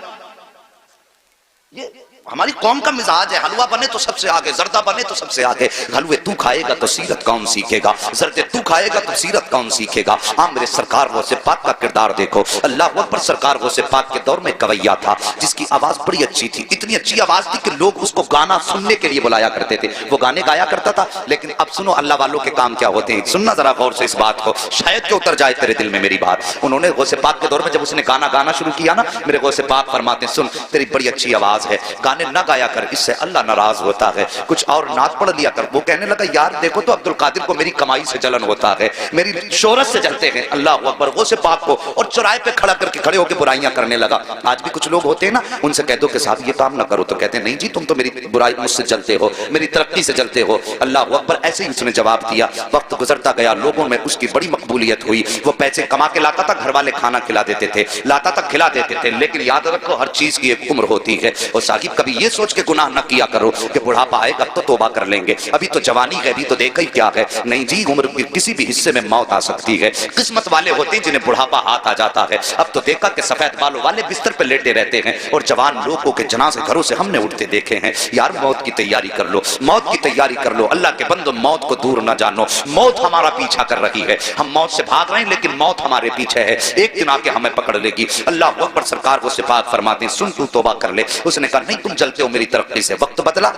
ये हमारी कौम का मिजाज है। हलवा बने तो सबसे आगे, जर्दा बने तो सबसे आगे। हलवे तू खाएगा तो सीरत कौन सीखेगा, जर्दे तू खाएगा तो सीरत कौन सीखेगा। हाँ, मेरे सरकार गौसे पाक का किरदार देखो। अल्लाह अकबर। सरकार गौसे पाक के दौर में कवैया था जिसकी आवाज बड़ी अच्छी थी। इतनी अच्छी आवाज थी कि लोग उसको गाना सुनने के लिए बुलाया करते थे। वो गाने गाया करता था। लेकिन अब सुनो अल्लाह वालों के काम क्या होते हैं। सुनना जरा गौर से इस बात को, शायद के उतर जाए तेरे दिल में मेरी बात। उन्होंने गौसे पाक के दौर में जब उसने गाना गाना शुरू किया ना, मेरे गौसे पाक फरमाते सुन तेरी बड़ी अच्छी आवाज है, गाने न गाया कर, इससे अल्लाह नाराज होता है। कुछ और नात पढ़ लिया कर। वो कहने लगा यार देखो तो अब्दुल कादिर को मेरी कमाई से जलन होता है, मेरी शोहरत से जलते हैं। अल्लाह अकबर। गौसे पाक को और चौराहे पे खड़ा करके खड़े होकर बुराइयां करने लगा। आज भी कुछ लोग होते हैं ना, उनसे कह दो कि साहब ये काम ना करो तो कहते हैं नहीं जी तुम तो मेरी बुराई मुझसे जलते हो, मेरी तरक्की से जलते हो। अल्लाह अकबर। ऐसे ही उसने जवाब दिया। वक्त गुजरता गया, लोगों में उसकी बड़ी मकबूलियत हुई। वो पैसे कमा के लाता था, घर वाले खाना खिला देते थे, लाता था खिला देते थे। लेकिन याद रखो हर चीज की एक उम्र होती है। और साकिब कभी ये सोच के गुनाह न किया करो कि बुढ़ापा आएगा तो तौबा कर लेंगे, अभी तो जवानी है, अभी तो देखा ही क्या है। नहीं जी, उम्र के किसी भी हिस्से में मौत आ सकती है। किस्मत वाले होते हैं जिन्हें बुढ़ापा हाथ आ जाता है। अब तो देखा कि सफेद बालों वाले बिस्तर पे लेटे रहते हैं और जवान लोगों के जनाजे घरों से हमने उठते देखे हैं। यार मौत की तैयारी कर लो, मौत की तैयारी कर लो। अल्लाह के बंदो मौत को दूर न जानो। मौत हमारा पीछा कर रही है, हम मौत से भाग रहे हैं लेकिन मौत हमारे पीछे है, एक दिन आके हमें पकड़ लेगी। अल्लाह अकबर। सरकार को सिफात फरमाते हैं सुन तू तौबा कर ले। उसने कहा नहीं तुम जलते हो मेरी तरक्की से। वक्त बदला,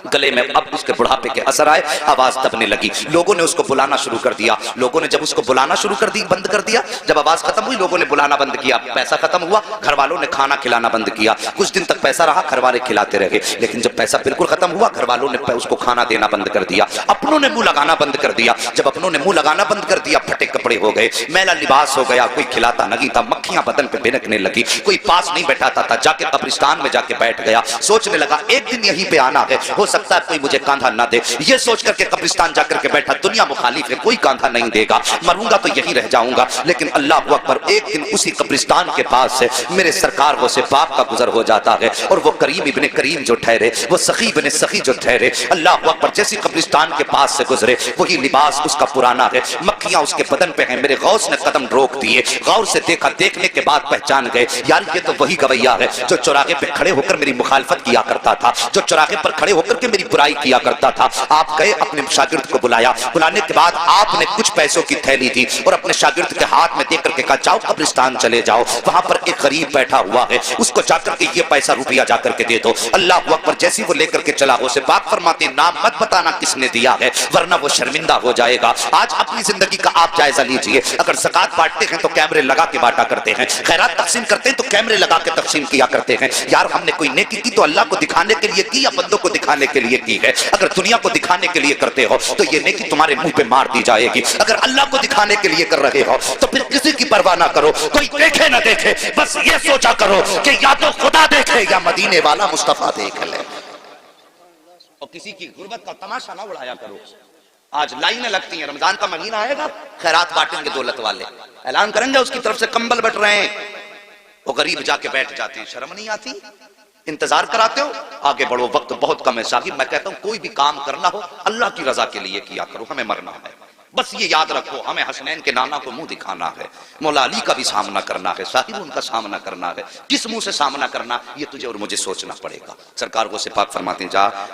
गले में अब उसके बुढ़ापे के असर आए, आवाज दबने लगी। लोगों ने उसको बुलाना शुरू कर दिया। लोगों ने जब उसको बुलाना शुरू कर दी, बंद कर दिया, जब आवाज खत्म हुई लोगों ने बुलाना बंद किया। पैसा खत्म हुआ, घर वालों ने खाना खिलाना बंद किया। कुछ दिन तक पैसा रहा, घर वाले खिलाते रहे। लेकिन जब पैसा बिल्कुल खत्म हुआ, घर वालों ने उसको खाना देना बंद कर दिया। अपनों ने मुंह लगाना बंद कर दिया। जब अपनों ने मुंह लगाना बंद कर दिया, फटे कपड़े हो गए, मैला लिबास हो गया, कोई खिलाता नहीं था, मक्खियां बदन पे भिनकने लगी, कोई पास नहीं बैठाता था, जाके कब्रिस्तान में जाके बैठ गया। सोचने लगा एक दिन यहीं पे आना है, हो सकता है कोई मुझे कांधा ना दे। ये सोच करके कब्रिस्तान जाकर के बैठा, दुनिया मुखालिफ है, कोई कांधा नहीं देगा, मरूंगा तो यहीं रह जाऊंगा। लेकिन अल्लाह अकबर। एक दिन उसी कब्रिस्तान के पास से मेरे सरकार वो से बाप का गुजर हो जाता है। और वो करीम इब्ने करीम जो ठहरे, वो सखी इब्ने सखी जो ठहरे, अल्लाह अकबर, जैसी कब्रिस्तान के पास से गुजरे वही लिबास उसका पुराना है, मक्खियां उसके बदन पे हैं। मेरे गौस ने कदम रोक दिए, गौर से देखा, देखने के बाद पहचान गए यार ये तो वही गवैया है जो चौराहे पे खड़े होकर मेरी मुखालफत किया करता था, जो चौराहे पर खड़े होकर के मेरी बुराई किया करता था। आप गए, अपने शागिर्द को बुलाया, बुलाने के बाद आपने कुछ पैसों की थैली दी और अपने शागिर्द के हाथ में देकर के कहा जाओ कब्रिस्तान चले जाओ, वहां पर एक गरीब बैठा हुआ है, उसको जाकर के ये पैसा रुपया जाकर के दे दो। अल्लाह अकबर। जैसी वो लेकर के चला, उसे पाक फरमाते नाम मत बताना किसने दिया है वरना वो शर्मिंदा हो जाएगा। आज अपनी जिंदगी का आप जायजा लीजिए। अगर ज़कात बांटते हैं तो कैमरे लगा के बांटा करते हैं, खैरात तकसीम करते हैं तो कैमरे लगा के तकसीम किया करते हैं। यार हमने कोई नेकी की की तो अल्लाह को दिखाने के लिए की या बंदों को दिखाने के लिए की है? अगर दुनिया को दिखाने के लिए करते हो तो ये नेकी तुम्हारे मुंह पे मार दी जाएगी। अगर अल्लाह को दिखाने के लिए कर रहे हो तो फिर किसी की परवाह ना करो, कोई देखे ना देखे, बस ये सोचा करो कि या तो खुदा देखे या मदीने वाला मुस्तफा देख ले। और किसी की गुर्बत का तमाशा ना उड़ाया करो। आज लाइनें लगती हैं, रमजान का महीना आएगा, खैरात बांटेंगे दौलत वाले, ऐलान करेंगे उसकी तरफ से कंबल बट रहे हैं, वो गरीब जाके बैठ जाते हैं। शर्म नहीं आती? इंतजार कराते हो, आगे बढ़ो, वक्त बहुत कम है साहिब। मैं कहता हूं कोई भी काम करना हो अल्लाह की रजा के लिए किया करो, हमें मरना है, बस ये याद रखो। हमें हसनैन के नाना को मुंह दिखाना है, मौला अली का भी सामना करना है साहिब, उनका सामना करना है। किस मुंह से सामना करना, ये तुझे और मुझे सोचना पड़ेगा। सरकार को से पाक फरमाते हैं,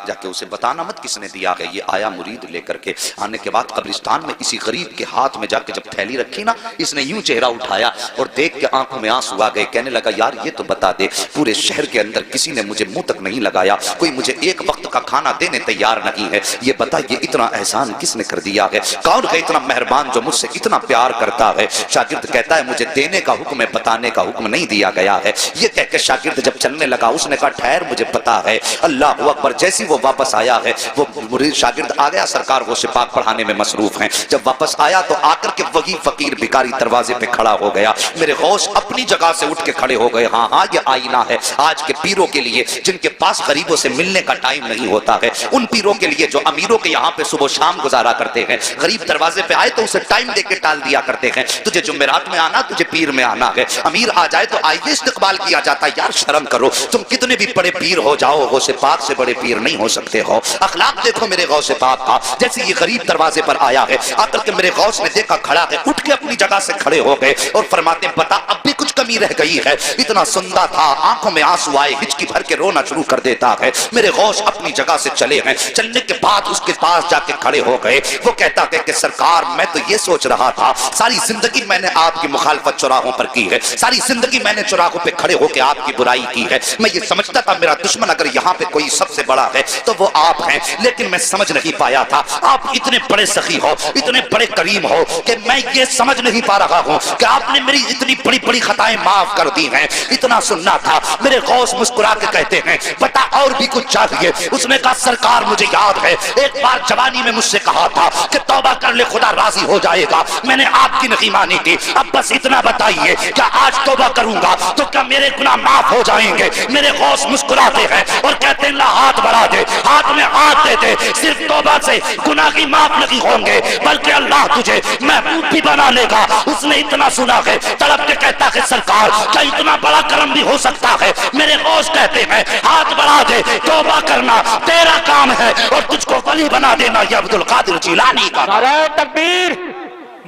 जाके उसे बताना मत किसने दिया है। ये आया मुरीद लेकर के, आने के बाद कब्रिस्तान में इसी गरीब के हाथ में जाके जब थैली रखी ना, इसने यूं चेहरा उठाया और देख के आंखों में आंसू आ गए। कहने लगा यार ये तो बता दे, पूरे शहर के अंदर किसी ने मुझे मुंह तक नहीं लगाया, कोई मुझे एक वक्त का खाना देने तैयार नहीं है। ये बता ये इतना एहसान किसने कर दिया है? कौन है इतना मेहरबान जो मुझसे इतना प्यार करता है? शागिर्द कहता है मुझे देने का हुक्म है, बताने का हुक्म नहीं दिया गया है। ये कह के शागिर्द जब चलने लगा, उसने कहा ठहर मुझे पता है। अल्लाह अकबर। जैसी वो वापस आया है, वो मुरीद शागिर्द आ गया, सरकार वो सिपाक पढ़ाने में मसरूफ हैं। जब वापस आया तो आकर के वही फकीर भिखारी दरवाजे पे खड़ा हो गया। मेरे गौस अपनी जगह से उठ के खड़े हो गए। हाँ हाँ, ये आईना है आज के पीरों के लिए, जिनके पास गरीबों से मिलने का टाइम नहीं होता है, उन पीरों के लिए जो अमीरों के यहाँ पे सुबह शाम गुजारा करते हैं। गरीब दरवाजे पे आए तो उसे टाइम देके टाल दिया करते हैं, तुझे जुमेरात में आना, तुझे पीर में आना है। अमीर आ जाए तो आइए इस्तकबाल किया जाता है। यार शर्म करो, तुम कितने भी बड़े पीर हो जाओ, गौसे पाक से बड़े पीर नहीं हो सकते हो। अखलाक देखो मेरे गौसे पाक का। जैसे ये गरीब दरवाजे पर आया है, आकर के मेरे गौस ने देखा खड़ा है, उठ के अपनी जगह से खड़े हो गए और फरमाते बता अब भी कुछ कमी रह गई है? इतना सुंदर था, आंखों में आंसू आए, हिचकी भर के रोना शुरू कर देता है। मेरे गौस अपनी जगह से चले हैं, चलने के बाद उसके पास जाके खड़े हो गए। वो कहता है कि सरकार मैं तो ये सोच रहा था, सारी जिंदगी मैंने आपकी मुखालफत चौराहों पर की है, सारी जिंदगी मैंने चौराहों पे खड़े होकर आपकी बुराई की है। मैं ये समझता था मेरा दुश्मन अगर यहाँ पे कोई सबसे बड़ा है तो वो आप हैं, लेकिन मैं समझ नहीं पाया था आप इतने बड़े सखी हो, इतने बड़े करीम हो कि मैं ये समझ नहीं पा रहा हूँ कि आपने मेरी इतनी बड़ी बड़ी खताएं माफ कर दी हैं। इतना सुनना था। मेरे गौस मुस्कुरा के कहते हैं बता और भी कुछ चाहिए? उसने कहा सरकार मुझे याद है एक बार जवानी में मुझसे कहा था कि तौबा कर ले खुदा राजी हो जाएगा, मैंने आपकी नहीं मानी थी। अब बस इतना बताइए क्या आज तौबा करूंगा तो क्या मेरे गुनाह माफ हो जाएंगे? मेरे गौस मुस्कुराते हैं और कहते हैं ला हाथ बढ़ा दे, हाथ में हाथ दे दे, सिर्फ तौबा से गुनाह की माफ नहीं होंगे बल्कि अल्लाह तुझे महबूब भी बना लेगा। उसने इतना सुना है, तड़प के कहता है सरकार क्या इतना बड़ा करम भी हो सकता है? मेरे गौस कहते हैं हाथ बढ़ा दे, तौबा करना तेरा काम है और तुझको वली बना देना ये अब्दुल कादिर जिलानी का। नाराए तकबीर,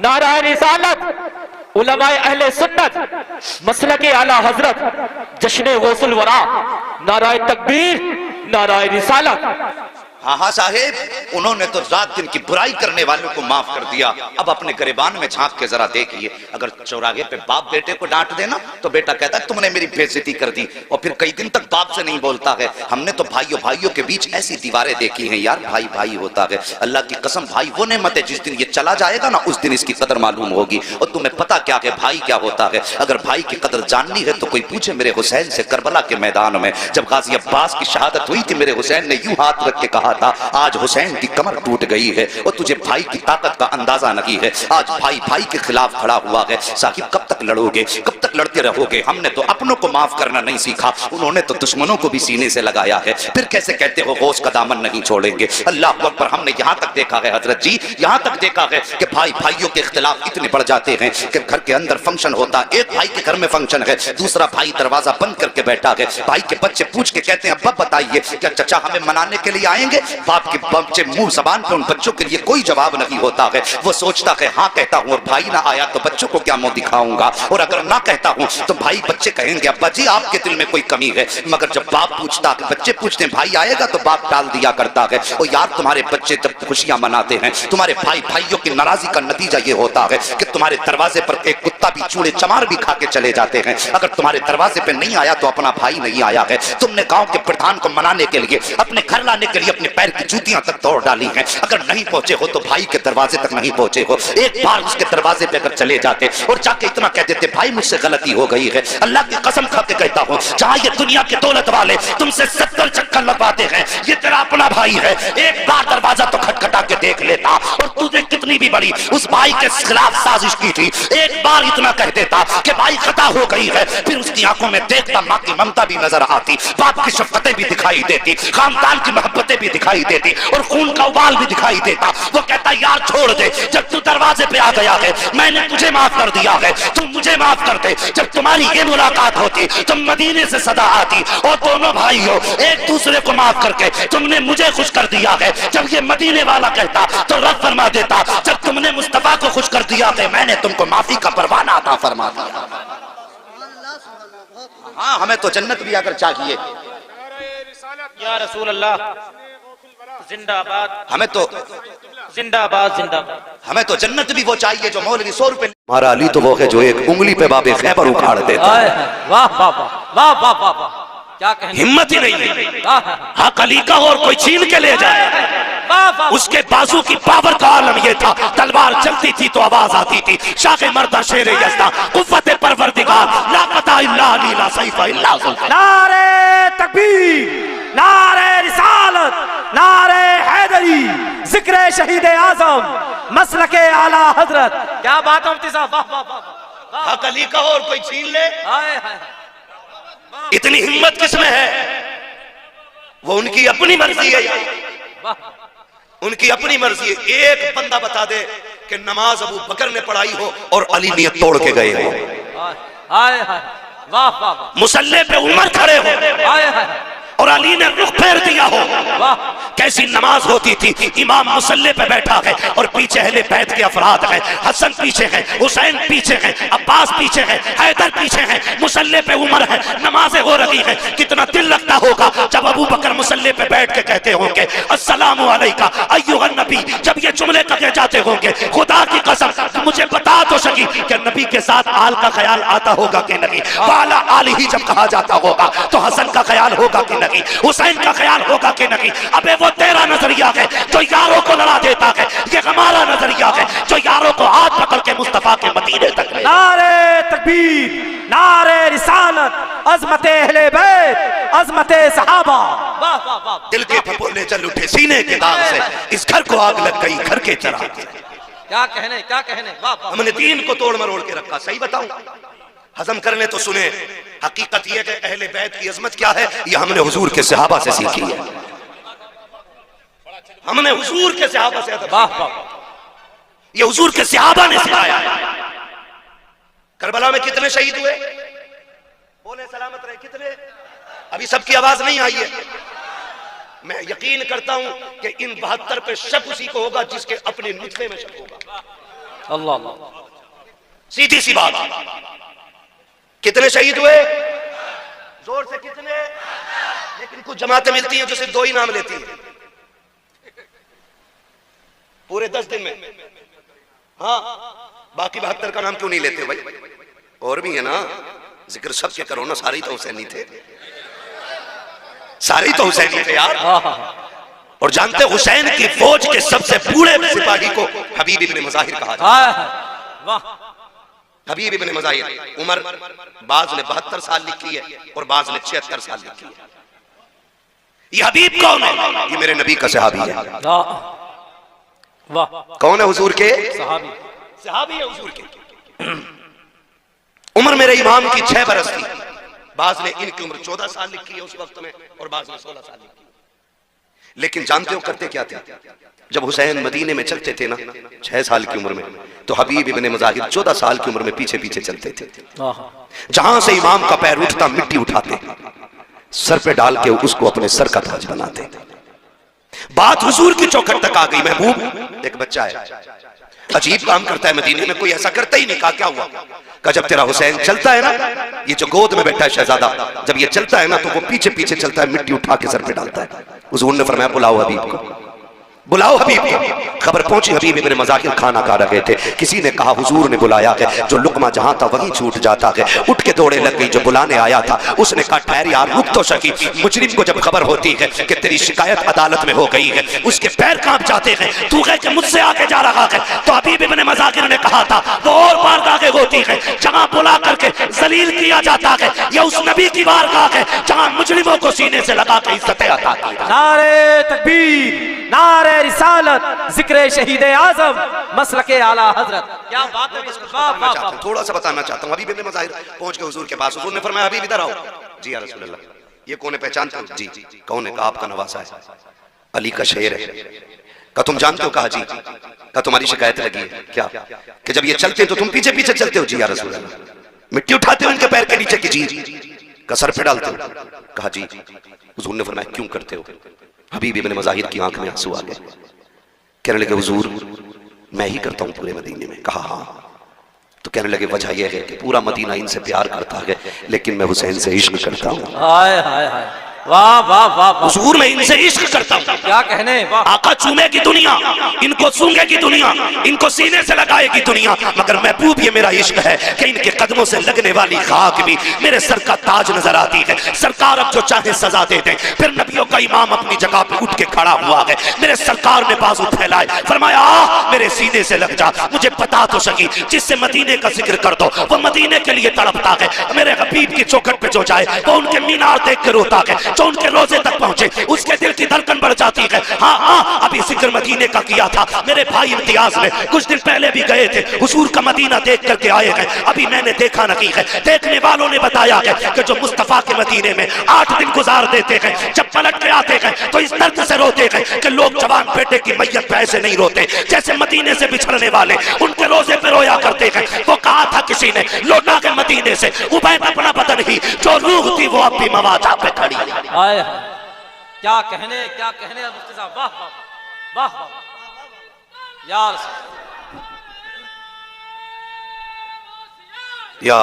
नाराए रिसालत, उलमाए अहले सुन्नत, मसलके आला हजरत, जश्न गौसुल वरा, नाराए तकबीर, नाराए रिसालत। हाँ हाँ साहेब, उन्होंने तो रात दिन की बुराई करने वालों को माफ कर दिया। अब अपने गिरबान में झांक के जरा देखिए, अगर चौराहे पे बाप बेटे को डांट देना तो बेटा कहता है तुमने मेरी बेइज्जती कर दी, और फिर कई दिन तक बाप से नहीं बोलता है। हमने तो भाइयों भाइयों के बीच ऐसी दीवारें देखी हैं यार, भाई भाई होता है। अल्लाह की कसम भाई वो नेमत है, जिस दिन ये चला जाएगा ना उस दिन इसकी कदर मालूम होगी। और तुम्हें पता क्या है भाई क्या होता है? अगर भाई की कदर जाननी है तो कोई पूछे मेरे हुसैन से करबला के मैदान में, जब गाजी अब्बास की शहादत हुई थी, मेरे हुसैन ने यूं हाथ रख के कहा था आज हुसैन की कमर टूट गई है और तुझे भाई की ताकत का अंदाजा नहीं है। आज भाई भाई के खिलाफ खड़ा हुआ है। साहिब कब तक लड़ोगे, कब तक लड़ते रहोगे? हमने तो अपनों को माफ करना नहीं सीखा, उन्होंने तो दुश्मनों को भी सीने से लगाया है। फिर कैसे कहते हो गौस का दामन नहीं छोड़ेंगे? अल्लाह अकबर। हमने यहाँ तक देखा है हजरत जी, यहाँ तक देखा है कि भाई भाइयों के इख्तिलाफ इतने बढ़ जाते हैं कि घर के अंदर फंक्शन होता है, एक भाई के घर में फंक्शन है, दूसरा भाई दरवाजा बंद करके बैठा है। भाई के बच्चे पूछ के कहते हैं अब्बा बताइए क्या चचा हमें मनाने के लिए आएंगे? बाप के बच्चे मुंह जबान पे उन बच्चों के लिए कोई जवाब नहीं होता है। वो सोचता है हाँ कहता हूँ और भाई ना आया तो बच्चों को क्या मुंह दिखाऊंगा, और अगर ना कहता हूँ तो भाई बच्चे कहेंगे अब्बा जी आपके दिल में कोई कमी है। मगर जब बाप पूछता है, बच्चे पूछते हैं भाई आएगा तो बाप टाल दिया करता है। और यार तुम्हारे बच्चे जब खुशियां मनाते हैं, तुम्हारे भाई भाइयों की नाराजगी का नतीजा ये होता है कि तुम्हारे दरवाजे पर एक कुत्ता भी चूड़े चमार भी खा के चले जाते हैं। अगर तुम्हारे दरवाजे पे नहीं आया तो अपना भाई नहीं आया है। तुमने गांव के प्रधान को मनाने के लिए, अपने घर लाने के लिए अपने के पैर की जूतियां तक तोड़ डाली हैं। अगर नहीं पहुंचे हो तो भाई के दरवाजे तक नहीं पहुंचे हो, एक बार उसके दरवाजे पे अगर चले जाते और जाके इतना कह देते भाई मुझसे गलती हो गई है, अल्लाह की कसम खा के कहता हूं जहां ये दुनिया के दौलत वाले तुमसे 70 चक्कर लगवाते हैं, ये तेरा अपना भाई है, एक बार दरवाजा तो खटखटा के देख लेता। और तुझे कितनी भी बड़ी उस भाई के खिलाफ साजिश की थी, एक बार इतना कह देता कि भाई खता हो गई है, फिर उसकी आंखों में देखता माँ की ममता भी नजर आती, बाप की शफकतें भी दिखाई देती, खानदान की मोहब्बतें भी दिखाई देती और खून का उबाल भी दिखाई देता। वो कहता यार छोड़ दे, जब तू दरवाजे पे आ गया है मैंने तुझे माफ कर दिया है, तुम मुझे माफ कर दे। जब तुम्हारी ये मुलाकात होती तुम मदीने से सदा आती और दोनों भाई हो एक दूसरे को माफ करके तुमने मुझे खुश कर दिया है। जब ये मदीने वाला कहता तो रब फरमा देता जब तुमने मुस्तफा को खुश कर दिया है मैंने तुमको माफी का परवाना अता फरमा दिया। हाँ हमें तो जन्नत भी अगर चाहिए या रसूल अल्लाह जिंदाबाद, हमें तो जिंदाबाद जिंदाबाद, हमें तो जन्नत भी वो चाहिए जो मौलवी 100 रुपए। हमारा अली तो वो है जो एक उंगली पे बाबे खैबर उखाड़ देता है। वाह वाह वाह वाह वाह वाह, क्या कहने, हिम्मत ही नहीं है हक अली का और कोई छीन के ले जाए। उसके बाजू की पावर का आलम यह था, तलवार चलती थी तो आवाज आती थी शाखे मर्दा शेरे यज़्दा कुव्वते परवरदिगार ला पता इल्ला अली ला सैफा इल्ला जुल्फिकार। नारे तकबीर, नारे रिसालत, नारे हैदरी, जिक्र शहीद आजम, मसलके आला हजरत। क्या बात है मुफ्ती साहब, वाह वाह वाह, हक अली का और कोई छीन ले, हाय हाय, इतनी हिम्मत किसमें है? वो उनकी अपनी मर्जी है, उनकी अपनी मर्जी है। एक बंदा बता दे कि नमाज अबू बकर ने पढ़ाई हो और अली नियत तोड़ के गए हो, हाय हाय, वाह वाह, मुसल्ले पे उमर खड़े हो हाय हाय, और अली ने रुख फेर दिया हो। वाह, कैसी नमाज होती थी, इमाम मुसल्ले पे बैठा है और पीछे अहले बैत के अफराद हैं, हसन पीछे है, हुसैन पीछे है, अब्बास पीछे है, हैदर पीछे है, मुसल्ले पे उमर है, नमाजें हो रही है। कितना दिल लगता होगा जब अबू बकर मुसल्ले पे बैठ के कहते होंगे अस्सलामु अलैका अय्युहन नबी, जब ये जुमले कहे जाते होंगे खुदा की कसम मुझे बता तो सकी कि नबी के साथ आल का ख्याल आता होगा कि नहीं, वाला आल ही जब कहा जाता होगा तो हसन का ख्याल होगा कि नहीं, हुसैन का ख्याल होगा कि नहीं। अबे वो तेरा नजरिया है जो यारों को लड़ा देता है, ये हमारा नजरिया है जो यारों को हाथ पकड़ के मुस्तफा के मदीने तक ले। नारे तकबीर, नारे रिसालत, अज़मते अहले बैत, अज़मते सहाबा, वाह वाह वाह, दिल के फपोले जल उठे सीने के दाग से, इस घर को आग लग गई घर के चिराग से। क्या कहने, क्या कहने, वाह वाह, हमने दीन को तोड़ मरोड़ के रखा। सही बताऊं, हजम करने तो सुने, हकीकत यह कि अहले बैत की अजमत क्या है ये हमने हुजूर के सहाबा से सीखी है, हमने हुजूर के सहाबा से अदब वाह सीखा। वाह, ये हुजूर के सहाबा ने सिखाया है। करबला में कितने शहीद हुए, बोले सलामत रहे, कितने? अभी सबकी आवाज नहीं आई है। मैं यकीन करता हूं कि इन 72 पे शक उसी को होगा जिसके अपने नुत्फे में शक होगा। अल्लाह अल्लाह, सीधी सी बात। कितने शहीद हुए, जोर से कितने? लेकिन कुछ जमातें मिलती हैं जो सिर्फ 2 ही नाम लेती हैं पूरे 10 दिन में। हाँ, बाकी 72 का नाम क्यों नहीं लेते भाई? और भी है ना, जिक्र सबके करो ना, सारे ही तो हुसैनी थे, सारे ही तो हुसैनी थे यार। और जानते हुसैन की फौज के सबसे बूढ़े सिपाही को हबीब इब्ने मुजाहिर कहा जाता है। वाह, हबीब इब्ने मुजाहिर, उमर बाज ने 72 साल लिखी है और बाज ने 76 साल लिखी है। ये हबीब कौन है? ये मेरे नबी का सहाबी है। वाह, कौन है? हुजूर के सहाबी, सहाबी है हुजूर के। उम्र मेरे इमाम की 6 बरस थी, बाज ने इनकी उम्र 14 साल लिखी है उस वक्त में और बाज ने 16 साल लिखी है। लेकिन जानते हो करते क्या थे? जब हुसैन मदीने में चलते थे ना 6 साल की उम्र में, तो हबीब इब्ने मुजाहिर 14 साल की उम्र में पीछे पीछे चलते थे। जहां से इमाम का पैर उठता मिट्टी उठाते, सर पे डाल के उसको अपने सर का ताज बनाते। बात हुजूर की चौखट तक आ गई। महबूब एक बच्चा है, अजीब काम करता है मदीने में, कोई ऐसा करता ही नहीं। कहा क्या हुआ? कहा जब तेरा हुसैन चलता है ना, ये जो गोद में बैठा है शहजादा, जब ये चलता है ना तो वो पीछे पीछे चलता है, मिट्टी उठा के सर पे डालता है। हुजूर ने फरमाया बुलाओ हबीब को। बुलाओ हबीब को। खबर पहुंची, हबीब इब्ने मज़ाहिर खाना खा रहे थे। किसी ने कहा हुजूर ने बुलाया है। जो लुकमा जहां था वहीं छूट जाता है। उठ के दौड़े लग गई। जो बुलाने आया था उसने कहा ठहर यार, रुक तो सकी। मुजरिम को जब खबर होती है कि तेरी शिकायत अदालत में हो गई है, उसके पैर कांप जाते हैं। तू कह के मुझसे आगे जा रहा है। तो हबीब इब्ने मज़ाहिर ने कहा था वो और बारगाह होती है जहां बुला करके जलील किया जाता है। यह उस नबी की बारगाह है जहां मुजरिमों को सीने से लगा के इज्जतें अता की। नारे तकबीर, नारे रिसालत, जिक्र शहीद आजम, मसलके आला हजरत। क्या बात है, वाह वाह वाह। थोड़ा सा बताना चाहता हूँ। हबीब इब्ने मज़ाहिर पहुंच गए हुजूर के पास। हुजूर ने फरमाया हबीब इधर आओ। जी या रसूल अल्लाह। ये कौन है, पहचानते हो? जी। कौन है? कहा आपका नवासा है, अली का शेर है। कहा तुम जानते हो? कहा जी। कहा तुम्हारी शिकायत लगी है क्या कि जब ये चलते तो तुम पीछे पीछे चलते हो? जी या रसूल अल्लाह। मिट्टी उठाते हो इनके पैर के नीचे की? जी। का सर पे डालते हो? कहा जी। हुजूर ने फरमाया क्यों करते हो? हबीब इब्ने मज़ाहिर की आंख में आंसू आ गए। कहने लगे हुजूर मैं ही करता हूं पूरे मदीने में। कहा हाँ। तो कहने लगे वजह यह है कि पूरा मदीना इनसे प्यार करता है लेकिन मैं हुसैन से इश्क करता हूं। हाय हाय हाय, वाह वाह वाह। हुजूर मैं इनसे इश्क करता हूं। क्या कहने, वाह। आका चूमेगी दुनिया, इनको सूंघेगी दुनिया, इनको सीने से लगाएगी दुनिया, मगर महबूब ये मेरा इश्क है कि इनके कदमों से लगने वाली खाक भी मेरे सर का ताज नजर आती है। सरकार अब जो चाहे सजा दे दे। फिर नबियों का इमाम अपनी जगह पे उठ के खड़ा हुआ है। मेरे सरकार ने बाजू फैलाए, फरमाया मेरे सीने से लग जा, मुझे पता तो सकी जिससे मदीने का जिक्र कर दो वो मदीने के लिए तड़पता है। मेरे हबीब की चौखट पे जो जाए वो उनके मीनार देख के रोता है। जो उनके रोजे तक पहुंचे उसके दिल की धड़कन बढ़ जाती है। हाँ हाँ, अभी जिक्र मदीने का किया था। मेरे भाई इम्तियाज में कुछ दिन पहले भी गए थे, हुजूर का मदीना देख करके आए हैं। अभी मैंने देखा नहीं है, देखने वालों ने बताया है कि जो मुस्तफा के मदीने में 8 दिन गुजार देते हैं, जब पलट के आते हैं तो इस दर्द से रोते हैं कि लोग जवान बेटे की मैयत पे ऐसे नहीं रोते जैसे मदीने से बिछड़ने वाले उनके रोजे पे रोया करते हैं। वो कहा था किसी ने लौटा के मदीने से उबैद अपना बदन ही, जो रूह थी वो अब भी मवाजा पे खड़ी है। हाय हाय, क्या कहने, क्या कहने मुफ्ती साहब, वाह वाह वाह वाह यार। या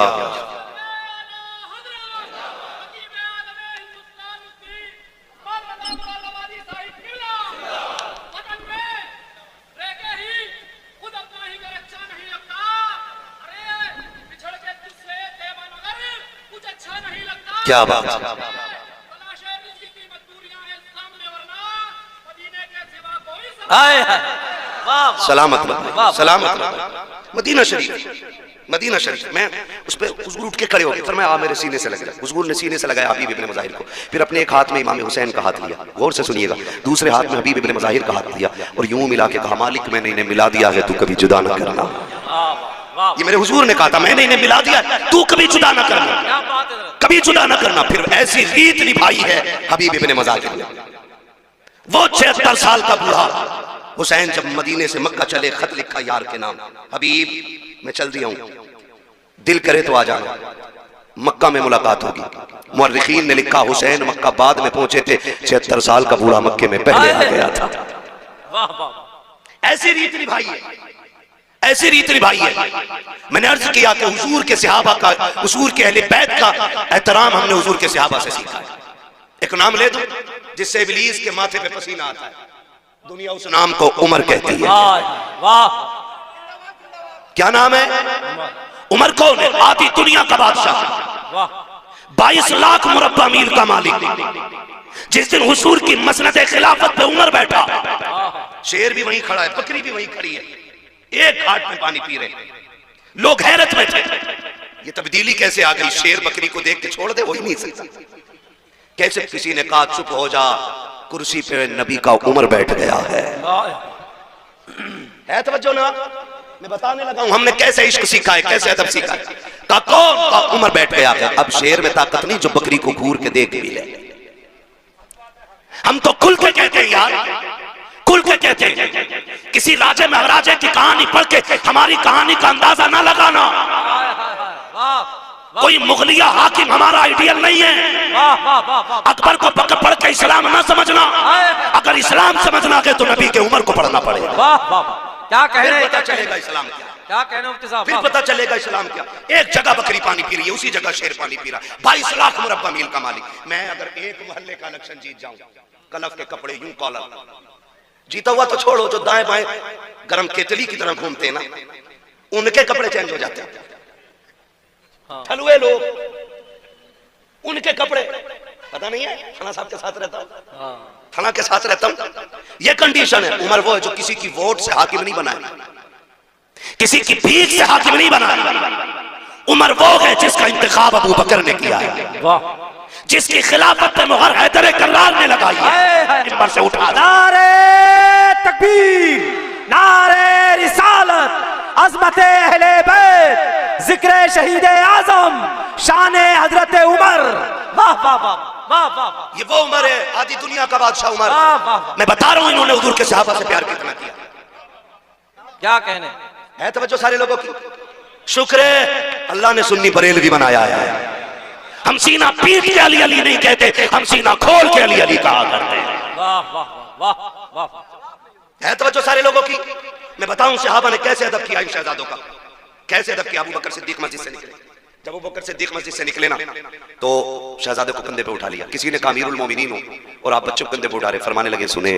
क्या बात है। हाय हाय, वाह सलामत रहो, सलामत रहो। मदीना शरीफ, मदीना शरीफ में उस पे हुजूर उठ के खड़े हो गए। फरमाया मेरे सीने से लग जा। हुजूर ने सीने से लगाया हबीब इब्ने मज़ाहिर को। फिर अपने एक हाथ में इमाम हुसैन का हाथ लिया, गौर से सुनिएगा, दूसरे हाथ में हबीब इब्ने मज़ाहिर का हाथ लिया और यूं मिला के कहा मालिक मैंने इन्हें मिला दिया है, तू कभी जुदा न करना। ये मेरे हुजूर ने कहा था, मैंने इन्हें मिला दिया, तू कभी जुदा न करना, कभी जुदा न करना। फिर ऐसी रीत निभाई है हबीब इब्ने मज़ाहिर ने। वो 76 साल का बूढ़ा हुसैन जब मदीने से मक्का चले, खत लिखा यार के नाम, हबीब मैं चल दिया हूं, दिल करे तो आ जाना, मक्का में मुलाकात होगी। मुअर्रिखीन ने लिखा हुसैन मक्का बाद में पहुंचे थे, 76 साल का बूढ़ा मक्के में पहले आ गया था। वाह वाह, ऐसी रीत निभाई है, ऐसी रीत निभाई है। मैंने अर्ज किया कि हुजूर के सहाबा का, हुजूर के अहले बैत का एहतराम हमने हुजूर के सहाबा से सीखा है। एक नाम ले दो जिससे इब्लीस के माथे पे पसीना आता है, दुनिया उस नाम को उमर कहती है। वाह, क्या नाम है? उमर कौन है? आधी दुनिया का बादशाह, 22 लाख मुरब्बा मील का मालिक। जिस दिन हुजूर की मसनद खिलाफत पे उमर बैठा, शेर भी वहीं खड़ा है, बकरी भी वहीं खड़ी है, एक घाट में पानी पी रहे, लोग हैरत में थे ये तब्दीली कैसे आ गई? शेर बकरी को देख के छोड़ दे, वही नहीं सकता। कैसे किसी ने कहा चुप हो जा, कुर्सी पे नबी का उमर बैठ गया है। तवज्जो ना, मैं बताने लगा हूं हमने कैसे इश्क सीखा है, कैसे अदब सीखा है। कौन का उमर बैठ गया है। अब शेर में ताकत नहीं जो बकरी को घूर के देख भी ले। हम तो खुल के कहते हैं यार, खुल के कहते हैं। किसी राजे महाराजे की कहानी पढ़ के हमारी कहानी का अंदाजा ना लगाना। कोई मुगलिया हाकिम हमारा आइडियल नहीं है। अकबर को पढ़ के इस्लाम ना समझना। अगर इस्लाम समझना है तो नबी के उमर को पढ़ना पड़ेगा। क्या कह रहे हैं? पता चलेगा इस्लाम क्या, क्या कह रहे हैं साहब? फिर पता चलेगा इस्लाम क्या। एक जगह बकरी पानी पी रही है, उसी जगह शेर पानी पी रहा है। 22 लाख मुरब्बा मील का मालिक। मैं अगर एक मोहल्ले का इलेक्शन जीत जाऊं, कलफ के कपड़े यूं कॉलर, जीता हुआ तो छोड़ो, जो दाएं बाएं गरम केतली की तरह घूमते हैं ना, उनके कपड़े चेंज हो जाते हैं। ठलुए लोग, उनके कपड़े, पता नहीं है थाना साहब के साथ रहता हूं, थाना के साथ रहता हूं। ये कंडीशन है। उमर वो है जो किसी की वोट से हाकिम नहीं बना, किसी की भीख से हाकिम नहीं बना। उमर वो है जिसका इंतखाब अबू बकर ने किया है, जिसकी खिलाफत पे मुहर हैदर कर्रार ने लगाई है। मिंबर से उठा, नारे तकबीर, नारे रिसालत, अज़मत अहले बैत, जिक्र शहीद आज़म, शान हजरत उमर। वाह वाह वाह वाह वाह। ये वो उमर है, आधी दुनिया का बादशाह उमर। वाह वाह। मैं बता रहा हूं इन्होंने हुजूर के सहाबा से प्यार कितना किया। क्या कहने है तवज्जो सारे लोगों की। शुक्र है अल्लाह ने सुन्नी बरेलवी बनाया है। हम सीना पीट के अली अली नहीं कहते, हम सीना खोल के अली अली कहा करते हैं। वाह वाह वाह वाह। है तवज्जो सारे लोगों की। मैं बताऊं सहाबा ने कैसे अदब किया इन शहजादों का, कैसे अदब किया। अबू बकर सिद्दीक मस्जिद से निकले, जब अबू बकर सिद्दीक मस्जिद से निकले ना, तो शहजादे को कंधे पे उठा लिया। किसी ने कहा अमीरुल मोमिनीन हो और आप बच्चों को कंधे पे उठा रहे। फरमाने लगे सुने,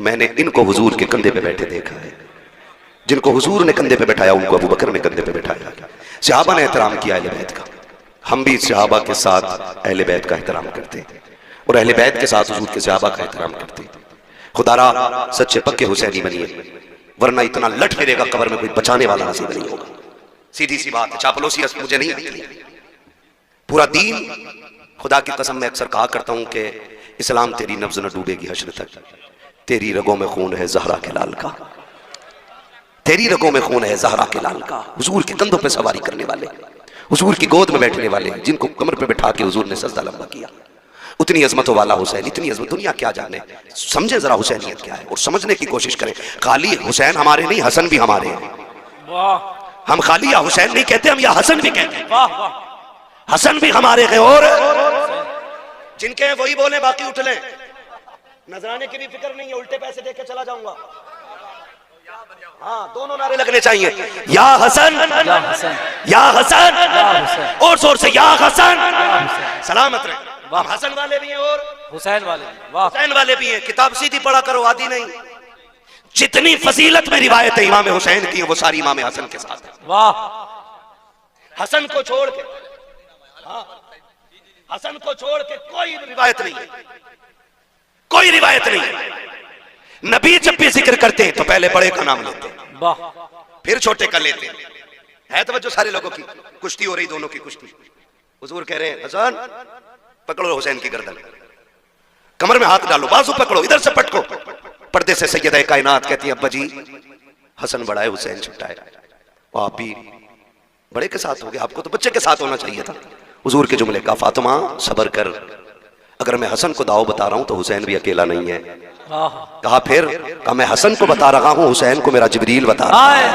मैंने इनको हुजूर के कंधे पे बैठे देखा है, जिनको हुजूर ने कंधे पे बैठाया उनको अबू बकर ने कंधे पे बैठाया। सहाबा ने एहतराम किया अहले बैत का। हम भी सहाबा के साथ अहले बैत का एहतराम करते और अहले बैत के साथ हुजूर के सहाबा का एहतराम करते। खुदारा सच्चे पक्के हुसैनी बनिए, वरना इतना लट फिरेगा कब्र में कोई बचाने वाला नसीब नहीं होगा। सीधी सी बात है, चापलूसी मुझे नहीं आती। पूरा दीन, खुदा की कसम मैं अक्सर कहा करता हूं कि इस्लाम तेरी नब्ज न डूबेगी हश्र तक। तेरी रगों में खून है ज़हरा के लाल का, तेरी रगों में खून है ज़हरा के लाल का। हुजूर के कंधों पे सवारी करने वाले, हुजूर की गोद में बैठने वाले, जिनको कमर पे बैठा के हुजूर ने सजदा लंबा किया। उतनी अजमतों वाला हुसैन, इतनी अजमत दुनिया क्या जाने। समझे जरा हुसैनियत क्या है और समझने की कोशिश करें। खाली हुसैन हमारे नहीं, हसन भी हमारे हैं। हम खाली या हुसैन नहीं कहते, हम या हसन भी कहते हैं। हसन भी हमारे हैं और जिनके हैं वही बोले, बाकी उठ लें। नजराने की भी फिक्र नहीं है, उल्टे पैसे देके चला जाऊंगा। हाँ, दोनों नारे लगने चाहिए, या हसन या हसन, और जोर से या हसन। सलामत रहे। हसन वाले भी हैं और हुसैन वाले। हुसैन वाले भी हैं। किताब सीधी पढ़ा करो, आदि नहीं। जितनी फजीलत में रिवायत है इमाम हुसैन की, वो सारी इमाम हसन के साथ है। वाह। हसन को छोड़ के, हाँ, हसन को छोड़ के कोई रिवायत नहीं है, कोई रिवायत नहीं है। नबी जब भी जिक्र करते हैं तो पहले बड़े का नाम लेते हैं, वाह, फिर छोटे का लेते हैं। है तवज्जो सारे लोगों की। कुश्ती हो रही, दोनों की कुश्ती। हुजूर कह रहे हैं हसन पकड़ो हुसैन की गर्दन, कमर में हाथ डालो, बाजू पकड़ो, इधर से पटको। पर्दे से सैयदा कायनात कहती है अब्बा जी हसन बड़ा है, हुसैन छोटा है। आप भी बड़े के साथ हो गए, आपको तो बच्चे के साथ होना चाहिए था। हुजूर के जुमले का फातिमा सबर कर, अगर मैं हसन को दाव बता रहा हूं तो हुसैन भी अकेला नहीं है। कहा फिर, कहा मैं हसन को बता रहा हूं, हुसैन को मेरा जिब्रील बता रहा है।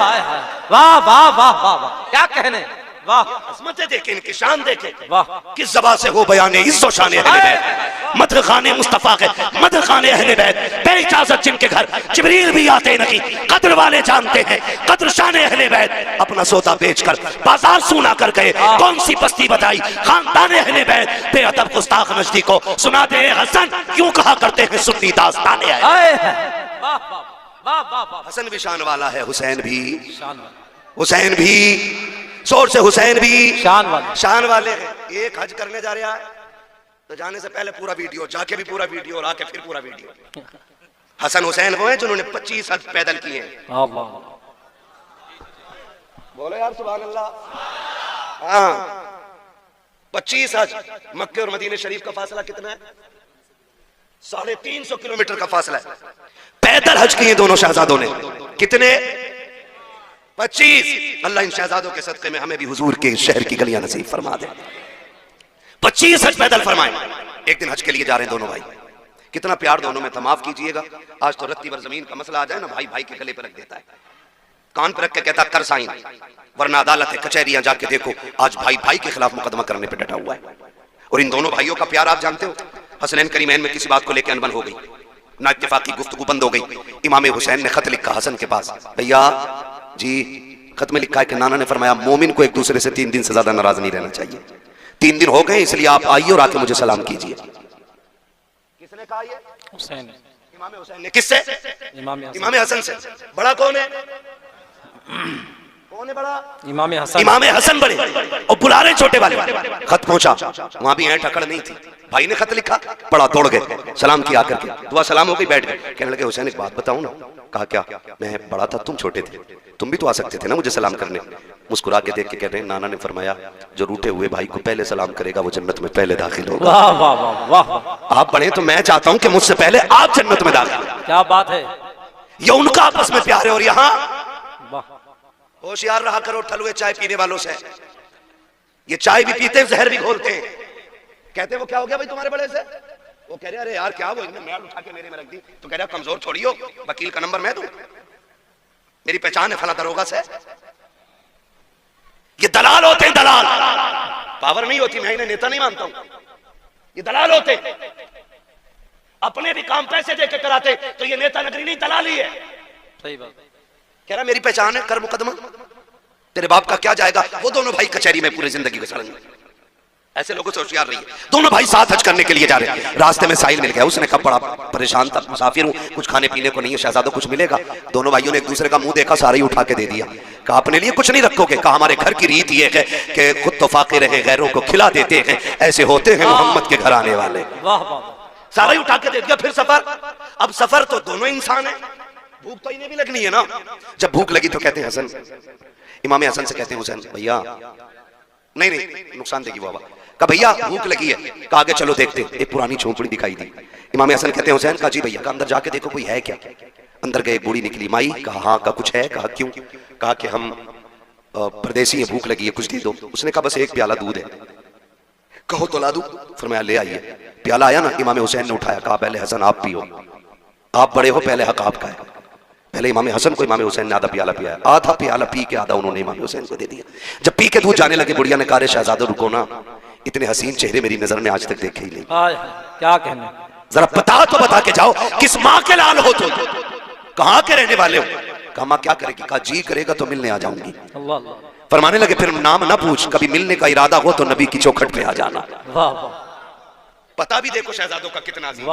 वाह वाह वाह वाह, क्या कहने। वाह, अज़मतें देखें, इनकी शान देखें। वाह, किस ज़बान से हो बयाने इज़्ज़ो शान अहले बैत। मदह खाने मुस्तफ़ा के, मदह खाने अहले बैत, बेइजाज़त जिनके घर जिब्रील भी आते नहीं। कद्र वाले जानते हैं कद्र शान अहले बैत। अपना सौदा बेचकर बाजार सूना कर गए, कौन सी बस्ती बताई खानदान अहले बैत। बेअदब गुस्ताख नजदी को सुना दे हसन, क्यों कहा करते हैं सुन्नी दास्ताने है। हसन भी शान वाला है, हुसैन भी, हुसैन भी, जोर से हुसैन भी शान वाले हैं। एक हज करने जा रहा है तो जाने से पहले पूरा वीडियो, जाके भी पूरा वीडियो और आके फिर पूरा वीडियो। हसन हुसैन वो हैं जिन्होंने 25 हज पैदल किए हैं। बोलो यार सुभान अल्लाह। हाँ, 25 हज। मक्के और मदीने शरीफ का फासला कितना है? 350 किलोमीटर का फासला है। पैदल हज किए दोनों शहजादों ने। कितने? 25। अल्लाह इन शहजादों के सदक़े में हमें भी हुजूर के शहर की गलियां नसीब फरमा दे। 25 हज पैदल फरमाए। एक दिन हज के लिए जा रहे हैं दोनों भाई। कितना प्यार दोनों में था, माफ कीजिएगा। आज तो रत्ती भर जमीन का मसला आ जाए ना, भाई भाई के गले पर रख देता है, कान पर रख के कहता कर साइन, वरना अदालत है, कचहरियां जाके देखो, आज भाई भाई के खिलाफ मुकदमा करने पर डटा हुआ है। और इन दोनों भाइयों का प्यार आप जानते हो। हसनैन करीमैन में किसी बात को लेकर अनबन हो गई, ना इत्तेफाकी गुफ्तगू बंद हो गई। इमाम हुसैन ने खत लिखा हसन के पास, भैया जी खत में लिखा है कि नाना ने फरमाया मोमिन को एक दूसरे से 3 दिन से ज्यादा नाराज नहीं रहना चाहिए। 3 दिन हो गए, इसलिए आप आइए और आके मुझे सलाम कीजिए। किसने कहा ये? हुसैन। इमाम हुसैन ने किससे? इमाम हसन से। बड़ा कौन है? कौन है बड़ा? इमाम हसन। इमाम हसन बड़े और बुला रहे छोटे वाले। खत पहुंचा, वहां भी ऐंठ अकड़ नहीं थी। भाई ने खत लिखा, पढ़ा, तोड़ गए, सलाम किया करके, दुआ सलाम हो गई, बैठ गए। कहने लगे हुसैन एक बात बताऊं ना? कहा क्या? मैं बड़ा था, तुम छोटे थे, तुम भी तो आ सकते थे ना मुझे सलाम करने। मुस्कुरा के देख के कह रहे हैं, नाना ने फरमाया जो रूठे हुए भाई को पहले सलाम करेगा वो जन्नत में पहले दाखिल होगा। वाह वाह वाह वाह, आप बड़े तो मैं चाहता हूं कि मुझसे पहले आप जन्नत में दाखिल। क्या बात है। ये उनका आपस में प्यार है। और यहाँ होशियार रहा करो ठलुए चाय पीने वालों से। ये चाय भी पीते हैं, जहर भी घोलते हैं। कहते हैं वो क्या हो गया भाई तुम्हारे बड़े से? वो कह रहे अरे यार क्या वो इन्हें मैल उठा के मेरे में रख दी। तो कह रहा कमजोर छोड़ियो, वकील का नंबर मैं दूं, मेरी पहचान है फला दरोगा से। ये दलाल होते हैं, दलाल। पावर नहीं होती, मैं इन्हें नेता नहीं मानता हूं। ये दलाल होते, अपने भी काम पैसे दे के कराते। तो ये नेता नगरी नहीं, दलाली है। सही बात। कह रहा मेरी पहचान है, कर मुकदमा, तेरे बाप का क्या जाएगा। वो दोनों भाई कचहरी में पूरी जिंदगी गुजारेंगे। ऐसे लोगों से होशियार रहिए। दोनों भाई साथ हज करने के लिए जा रहे हैं। रास्ते में साहिल मिल गया। उसने कहा बड़ा परेशान था, मुसाफिर हूं, कुछ खाने पीने को नहीं है, शहजादों कुछ मिलेगा? दोनों भाइयों ने एक दूसरे का मुंह देखा, सारे ही उठा के दे दिया। कहा अपने लिए कुछ नहीं रखोगे? कहा हमारे घर की रीत ये है कि खुद तो फाके रहे, गैरों को खिला देते हैं, ऐसे होते हैं मोहम्मद के घर आने वाले। वाह वाह, सारा ही उठा के दे दिया। फिर सफर। अब सफर तो दोनों इंसान है, भूख तो इन्हें भी लगनी है ना। जब भूख लगी तो कहते हैं हसन, इमाम हसन से कहते हैं हुसैन भैया, नहीं नहीं नुकसान देगी बाबा। कहा भैया भूख लगी है। कहा आगे चलो देखते। एक पुरानी झोंपड़ी दिखाई दी। इमाम हसन कहते हैं हुसैन, कहा जी भैया, का अंदर जाके देखो कोई है क्या। अंदर गए, बूढ़ी निकली। माई? कहा हाँ। का कुछ है? कहा क्यों? कहा कि हम परदेसी है, भूख लगी है, कुछ दे दो। उसने कहा बस एक प्याला दूध है। कहो तो ला दूं? फरमाया ले आइए। प्याला आया ना, इमाम हुसैन ने उठाया। कहा पहले हसन आप पियो, आप बड़े हो, पहले हक आपका है। पहले इमाम हसन को इमाम हुसैन ने आधा प्याला पिया। आधा प्याला पी के आधा उन्होंने इमाम हुसैन को दे दिया। जब पी के दूध जाने लगे, बुढ़िया ने कहा रे शहजादो रुको ना, इतने हसीन चेहरे मेरी नजर ने आज तक देखे ही नहीं। क्या कहने। जरा बता के जाओ किस माँ के लाल हो तुम, कहाँ के रहने वाले हो? कहा माँ क्या करेगी? कहा जी करेगा तो मिलने आ जाऊंगी। फरमाने लगे फिर नाम ना पूछ, कभी मिलने का इरादा हो तो नबी की चौखट पे आ जाना। वाह वाह, पता भी देखो शहजादों का कितना अजीम।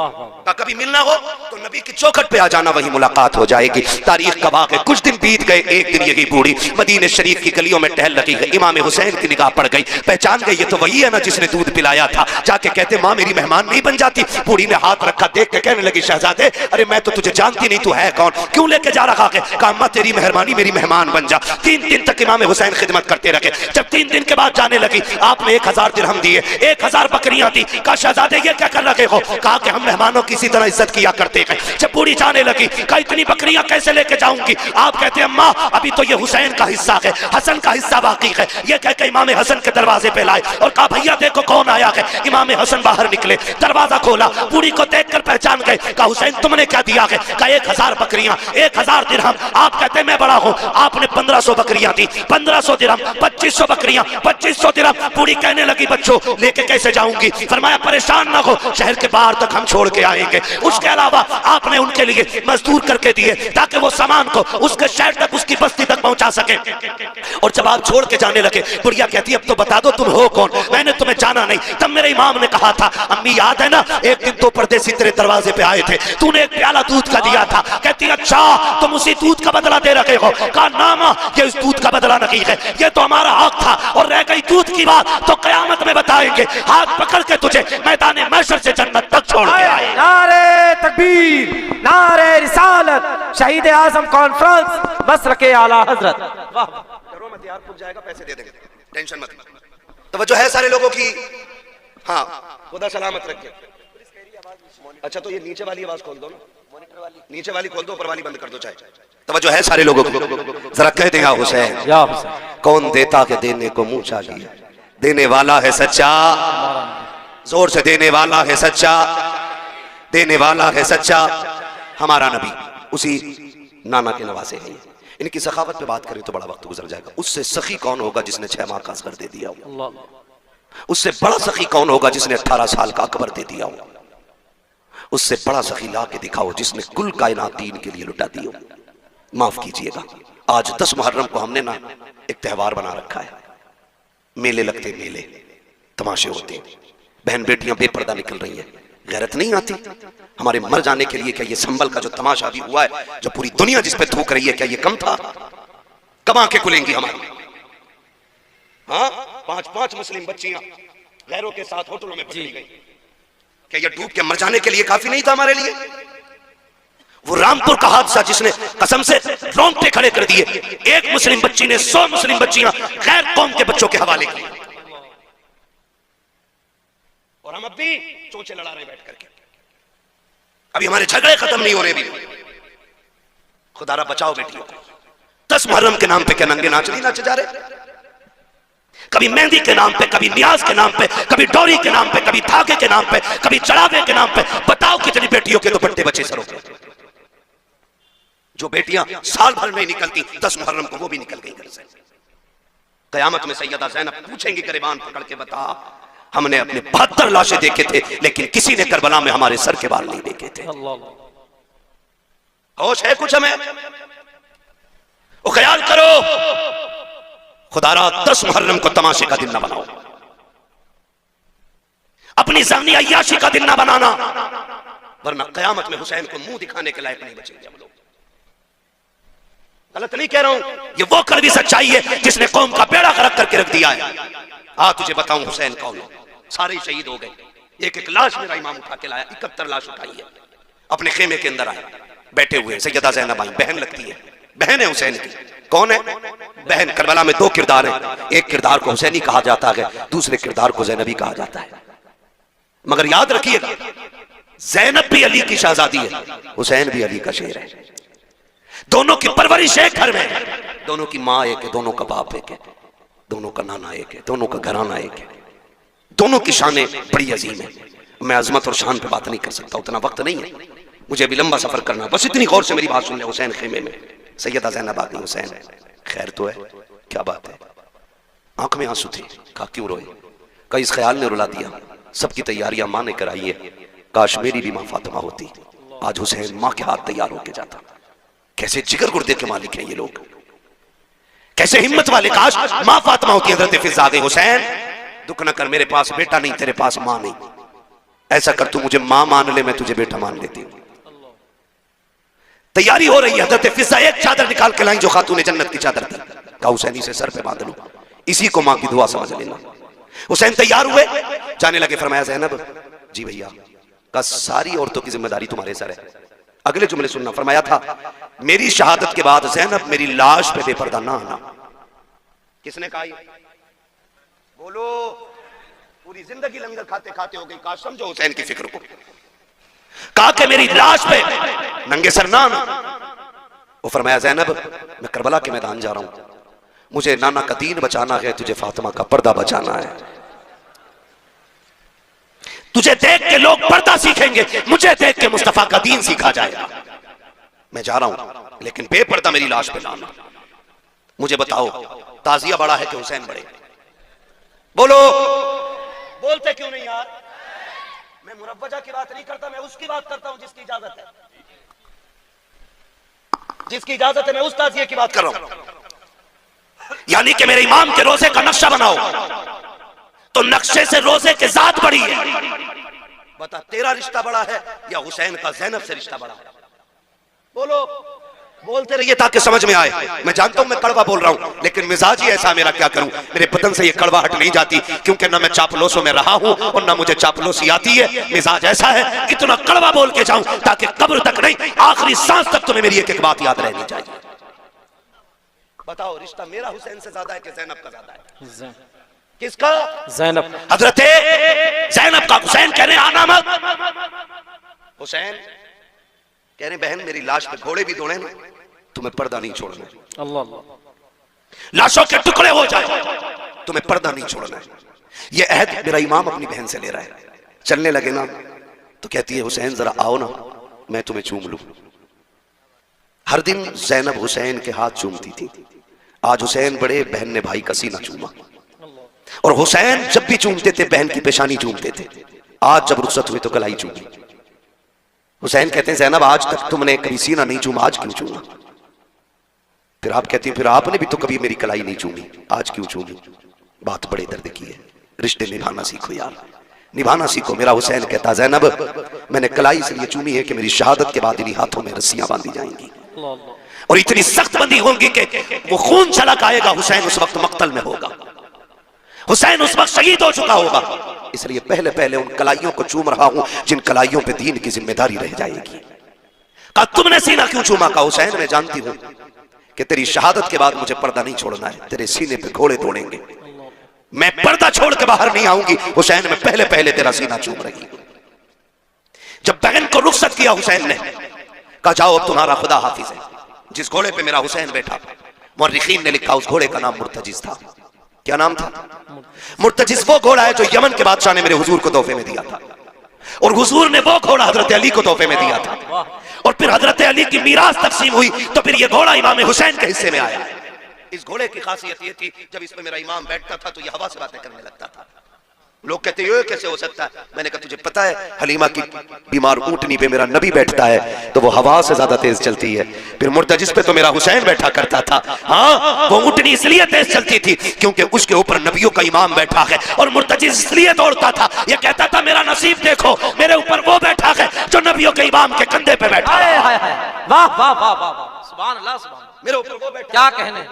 कभी मिलना हो तो नबी की चौखट पे आ जाना, वही मुलाकात हो जाएगी। तारीख का वाक़या। कुछ दिन बीत गए। एक दिन यही बूढ़ी मदीने शरीफ की गलियों में टहल रही है। इमाम हुसैन की निगाह पड़ गई, पहचान गई ये तो वही है ना जिसने दूध पिलाया था। जाके कहते माँ मेरी मेहमान नहीं बन जाती? बूढ़ी ने हाथ रखा, देख के कहने लगी शहजादे अरे मैं तो तुझे जानती नहीं, तू है कौन, क्यों लेके जा रहा है? कहा अम्मा तेरी मेहरबानी, मेरी मेहमान बन जा। 3 दिन तक इमाम हुसैन खिदमत करते रहे। जब 3 दिन के बाद जाने लगी, आपने 1000 दिरहम दिए, 1000 बकरियां दी। कहा शहजादे ये क्या कर रहे हो? कहा कि हम मेहमानों की इसी तरह इज्जत किया करते हैं। जब बूढ़ी जाने लगी, कहा इतनी बकरियां कैसे लेके जाऊंगी? आप कहते हैं अम्मा अभी तो ये हुसैन का हिस्सा है, हसन का हिस्सा बाकी है। ये कह के इमाम हसन के दरवाजे पे लाए और कहा भैया देखो कौन आया है। इमाम हसन बाहर निकले, दरवाजा खोला, बूढ़ी को देखकर पहचान गए। कहा हुसैन तुमने क्या दिया है? कहा 1000 बकरियां, 1000 दिरहम। आप कहते हैं मैं बड़ा हूं, आपने 1500 बकरियां दी, 1500 दिरहम, 2500 बकरियां, 2500 दिरहम। बूढ़ी कहने लगी बच्चों लेके कैसे जाऊंगी? फरमाया परेशान ना हो, शहर के बाहर तक हम छोड़ के आएंगे। उसके अलावा आपने उनके लिए मजदूर करके दिए ताकि वो सामान को उसके शहर तक, उसकी बस्ती तक पहुंचा सके। और जब आप छोड़ के जाने लगे, बुढ़िया कहती अब तो बता दो तुम हो कौन, मैंने तुम्हें जाना नहीं। तब मेरे इमाम ने कहा था अम्मी याद है ना एक दिन 2 परदेसी तेरे दरवाजे पे आए थे, तूने एक प्याला दूध का दिया था। कहती अच्छा तुम उसी दूध का बदला दे रखे हो? कहा ना मां ये इस दूध का बदला नहीं है, ये तो हमारा हक था। और रह गई दूध की बात तो कयामत में बताएंगे। हाथ पकड़ के तुझे मैदान महशर से जन्नत तक छोड़ के आए। नारे तकबीर, नारे रिसालत, शहीद आजम कॉन्फ्रेंस, मसलके आला हजरत। वाह करो मत यार, पूछ जाएगा, पैसे दे देंगे, टेंशन मत। तवज्जो है सारे लोगों की? हाँ खुदा सलामत रखे। अच्छा तो ये नीचे वाली आवाज खोल दो ना, मॉनिटर वाली नीचे वाली खोल दो, ऊपर वाली बंद कर दो चाहे। तवज्जो है सारे लोगों की? जरा कह देगा हुसैन कौन देता के देने को मुंह चाहिए, देने वाला है सच्चा, जोर से देने वाला है सच्चा, देने वाला है सच्चा। हमारा नबी उसी नाना के नवासे हैं। इनकी सखावत पे बात करें तो बड़ा वक्त गुजर जाएगा। उससे सखी कौन होगा जिसने 6 माह का असगर दे दिया हो? उससे बड़ा सखी कौन होगा जिसने 18 साल का अकबर दे दिया हो? उससे बड़ा सखी ला के दिखाओ जिसने कुल कायनात दीन के लिए लुटा दी हो। माफ कीजिएगा, आज 10 मुहर्रम को हमने ना एक त्योहार बना रखा है। मेले लगते, मेले तमाशे होते, बहन बेटियां बेपर्दा निकल रही हैं, गैरत नहीं आती हमारे मर जाने के लिए? क्या ये संभल का जो तमाशा भी हुआ है, जो पूरी दुनिया जिस पे थूक रही है, क्या ये कम था? कब आंखें खुलेंगी हमारी? हाँ, 5-5 मुस्लिम बच्चियां गैरों के साथ होटलों में पकड़ी गई। क्या ये डूब के मर जाने के लिए काफी नहीं था हमारे लिए? वो रामपुर का हादसा जिसने कसम से रोंगटे खड़े कर दिए, एक मुस्लिम बच्ची ने 100 मुस्लिम बच्चियां गैर कौम के बच्चों के हवाले की, और हम अब भी चोंचे लड़ा रहे बैठ करके। अभी हमारे झगड़े खत्म नहीं हो रहे भी। खुदारा बचाओ बेटियों को। 10 मुहर्रम के नाम पे क्या नंगे नाच नहीं नाचे जा रहे? कभी मेहंदी के नाम पे, कभी नियाज के नाम पे, कभी डोरी के नाम पे, कभी धागे के नाम पे, कभी चढ़ावे के नाम पे। बताओ कितनी बेटियों के दुपट्टे बचे सरों पे। जो बेटियां साल भर नहीं निकलती, 10 मुहर्रम को वो भी निकल गई घर से। कयामत में सैयदा ज़ैनब पूछेंगी गिरबान पकड़ के, बता हमने अपने 72 लाशें देखे थे, लेकिन किसी ने करबला में हमारे सर के बाल नहीं देखे थे। होश है कुछ हमें? वो ख्याल करो, खुदारा 10 मुहर्रम को तमाशे का दिन ना बनाओ, अपनी जानी अय्याशी का दिन ना बनाना, वरना कयामत में हुसैन को मुंह दिखाने के लायक नहीं बचेंगे हम लोग। गलत नहीं कह रहा हूं, ये वो कड़वी सच्चाई है जिसने कौम का बेड़ा गर्क करके रख दिया है। आ तुझे बताऊं हुसैन कौन है? सारे शहीद हो गए, एक एक लाश मेरा इमाम उठा के लाया, 71 लाश उठाई है, अपने खेमे के अंदर आए, बैठे हुए सैयदा ज़ैनब आई, बहन लगती है, बहन है हुसैन की। कौन है बहन? करबला में 2 किरदार हैं, एक किरदार को हुसैनी कहा जाता है, दूसरे किरदार को ज़ैनबी कहा जाता है। मगर याद रखिएगा, ज़ैनब भी अली की शहजादी है, हुसैन भी अली का शेर है। दोनों की परवरिश एक घर में, दोनों की माँ एक है, दोनों का बाप एक है, दोनों का नाना एक है, दोनों का घराना एक है, दोनों की शानें बड़ी अजीम है। मैं अजमत और शान पे बात नहीं कर सकता, उतना वक्त नहीं है मुझे, भी लंबा सफर करना। बस इतनी गौर से मेरी बात सुन ले। हुसैन खेमे में, सैयदा ज़ैनब आ गई, हुसैन खैर तो है? क्या बात है? आंख में आंसू थे, कहा क्यों रोए? कहा इस ख्याल ने रुला दिया, सबकी तैयारियां मां ने कराई है, काश मेरी भी मां फातिमा होती, आज हुसैन मां के हाथ तैयार होके जाता। कैसे जिगर गुर्दे के मालिक हैं ये लोग, कैसे हिम्मत वाले, काश मां फातिमा होती। हज़रत फिज़ा आ गई, हुसैन दुख न कर, मेरे पास बेटा नहीं, तेरे पास मां नहीं, ऐसा कर तू मुझे मां मान ले, मैं तुझे बेटा मान लेती हूं। तैयारी हो रही है। हज़रत फिज़ा एक चादर निकाल के लाई जो खातून जन्नत की चादर थी, कहा हुसैन इसे सर पे बांध लो, इसी को मां की दुआ समझ लेना। हुसैन तैयार हुए, जाने लगे। फरमाया ज़ैनब जी भैया, का सारी औरतों की जिम्मेदारी तुम्हारे सर है। अगले जुमले सुनना, फरमाया था मेरी शहादत के बाद ज़ैनब मेरी लाश पे बेपर्दा ना आना। किसने कहा ये? बोलो। पूरी जिंदगी लंगर खाते खाते हो गई, कहा समझो हुसैन की फिक्र को, कहा कि मेरी लाश पे नंगे सर ना आना। वो फरमाया ज़ैनब मैं करबला के मैदान जा रहा हूं, मुझे नाना का दीन बचाना है, तुझे फातिमा का पर्दा बचाना है। तुझे देख के लोग पर्दा सीखेंगे, मुझे देख के मुस्तफा का दीन सीखा जाएगा। मैं जा रहा हूं, लेकिन बेपर्दा मेरी लाश पे लाना। मुझे बताओ ताजिया बड़ा है कि हुसैन बड़े? बोलो। बोलते क्यों नहीं यार? मैं मुरव्वजा की बात नहीं करता, मैं उसकी बात करता हूं जिसकी इजाजत है, जिसकी इजाजत है, मैं उस ताजिए की बात कर रहा हूं। यानी कि मेरे इमाम के रोजे का नक्शा बनाओ तो नक्शे से रोजे के जात बड़ी है। बता तेरा रिश्ता बड़ा है या हुसैन का ज़ैनब से रिश्ता बड़ा है? बोलो। बोलते रहिए ताकि समझ में आए। मैं जानता हूं मैं कड़वा बोल रहा हूं, लेकिन मिजाज ही ऐसा मेरा, क्या करूं, मेरे बदन से ये कड़वाहट नहीं जाती, क्योंकि ना मैं चापलोसों में रहा हूं और ना मुझे चापलोसी आती है। मिजाज ऐसा है इतना कड़वा बोल के जाऊं ताकि कब्र तक नहीं, आखिरी सांस तक तुम्हें मेरी एक एक बात याद रहनी चाहिए। बताओ रिश्ता मेरा हुसैन से ज्यादा है कि ज़ैनब का ज्यादा है? किसका? ज़ैनब। हजरत ज़ैनब का। हुसैन कह रहे आना मत। हुसैन कह रहे बहन मेरी लाश पे घोड़े भी दौड़े ना, तुम्हें पर्दा नहीं छोड़ना। अल्लाह। लाशों के टुकड़े हो जाए, तुम्हें पर्दा नहीं छोड़ना है। यह अहद मेरा इमाम अपनी बहन से ले रहा है। चलने लगे ना तो कहती है हुसैन जरा आओ ना, मैं तुम्हें चूम लूं। हर दिन ज़ैनब हुसैन के हाथ चूमती थी, आज हुसैन बड़े, बहन ने भाई का सीना चूमा। और हुसैन जब भी चूमते थे बहन की पेशानी चूमते थे, आज जब रुखसत हुई तो कलाई चूमी। हुसैन कहते हैं ज़ैनब आज तक तुमने कभी सीना नहीं चूमा, आज क्यों चूमा? फिर आप कहती हैं फिर आपने भी तो कभी मेरी कलाई नहीं चूमी, आज क्यों चूमी? बात बड़े दर्द की है। रिश्ते निभाना सीखो यार, निभाना सीखो। मेरा हुसैन कहता, ज़ैनब मैंने कलाई इसलिए चूमी है कि मेरी शहादत के बाद इन्हीं हाथों में रस्सियां बांधी जाएंगी और इतनी सख्त बंदी होंगी कि वो खून छलक आएगा। हुसैन उस वक्त मक्तल में होगा, हुसैन उस वक्त शहीद हो चुका होगा, इसलिए पहले पहले उन कलाइयों को चूम रहा हूं जिन कलाइयों पे दीन की जिम्मेदारी रह जाएगी। कहा तुमने सीना क्यों चूमा? का हुसैन मैं जानती हूं कि तेरी शहादत के बाद मुझे पर्दा नहीं छोड़ना है, तेरे सीने पे घोड़े तोड़ेंगे, मैं पर्दा छोड़ के बाहर नहीं आऊंगी। हुसैन मैं पहले पहले तेरा सीना चूम रही हूं। जब बहन को रुखसत किया हुसैन ने, कहा जाओ अब तुम्हारा खुदा हाफिज है। जिस घोड़े पे मेरा हुसैन बैठा, मुर्रिखीन ने लिखा उस घोड़े का नाम मुर्तजिज था। क्या नाम था? मुर्तजिज वो घोड़ा है जो यमन के बादशाह ने मेरे हुजूर को तोहफे में दिया था, और हुजूर ने वो घोड़ा हजरत अली को तोहफे में दिया था, और फिर हजरत अली की मीरास तकसीम हुई तो फिर ये घोड़ा इमाम हुसैन के हिस्से में आया। इस घोड़े की खासियत ये थी, जब इसमें मेरा इमाम बैठता था तो ये हवा से बातें करने लगता था। लोग कहते ये कैसे हो सकता है? मैंने कहा तुझे पता है हलीमा की बीमार ऊंटनी पे मेरा नबी बैठता है तो वो हवा से ज्यादा तेज चलती है। फिर मुर्तजिस पे तो मेरा हुसैन बैठा करता था। हाँ, वो ऊंटनी इसलिए तेज चलती थी क्योंकि उसके ऊपर नबियों का इमाम बैठा है, और मुर्तजिस इसलिए दौड़ता था, ये कहता था मेरा नसीब देखो, मेरे ऊपर वो बैठा है जो नबियों के इमाम के कंधे पे बैठा है। वाह वाह वाह वाह, सुभान अल्लाह, सुभान, मेरे ऊपर वो बैठा, क्या कहने,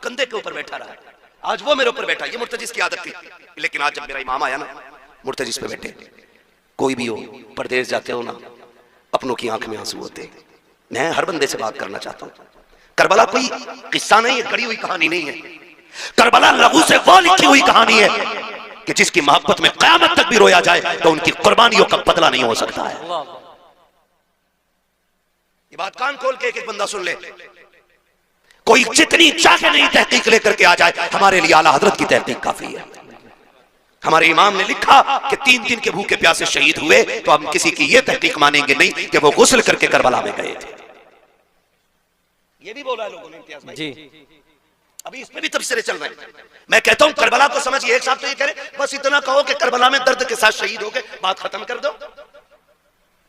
कंधे के ऊपर बैठा रहा, आज वो मेरे ऊपर बैठा। ये मुर्तजिस की आदत थी, लेकिन आज जब मेरा इमाम आया ना, मुर्तजिस पे बैठे। कोई भी हो, परदेश जाते हो ना, अपनों की आंख में आंसू होते। मैं हर बंदे से बात करना चाहता हूँ। करबला कोई किस्सा नहीं है, गढ़ी हुई कहानी नहीं है। करबला लहू से वो लिखी हुई कहानी है कि जिसकी मोहब्बत में क़यामत तक भी रोया जाए तो उनकी कुर्बानियों का बदला नहीं हो सकता है। ये बात कान खोल के एक बंदा सुन ले। कोई जितनी चाहे नहीं तहकीक लेकर के आ जाए, हमारे लिए आला हजरत की तहकीक काफी है। हमारे इमाम ने लिखा कि 3 दिन के भूखे प्यासे शहीद हुए तो हम किसी की यह तहकीक मानेंगे नहीं कि वो गुस्ल करके करबला में गए थे। ये भी बोला लोगों ने इम्तियाज भाई जी, अभी इसमें भी तबसरे चल रहे हैं। मैं कहता हूं करबला को समझिए। एक साहब तो ये कह रहे बस इतना कहो कि करबला में दर्द के साथ शहीद हो गए, बात खत्म कर दो।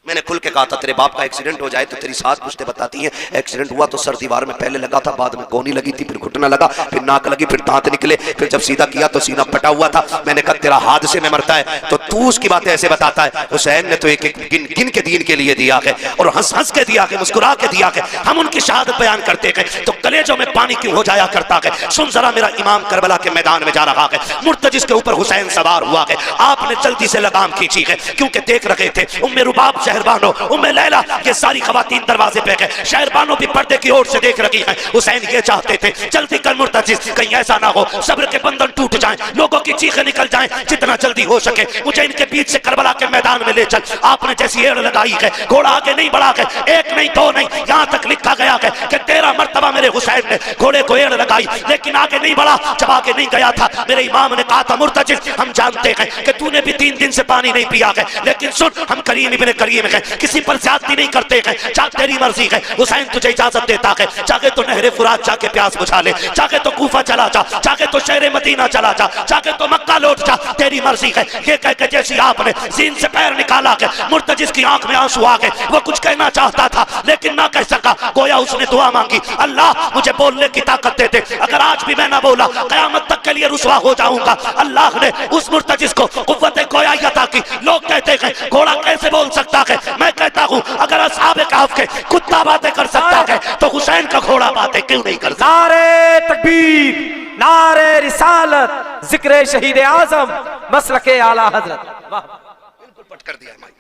मैंने खुल के कहा था तेरे बाप का एक्सीडेंट हो जाए तो तेरी सास पुश्ते बताती हैं एक्सीडेंट हुआ तो सर दीवार में पहले लगा था, बाद में कोहनी लगी थी, फिर घुटना लगा, फिर नाक लगी, फिर दांत निकले, फिर जब सीधा किया तो सीना फटा हुआ था। मैंने कहा तेरा हादसे में मरता है तो तू उसकी बातें ऐसे बताता है। हुसैन ने तो एक एक गिन गिन के दीन के लिए दिया है और हंस हंस के दिया है, मुस्कुरा के दिया है। हम उनकी शहादत बयान करते हैं तो कलेजों में पानी क्यों हो जाया करता है। सुन जरा, मेरा इमाम करबला के मैदान में जा रहा है, मुर्तजिस के ऊपर हुसैन सवार हुआ है। आपने जल्दी से लगाम खींची है क्योंकि देख रहे थे उम्मे रुबाब शहरबानो, उम्मे लैला, ये सारी खवातीन दरवाजे पे है, शहरबानो भी पर्दे की ओर से देख रही है। हुसैन ये चाहते थे जल्दी कर मुर्तजिस, कहीं ऐसा ना हो सब्र के बंधन टूट जाएं, लोगों की चीखें निकल जाएं, जितना जल्दी हो सके मुझे इनके बीच से करबला के मैदान में ले चल। आपने जैसी एड़ लगाई है, घोड़ा आगे नहीं बढ़ा है, एक नहीं दो नहीं, यहाँ तक लिखा गया है कि 13 मरतबा मेरे हुसैन ने घोड़े को एड़ लगाई लेकिन आगे नहीं बढ़ा। जब आगे नहीं गया था मेरे इमाम ने कहा था मुर्तजिस हम जानते हैं कि तूने भी 3 दिन से पानी नहीं पिया है, लेकिन सुन हम करीम इब्ने करीम है, किसी पर ज्यादती नहीं करते हैं, चाहे तेरी मर्जी है। हुसैन तुझे इजाजत देता है, चाहे तो नहरे फुरात जाके प्यास बुझा ले, चाहे तो कूफा चला जा, चाहे तो शहर मदीना चला जा, चाहे तो मक्का लौट जा, तेरी मर्जी है। ये कह के जैसी आपने जीन से पैर निकाला है, मुर्तजिस की आंख में आंसू आ गए। वो कुछ कहना चाहता था लेकिन ना कह सका, गोया उसने दुआ मांगी, अल्लाह मुझे बोलने की ताकत दे दे, अगर आज भी मैं ना बोला कयामत तक के लिए रुसवा हो जाऊंगा। अल्लाह ने उस मुर्तजिस को कुव्वत गोयाई अता की। लोग कहते हैं घोड़ा कैसे बोल सकता है, मैं कहता हूं अगर असहाबे कहफ के कुत्ता बातें कर सकता है तो हुसैन का घोड़ा बातें क्यों नहीं कर सकता। नारे तकबीर, नारे रिसालत, जिक्र शहीद आजम, मसलके आला हजरत। बिल्कुल पट कर दिया भाई,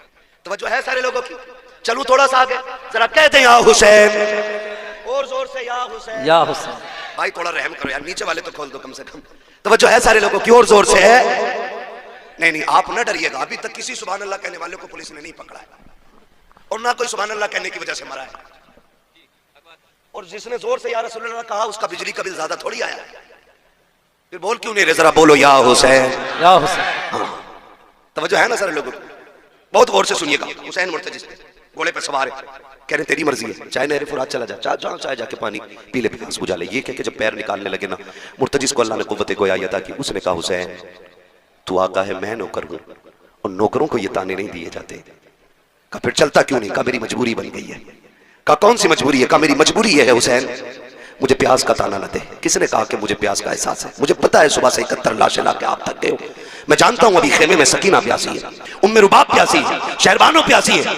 तवज्जो है सारे लोगों की। चलूं थोड़ा सा आगे, जरा कहते हैं या हुसैन, और जोर से या हुसैन, या हुसैन। भाई थोड़ा रहम करो यार, नीचे वाले तो खोल दो कम से कम। तवज्जो है सारे लोगों की, और जोर से है। नहीं नहीं आप न डरिएगा, अभी तक किसी सुभान अल्लाह कहने वाले को पुलिस ने नहीं पकड़ा है और ना कोई सुभान अल्लाह कहने की वजह से मरा है। और जिसने जोर से या रसूल अल्लाह कहा उसका बिजली का बिल ज्यादा थोड़ी आया। फिर बोल क्यों नहीं रहे, जरा बोलो या हुसैन, या हुसैन। हाँ तवज्जो है ना सारे लोगों को, बहुत गौर से सुनिएगा। हुसैन मुर्तजिस घोड़े पर सवार है, कह रहे तेरी मर्जी है, चाहे नहरे फुरात चला जा, चाहे जाके पानी पी ले, प्यास बुझा ले। ये कह के जब पैर निकालने लगे ना, मुर्तजिस को अल्लाह ने कुव्वत गोयाई अता की। उसने कहा हुसैन तू आका है, मैं नौकर हूं और नौकरों को ये ताने नहीं दिए जाते। कहा फिर चलता क्यों नहीं? कहा मेरी मजबूरी बन गई है। कहा कौन सी मजबूरी है? कहा मेरी मजबूरी ये है हुसैन मुझे प्यास का ताना न दे। किसने कहा कि मुझे प्यास का एहसास है? मुझे पता है सुबह से 71 लाशें लाके आप थक गए हो, मैं जानता हूं अभी खेमे में सकीना प्यासी है, उम्मे रुबाब प्यासी है, शहरबानो प्यासी है,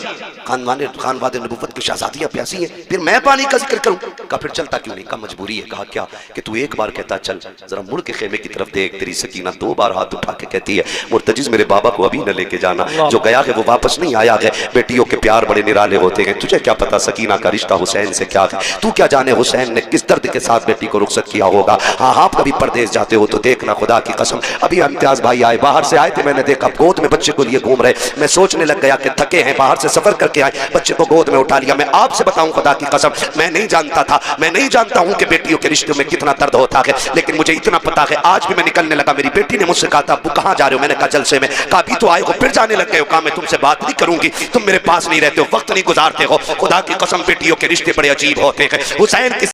खानवादे नबुव्वत की शहजादियां प्यासी है, फिर मैं पानी का जिक्र करूं? कहा फिर चलता क्यों नहीं? कहा मजबूरी है। कहा क्या? कि तू एक बार कहता चल जरा मुड़ के खेमे की तरफ देख, तेरी सकीना 2 बार हाथ उठा के कहती है मुर्तजिज मेरे बाबा को अभी न लेके जाना, जो गया है वो वापस नहीं आया है। बेटियों के प्यार बड़े निराले होते हैं, तुझे क्या पता सकीना का रिश्ता हुसैन से क्या है, तू क्या जाने हुसैन ने किस दर्द के साथ बेटी को रुखसत किया होगा। हाँ आप कभी परदेश जाते हो तो देखना, खुदा की कसम अभी इम्तियाज भाई आए, बाहर से आए थे, मैंने देखा गोद में बच्चे को लिए घूम रहे, मैं सोचने लग गया कि थके हैं, बाहर से सफर करके आए, बच्चे को गोद में उठा लिया। मैं आपसे बताऊं खुदा की कसम मैं नहीं जानता था, मैं नहीं जानता हूं कि बेटियों के रिश्तों में कितना दर्द होता है, लेकिन मुझे इतना पता है आज भी मैं निकलने लगा, मेरी बेटी ने मुझसे कहा था अब्बू कहां जा रहे हो? मैंने कहा जलसे में। कहा अभी तो आए हो फिर जाने लग गए हो? कहा मैं तुमसे बात नहीं करूंगी, तुम मेरे पास नहीं रहते हो, वक्त नहीं गुजारते हो। खुदा की कसम बेटियों के रिश्ते बड़े अजीब होते हैं। हुसैन